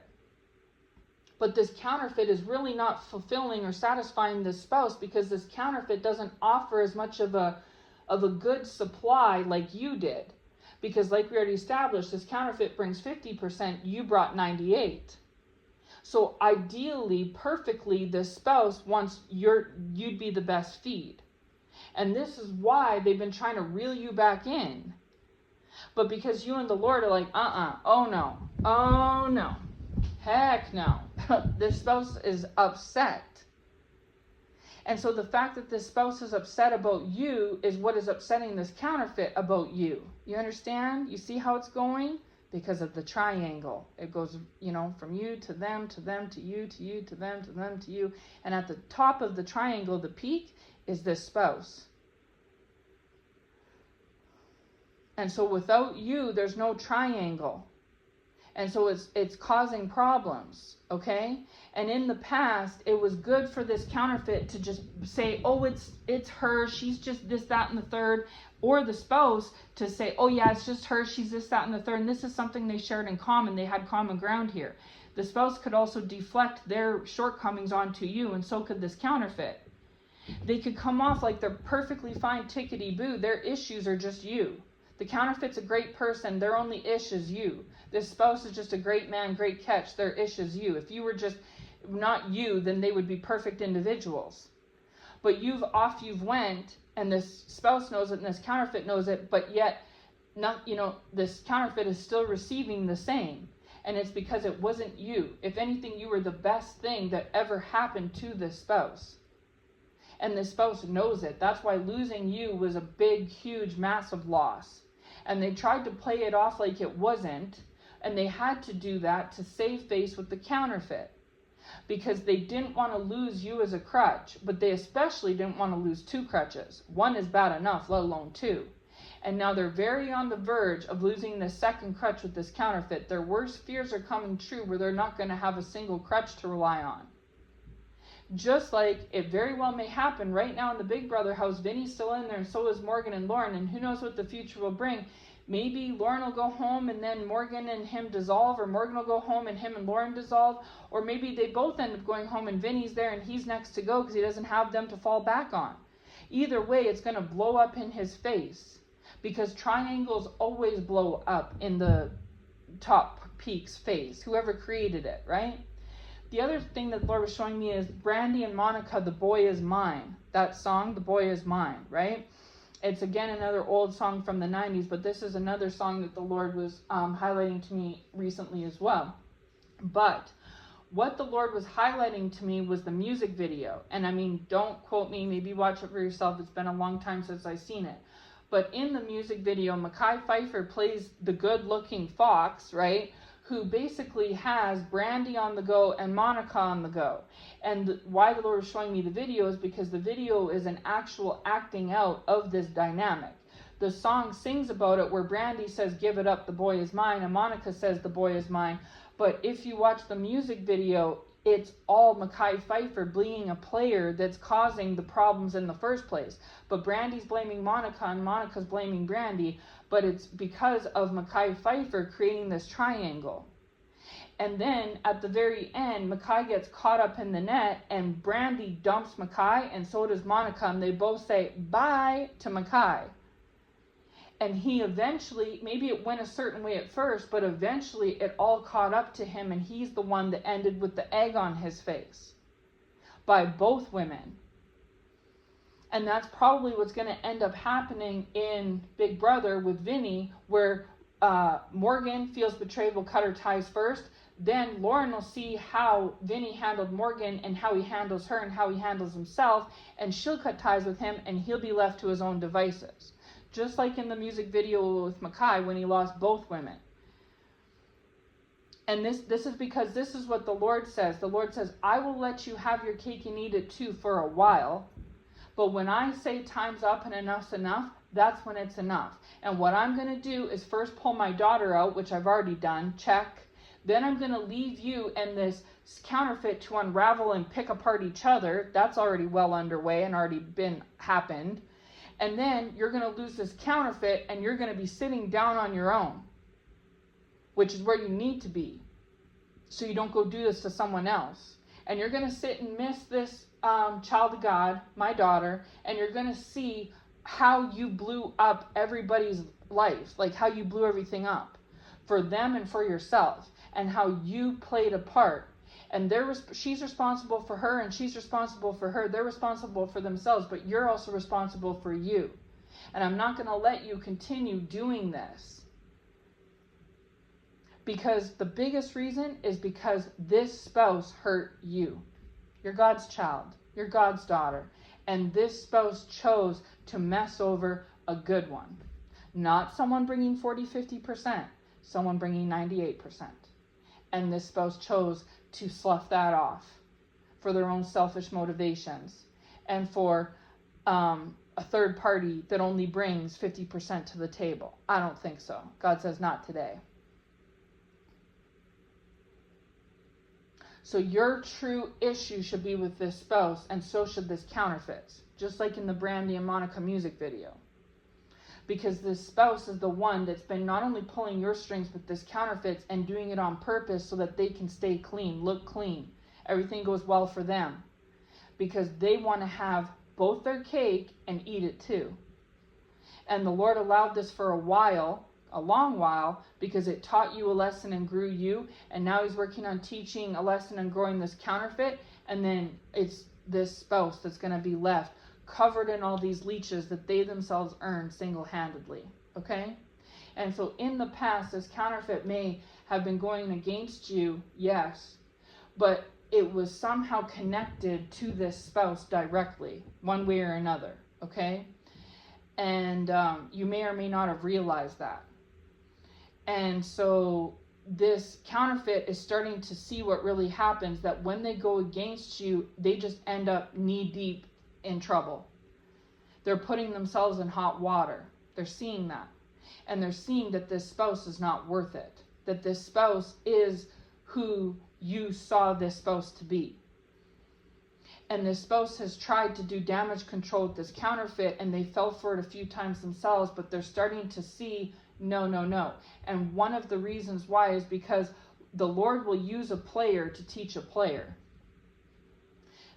But this counterfeit is really not fulfilling or satisfying this spouse because this counterfeit doesn't offer as much of a good supply like you did. Because like we already established, this counterfeit brings 50%, you brought 98. So ideally, perfectly, the spouse wants you'd be the best feed. And this is why they've been trying to reel you back in. But because you and the Lord are like, oh no, heck no. This spouse is upset. And so the fact that this spouse is upset about you is what is upsetting this counterfeit about you. You understand? You see how it's going? Because of the triangle. It goes, from you to them, to them, to you, to you, to them, to them, to you. And at the top of the triangle, the peak, is this spouse. And so without you, there's no triangle. And so it's causing problems, okay? And in the past, it was good for this counterfeit to just say, oh, it's her, she's just this, that, and the third. Or the spouse to say, oh yeah, it's just her, she's this, that, and the third. And this is something they shared in common. They had common ground here. The spouse could also deflect their shortcomings onto you, and so could this counterfeit. They could come off like they're perfectly fine, tickety-boo. Their issues are just you. The counterfeit's a great person. Their only ish is you. This spouse is just a great man, great catch. Their ish is you. If you were just not you, then they would be perfect individuals. But you've went, and this spouse knows it, and this counterfeit knows it, but yet, this counterfeit is still receiving the same. And it's because it wasn't you. If anything, you were the best thing that ever happened to this spouse. And the spouse knows it. That's why losing you was a big, huge, massive loss. And they tried to play it off like it wasn't. And they had to do that to save face with the counterfeit. Because they didn't want to lose you as a crutch. But they especially didn't want to lose two crutches. One is bad enough, let alone two. And now they're very on the verge of losing the second crutch with this counterfeit. Their worst fears are coming true where they're not going to have a single crutch to rely on. Just like it very well may happen right now in the Big Brother house. Vinny's still in there, and so is Morgan and Lauren, and who knows what the future will bring. Maybe Lauren will go home and then Morgan and him dissolve, or Morgan will go home and him and Lauren dissolve, or maybe they both end up going home and Vinny's there and he's next to go because he doesn't have them to fall back on. Either way, it's going to blow up in his face, because triangles always blow up in the top peak's face, whoever created it, right? The other thing that the Lord was showing me is Brandy and Monica, The Boy Is Mine. That song, The Boy Is Mine, right? It's again another old song from the 90s, but this is another song that the Lord was highlighting to me recently as well. But what the Lord was highlighting to me was the music video. And I mean, don't quote me, maybe watch it for yourself. It's been a long time since I've seen it. But in the music video, Mekhi Phifer plays the good-looking fox, right? Who basically has Brandy on the go and Monica on the go. And why the Lord was showing me the video is because the video is an actual acting out of this dynamic. The song sings about it where Brandy says, give it up, the boy is mine, and Monica says, the boy is mine. But if you watch the music video, it's all Mekhi Phifer being a player that's causing the problems in the first place. But Brandy's blaming Monica and Monica's blaming Brandy, but it's because of Mekhi Phifer creating this triangle. And then at the very end, Mekhi gets caught up in the net and Brandy dumps Mekhi, and so does Monica, and they both say bye to Mekhi. And he eventually, maybe it went a certain way at first, but eventually it all caught up to him, and he's the one that ended with the egg on his face by both women. And that's probably what's going to end up happening in Big Brother with Vinny, where Morgan feels betrayed, will cut her ties first. Then Lauren will see how Vinny handled Morgan and how he handles her and how he handles himself, and she'll cut ties with him, and he'll be left to his own devices. Just like in the music video with Mekhi when he lost both women. And this is because this is what the Lord says. The Lord says, I will let you have your cake and eat it too for a while. But when I say time's up and enough's enough, that's when it's enough. And what I'm going to do is first pull my daughter out, which I've already done, check. Then I'm going to leave you and this counterfeit to unravel and pick apart each other. That's already well underway and already happened. And then you're going to lose this counterfeit and you're going to be sitting down on your own, which is where you need to be, so you don't go do this to someone else. And you're going to sit and miss this child of God, my daughter, and you're going to see how you blew up everybody's life, like how you blew everything up for them and for yourself, and how you played a part. And she's responsible for her, and she's responsible for her. They're responsible for themselves, but you're also responsible for you. And I'm not going to let you continue doing this. Because the biggest reason is because this spouse hurt you. You're God's child. You're God's daughter. And this spouse chose to mess over a good one. Not someone bringing 40, 50%. Someone bringing 98%. And this spouse chose to slough that off for their own selfish motivations and for a third party that only brings 50% to the table. I don't think so. God says not today. So your true issue should be with this spouse, and so should this counterfeits, just like in the Brandy and Monica music video. Because this spouse is the one that's been not only pulling your strings, but this counterfeits and doing it on purpose so that they can stay clean, look clean. Everything goes well for them. Because they want to have both their cake and eat it too. And the Lord allowed this for a long while, because it taught you a lesson and grew you. And now he's working on teaching a lesson and growing this counterfeit. And then it's this spouse that's going to be left covered in all these leeches that they themselves earned single-handedly. Okay? And so in the past, this counterfeit may have been going against you, yes, but it was somehow connected to this spouse directly, one way or another. Okay? And you may or may not have realized that. And so this counterfeit is starting to see what really happens, that when they go against you, they just end up knee deep in trouble. They're putting themselves in hot water. They're seeing that. And they're seeing that this spouse is not worth it. That this spouse is who you saw this spouse to be. And this spouse has tried to do damage control with this counterfeit, and they fell for it a few times themselves, but they're starting to see no. And one of the reasons why is because the Lord will use a player to teach a player.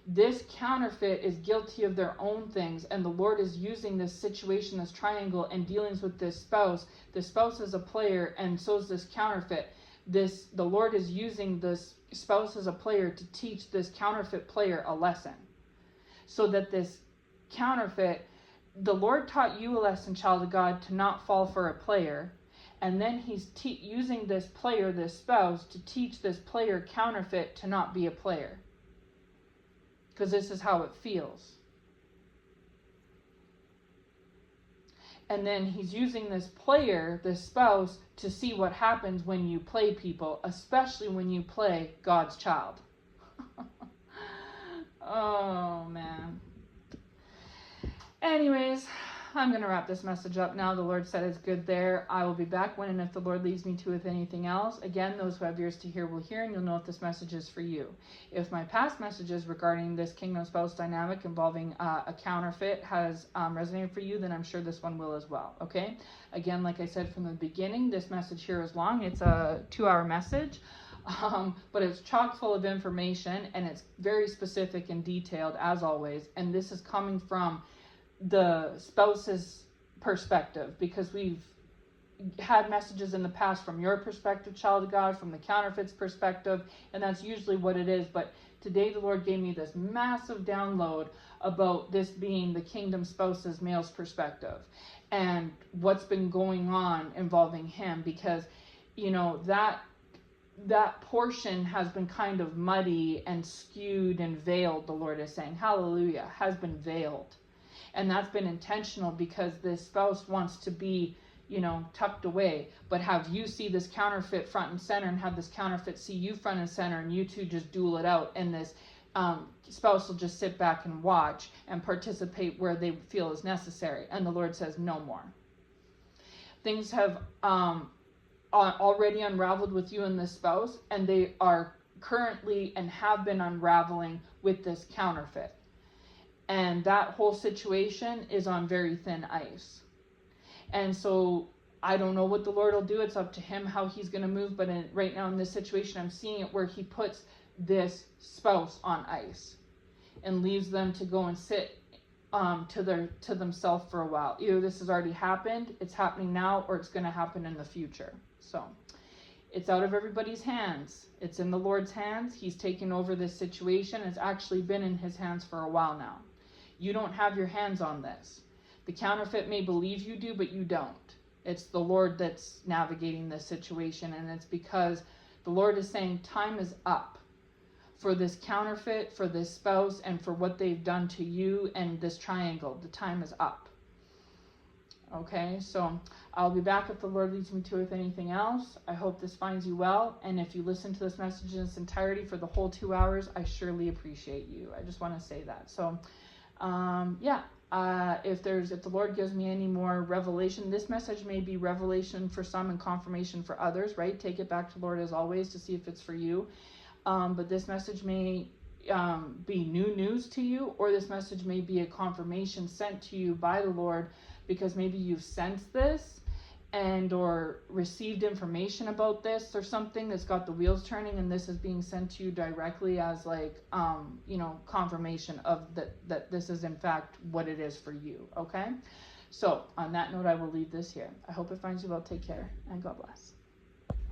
This counterfeit is guilty of their own things, and the Lord is using this situation, this triangle, and dealings with this spouse. The spouse is a player, and so is this counterfeit. The Lord is using this spouse as a player to teach this counterfeit player a lesson. So that this counterfeit, the Lord taught you a lesson, child of God, to not fall for a player. And then he's using this player, this spouse, to teach this player counterfeit to not be a player. Because this is how it feels. And then he's using this player, this spouse, to see what happens when you play people, especially when you play God's child. Oh, man. Anyways, I'm going to wrap this message up now. The Lord said it's good there. I will be back when and if the Lord leads me to with anything else. Again, those who have ears to hear will hear, and you'll know if this message is for you. If my past messages regarding this kingdom spouse dynamic involving a counterfeit has resonated for you, then I'm sure this one will as well. Okay? Again, like I said from the beginning, this message here is long. It's a 2-hour message. But it's chock full of information, and it's very specific and detailed as always. And this is coming from the spouse's perspective, because we've had messages in the past from your perspective, child of God, from the counterfeit's perspective, and that's usually what it is. But today the Lord gave me this massive download about this being the kingdom spouse's male's perspective and what's been going on involving him, because that portion has been kind of muddy and skewed and veiled, the Lord is saying. Hallelujah, has been veiled. And that's been intentional, because this spouse wants to be, tucked away, but have you see this counterfeit front and center, and have this counterfeit see you front and center, and you two just duel it out, and this spouse will just sit back and watch and participate where they feel is necessary. And the Lord says, no more. Things have already unraveled with you and this spouse, and they are currently and have been unraveling with this counterfeit. And that whole situation is on very thin ice. And so I don't know what the Lord will do. It's up to him how he's going to move. But right now in this situation, I'm seeing it where he puts this spouse on ice and leaves them to go and sit to themselves for a while. Either this has already happened, it's happening now, or it's going to happen in the future. So it's out of everybody's hands. It's in the Lord's hands. He's taken over this situation. It's actually been in his hands for a while now. You don't have your hands on this. The counterfeit may believe you do, but you don't. It's the Lord that's navigating this situation, and it's because the Lord is saying time is up for this counterfeit, for this spouse, and for what they've done to you and this triangle. The time is up. Okay, so I'll be back if the Lord leads me to with anything else. I hope this finds you well, and if you listen to this message in its entirety for the whole 2 hours, I surely appreciate you. I just want to say that. So, if the Lord gives me any more revelation, this message may be revelation for some and confirmation for others, right? Take it back to Lord as always to see if it's for you. But this message may be new news to you, or this message may be a confirmation sent to you by the Lord, because maybe you've sensed this and or received information about this or something that's got the wheels turning, and this is being sent to you directly as like confirmation of that this is in fact what it is for you. Okay, so on that note, I will leave this here. I hope it finds you well. Take care and God bless.